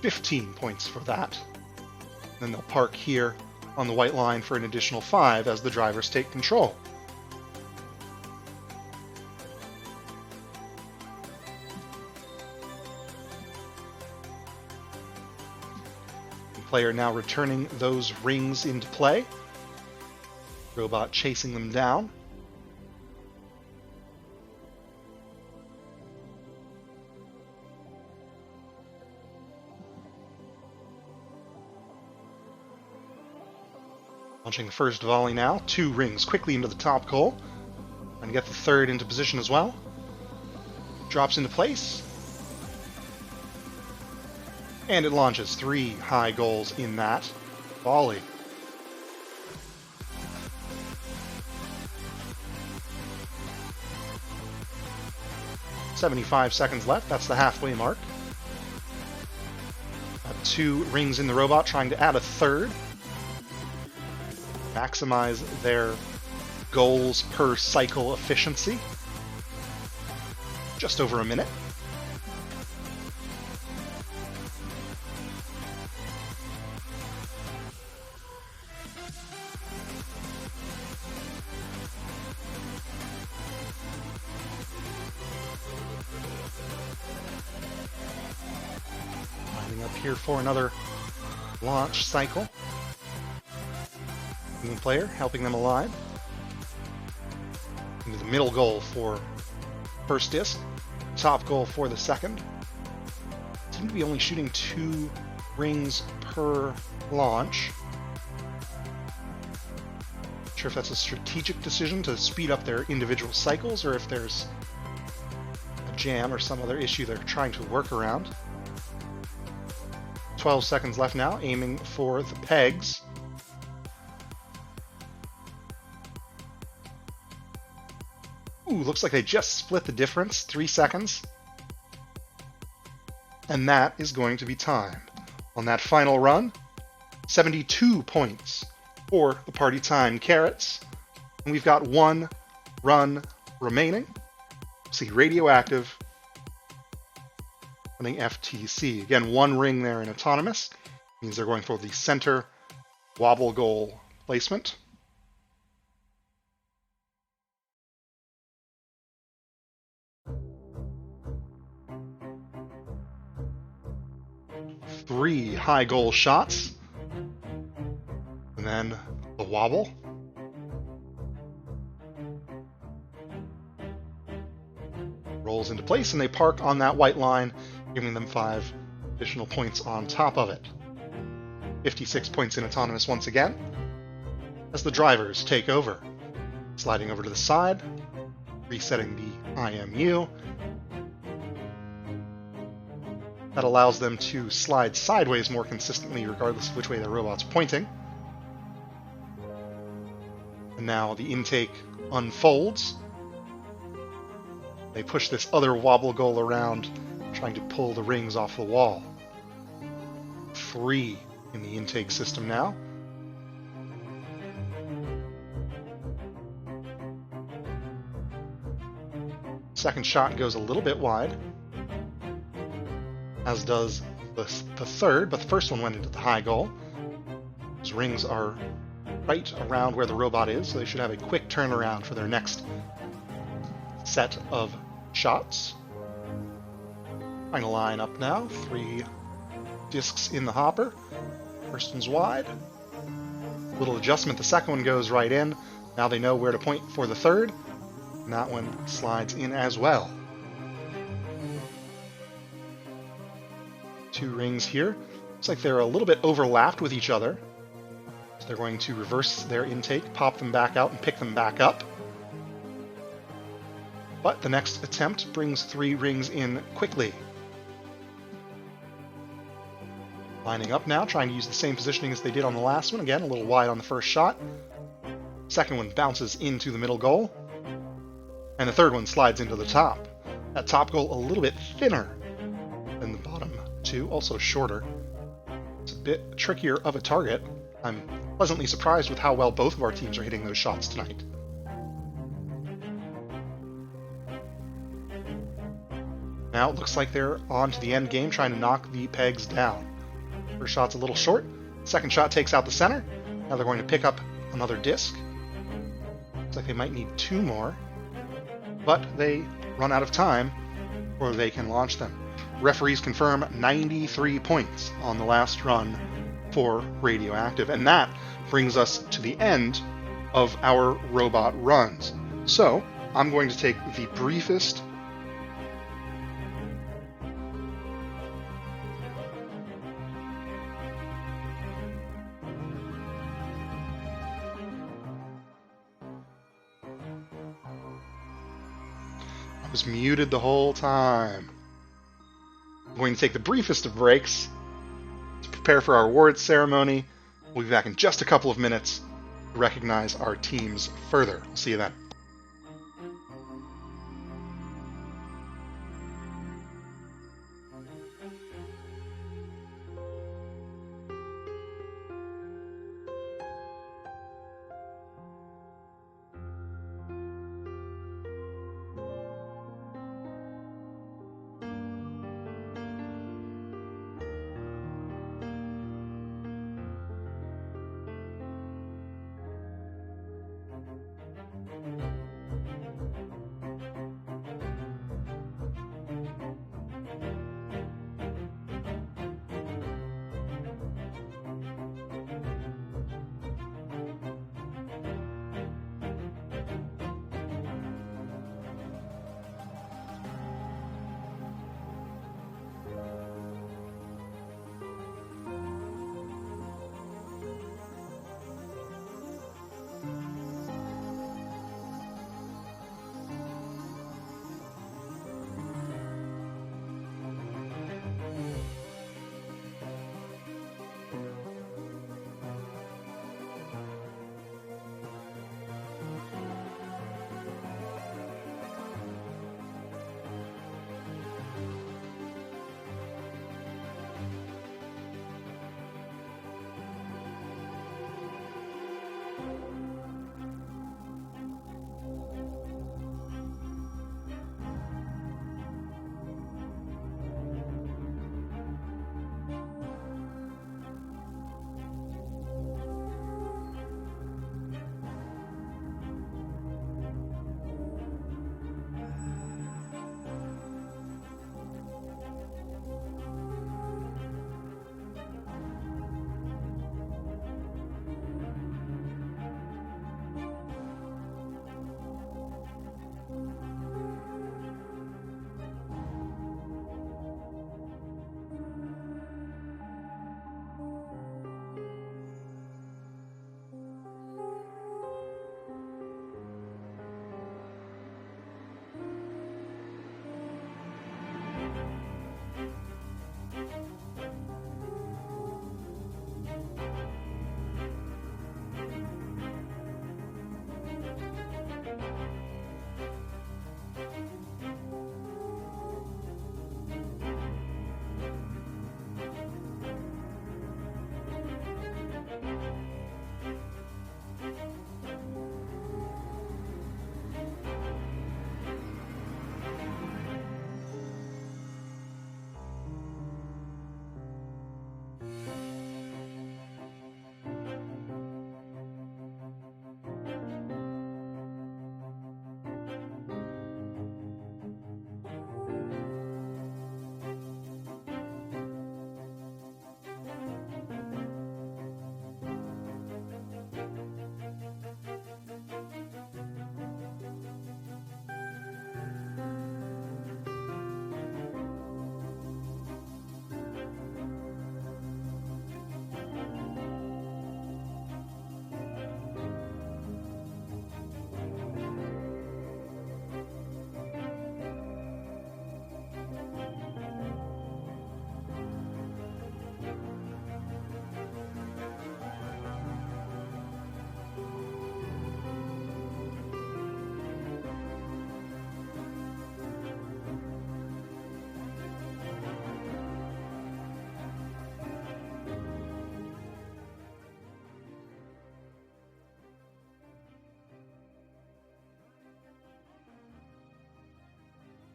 15 points for that. Then they'll park here on the white line for an additional 5 as the drivers take control. The player now returning those rings into play. Robot chasing them down. Launching the first volley now. 2 rings quickly into the top goal. Trying to get the third into position as well. Drops into place. And it launches 3 high goals in that volley. "75 seconds left. That's the halfway mark. Got 2 rings in the robot, trying to add a third. Maximize their goals per cycle efficiency. Just over a minute. Lining up here for another launch cycle. The player helping them alive. Into the middle goal for first disc, top goal for the second. Seem to be only shooting 2 rings per launch. Not sure if that's a strategic decision to speed up their individual cycles or if there's a jam or some other issue they're trying to work around. 12 seconds left now, aiming for the pegs. Ooh, looks like they just split the difference, 3 seconds. And that is going to be time. On that final run, 72 points for the Party Time Carrots. And we've got 1 run remaining. See, Radioactive running FTC. Again, 1 ring there in autonomous. Means they're going for the center wobble goal placement. Three high goal shots. And then the wobble. Rolls into place and they park on that white line, giving them 5 additional points on top of it. 56 points in autonomous once again. As the drivers take over. Sliding over to the side. Resetting the IMU. That allows them to slide sideways more consistently regardless of which way their robot's pointing. And now the intake unfolds. They push this other wobble goal around, trying to pull the rings off the wall. 3 in the intake system now. Second shot goes a little bit wide, as does the third, but the first one went into the high goal. Those rings are right around where the robot is, so they should have a quick turnaround for their next set of shots. Trying to line up now. 3 discs in the hopper. First one's wide. Little adjustment, the second one goes right in. Now they know where to point for the third. And that one slides in as well. 2 rings here. Looks like they're a little bit overlapped with each other. So they're going to reverse their intake, pop them back out, and pick them back up. But the next attempt brings 3 rings in quickly. Lining up now, trying to use the same positioning as they did on the last one. Again, a little wide on the first shot. Second one bounces into the middle goal. And the third one slides into the top. That top goal a little bit thinner than the bottom 2, also shorter. It's a bit trickier of a target. I'm pleasantly surprised with how well both of our teams are hitting those shots tonight. Now it looks like they're on to the end game, trying to knock the pegs down. First shot's a little short. Second shot takes out the center. Now they're going to pick up another disc. Looks like they might need 2 more. But they run out of time before they can launch them. Referees confirm 93 points on the last run for Radioactive. And that brings us to the end of our robot runs. So I'm going to take the briefest was muted the whole time. I'm going to take the briefest of breaks to prepare for our awards ceremony. We'll be back in just a couple of minutes to recognize our teams further. I'll see you then.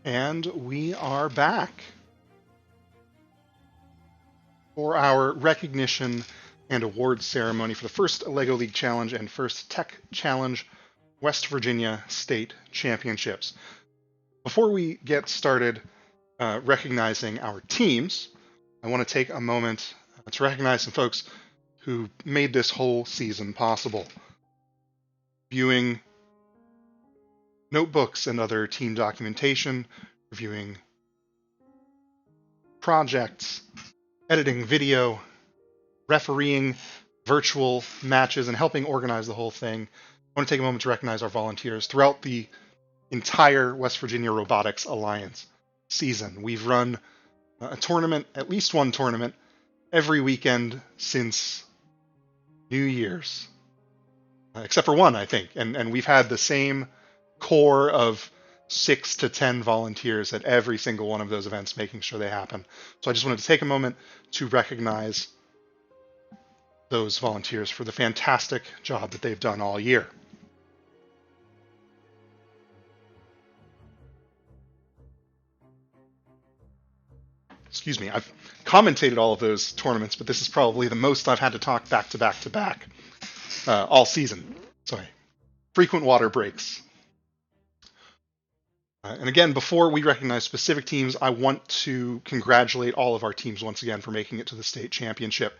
And we are back for our recognition and awards ceremony for the first LEGO League Challenge and first Tech Challenge West Virginia State Championships. Before we get started recognizing our teams, I want to take a moment to recognize some folks who made this whole season possible. Viewing notebooks and other team documentation, reviewing projects, editing video, refereeing virtual matches, and helping organize the whole thing. I want to take a moment to recognize our volunteers throughout the entire West Virginia Robotics Alliance season. We've run a tournament, at least one tournament, every weekend since New Year's, except for one, I think. And we've had the same core of 6 to 10 volunteers at every single one of those events, making sure they happen. So I just wanted to take a moment to recognize those volunteers for the fantastic job that they've done all year. Excuse me, I've commentated all of those tournaments, but this is probably the most I've had to talk back to back to back all season. Sorry. Frequent water breaks. And again, before we recognize specific teams, I want to congratulate all of our teams once again for making it to the state championship.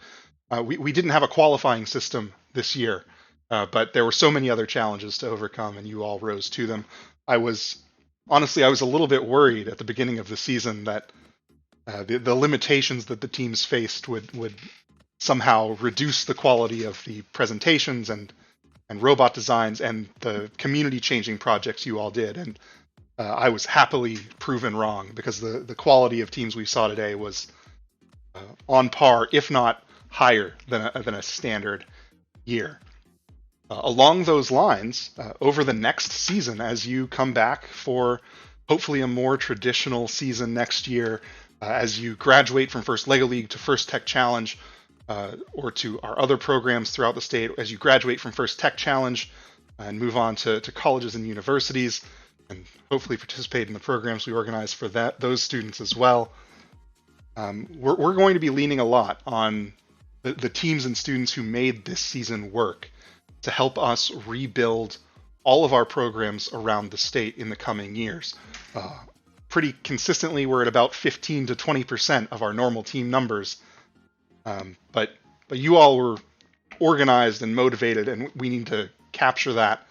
We didn't have a qualifying system this year, but there were so many other challenges to overcome, and you all rose to them. I was a little bit worried at the beginning of the season that the limitations that the teams faced would somehow reduce the quality of the presentations and robot designs and the community-changing projects you all did. And I was happily proven wrong, because the quality of teams we saw today was on par, if not higher than a standard year. Along those lines, over the next season, as you come back for hopefully a more traditional season next year, as you graduate from first LEGO League to first Tech Challenge, or to our other programs throughout the state, as you graduate from first Tech Challenge and move on to colleges and universities, and hopefully participate in the programs we organize for those students as well. We're going to be leaning a lot on the teams and students who made this season work to help us rebuild all of our programs around the state in the coming years. Pretty consistently, we're at about 15 to 20% of our normal team numbers. But you all were organized and motivated, and we need to capture that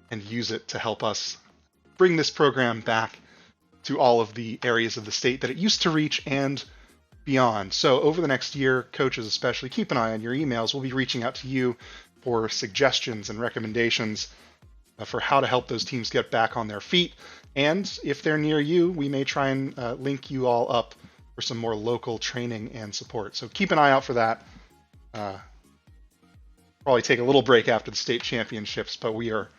and use it to help us bring this program back to all of the areas of the state that it used to reach and beyond. So over the next year, coaches especially, keep an eye on your emails. We'll be reaching out to you for suggestions and recommendations for how to help those teams get back on their feet. And if they're near you, we may try and link you all up for some more local training and support. So keep an eye out for that. Probably take a little break after the state championships, but we are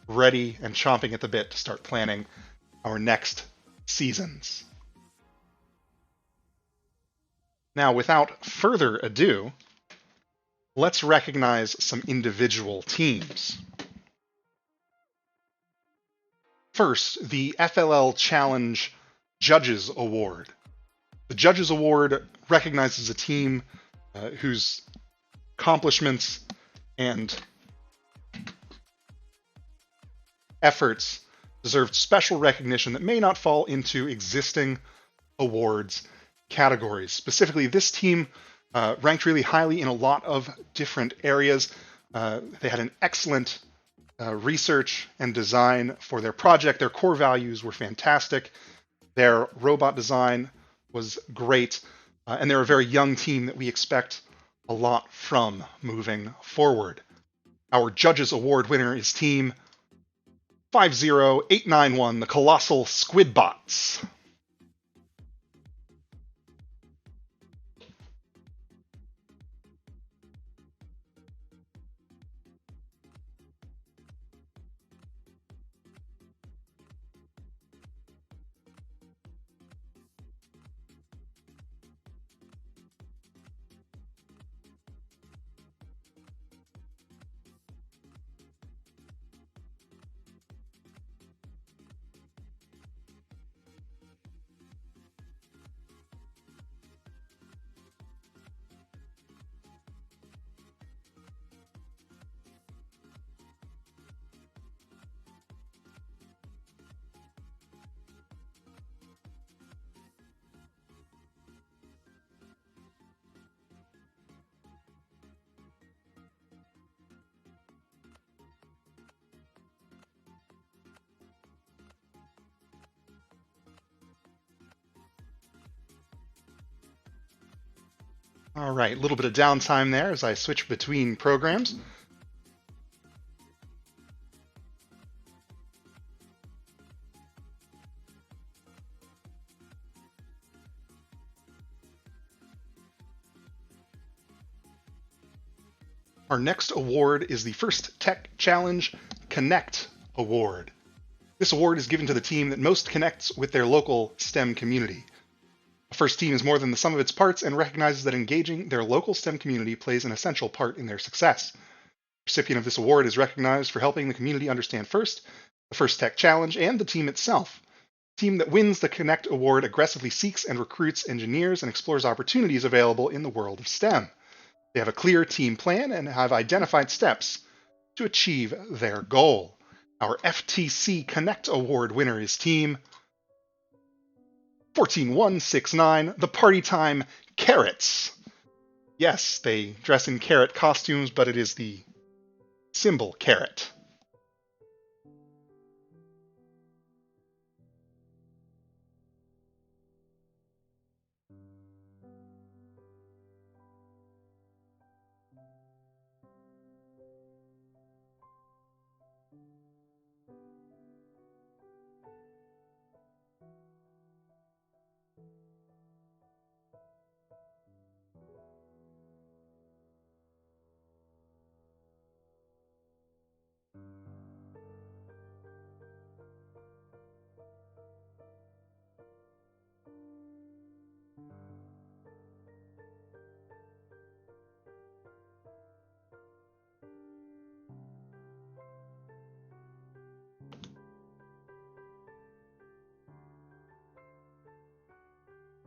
ready and chomping at the bit to start planning our next seasons. Now, without further ado, let's recognize some individual teams. First, the FLL Challenge Judges Award. The Judges Award recognizes a team whose accomplishments and efforts deserved special recognition that may not fall into existing awards categories. Specifically, this team ranked really highly in a lot of different areas. They had an excellent research and design for their project. Their core values were fantastic. Their robot design was great. And they're a very young team that we expect a lot from moving forward. Our Judges Award winner is Team 50891, the Colossal Squidbots. All right, a little bit of downtime there as I switch between programs. Our next award is the First Tech Challenge Connect Award. This award is given to the team that most connects with their local STEM community. A first team is more than the sum of its parts and recognizes that engaging their local STEM community plays an essential part in their success. The recipient of this award is recognized for helping the community understand first, the First Tech Challenge, and the team itself. The team that wins the Connect Award aggressively seeks and recruits engineers and explores opportunities available in the world of STEM. They have a clear team plan and have identified steps to achieve their goal. Our FTC Connect Award winner is Team 14169, the Party Time Carrots. Yes, they dress in carrot costumes, but it is the symbol carrot.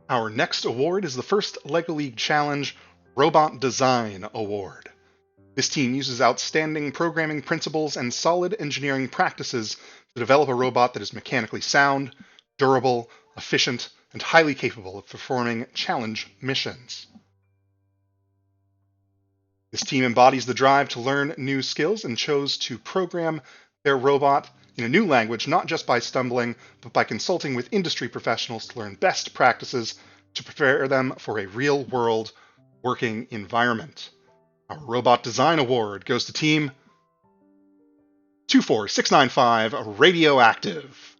Our next award is the first LEGO League Challenge Robot Design Award. This team uses outstanding programming principles and solid engineering practices to develop a robot that is mechanically sound, durable, efficient, and highly capable of performing challenge missions. This team embodies the drive to learn new skills and chose to program their robot in a new language, not just by stumbling, but by consulting with industry professionals to learn best practices to prepare them for a real-world working environment. Our Robot Design Award goes to Team 24695, Radioactive.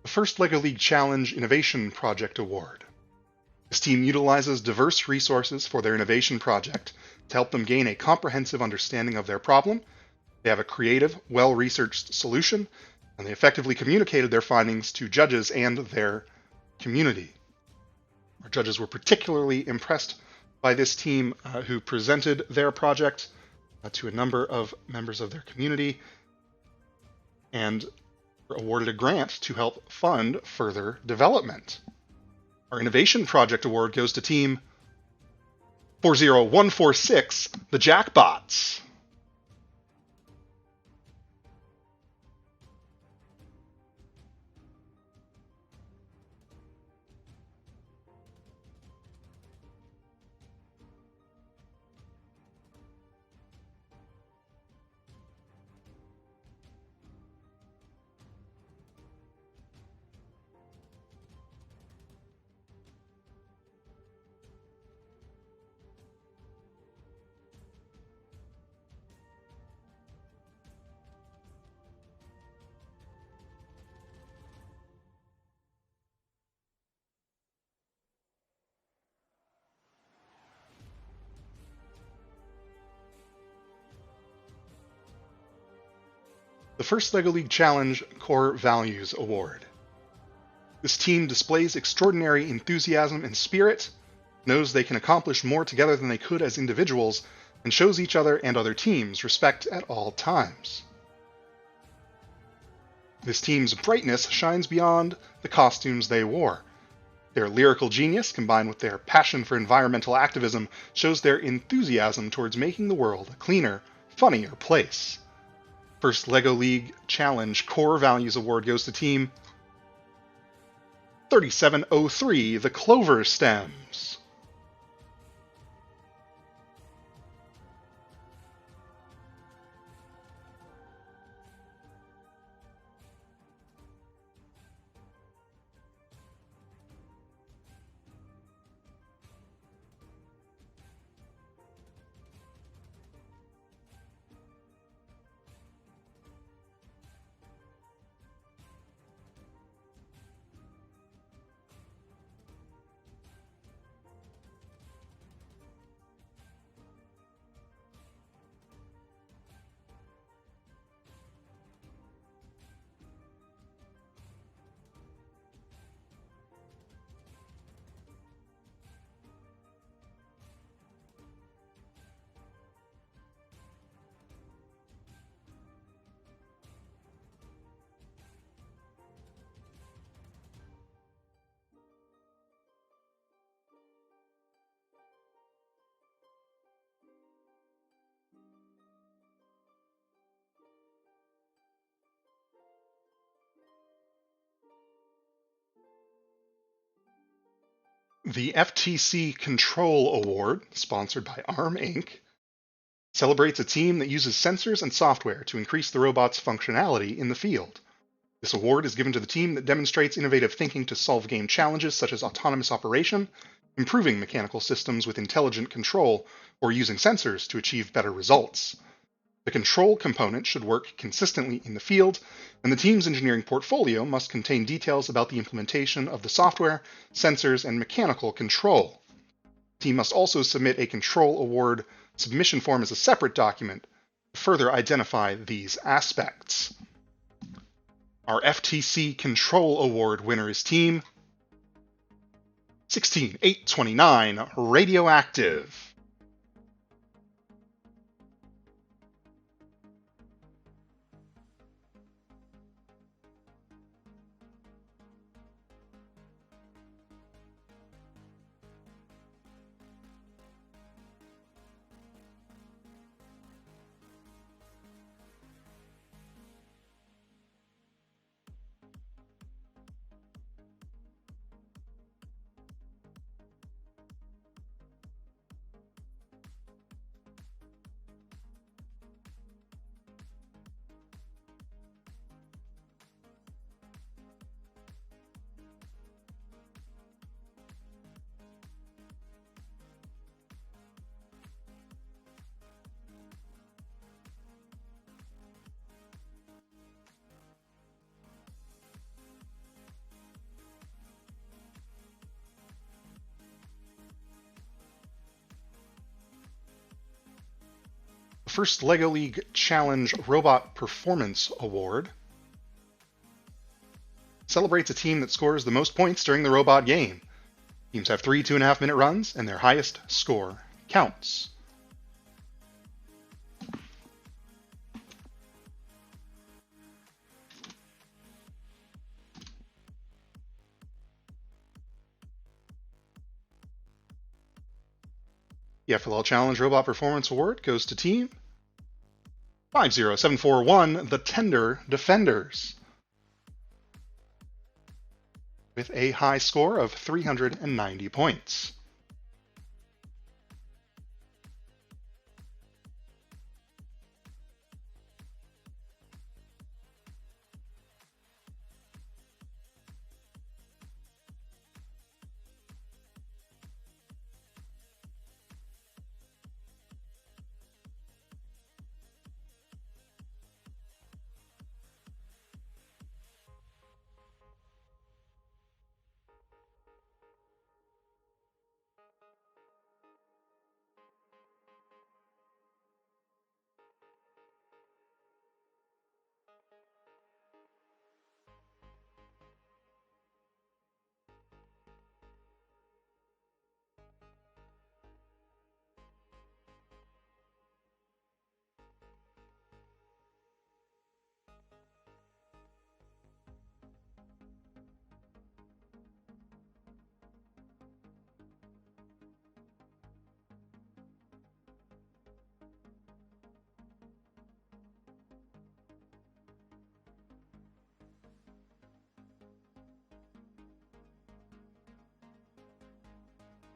The first LEGO League Challenge Innovation Project Award. This team utilizes diverse resources for their innovation project to help them gain a comprehensive understanding of their problem. They have a creative, well-researched solution, and they effectively communicated their findings to judges and their community. Our judges were particularly impressed by this team who presented their project to a number of members of their community and were awarded a grant to help fund further development. Our Innovation Project Award goes to Team 40146, the Jackbots. The first LEGO League Challenge Core Values Award. This team displays extraordinary enthusiasm and spirit knows they can accomplish more together than they could as individuals, and shows each other and other teams respect at all times. This team's brightness shines beyond the costumes they wore. Their lyrical genius, combined with their passion for environmental activism, shows their enthusiasm towards making the world a cleaner, funnier place. First LEGO League Challenge Core Values Award goes to Team 3703, the Clover Stems. The Ftc Control Award, sponsored by ARM Inc., celebrates a team that uses sensors and software to increase the robot's functionality in the field. This award is given to the team that demonstrates innovative thinking to solve game challenges such as autonomous operation, improving mechanical systems with intelligent control, or using sensors to achieve better results. The control component should work consistently in the field, and the team's engineering portfolio must contain details about the implementation of the software, sensors, and mechanical control. The team must also submit a control award submission form as a separate document to further identify these aspects. Our FTC Control Award winner is Team 16829, Radioactive. First LEGO League Challenge Robot Performance Award celebrates a team that scores the most points during the robot game. Teams have 3 2.5-minute runs, and their highest score counts. The FLL Challenge Robot Performance Award goes to Team 50741, the Tender Defenders, with a high score of 390 points.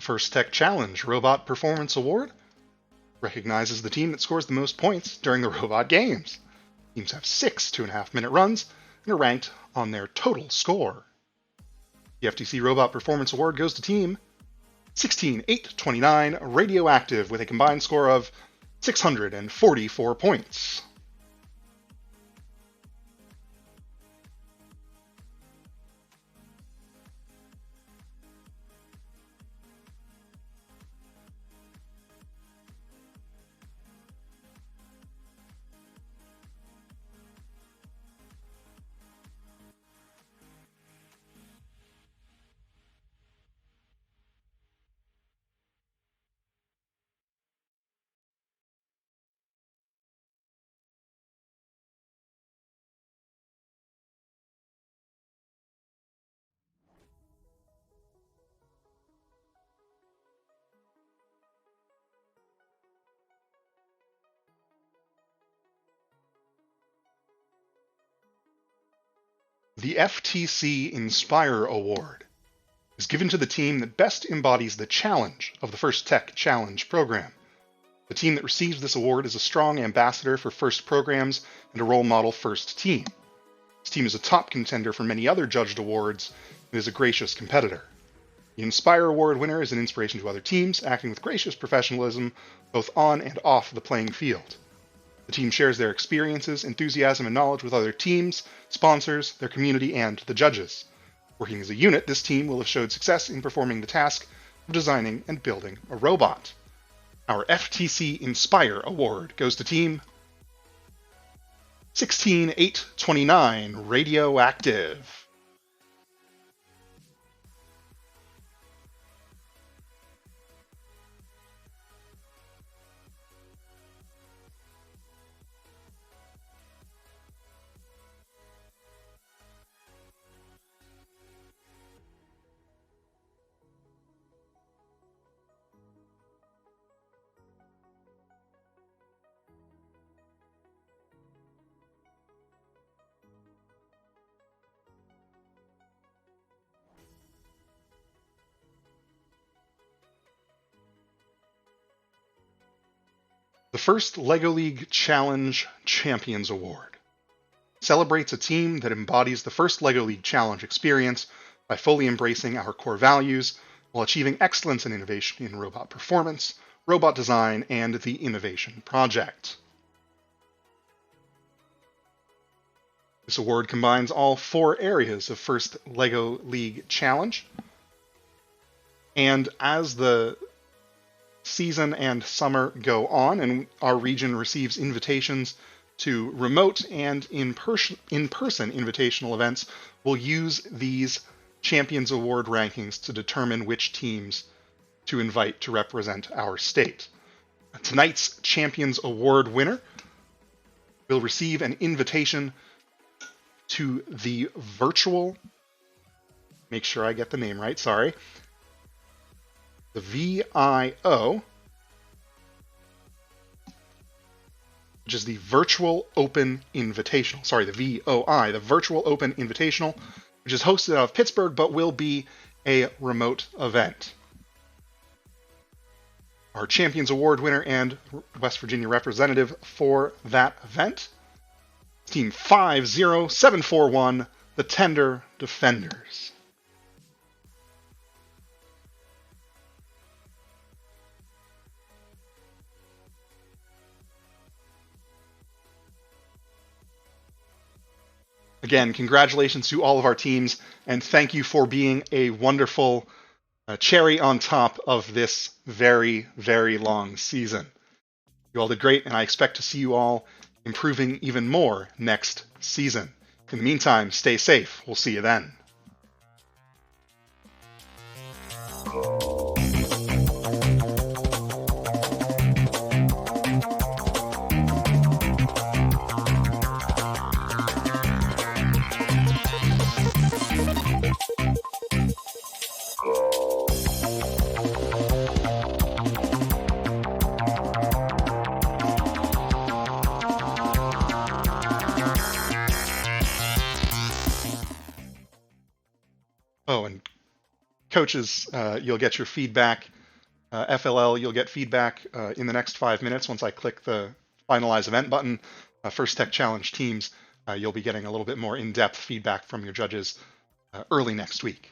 First Tech Challenge Robot Performance Award recognizes the team that scores the most points during the robot games. Teams have 6 2.5-minute runs and are ranked on their total score. The FTC Robot Performance Award goes to Team 16-8-29 Radioactive with a combined score of 644 points. The Ftc Inspire Award is given to the team that best embodies the challenge of the First Tech Challenge program. The team that receives this award is a strong ambassador for FIRST programs and a role model FIRST team. This team is a top contender for many other judged awards and is a gracious competitor. The Inspire Award winner is an inspiration to other teams, acting with gracious professionalism both on and off the playing field. The team shares their experiences, enthusiasm, and knowledge with other teams, sponsors, their community, and the judges. Working as a unit, this team will have showed success in performing the task of designing and building a robot. Our FTC Inspire Award goes to Team 16-8-29 Radioactive. The first LEGO League Challenge Champions Award celebrates a team that embodies the first LEGO League Challenge experience by fully embracing our core values while achieving excellence and innovation in robot performance, robot design, and the innovation project. This award combines all 4 areas of first LEGO League Challenge, and as the season and summer go on, and our region receives invitations to remote and in-person invitational events, we'll use these Champions Award rankings to determine which teams to invite to represent our state. Tonight's Champions Award winner will receive an invitation to the virtual, make sure I get the name right, sorry, the VIO, which is the Virtual Open Invitational. Sorry, the VOI, the Virtual Open Invitational, which is hosted out of Pittsburgh but will be a remote event. Our Champions Award winner and West Virginia representative for that event, Team 50741, the Tender Defenders. Again, congratulations to all of our teams, and thank you for being a wonderful cherry on top of this very, very long season. You all did great, and I expect to see you all improving even more next season. In the meantime, stay safe. We'll see you then. Coaches, you'll get your feedback. FLL, you'll get feedback in the next 5 minutes once I click the finalize event button. First Tech Challenge teams, you'll be getting a little bit more in-depth feedback from your judges early next week.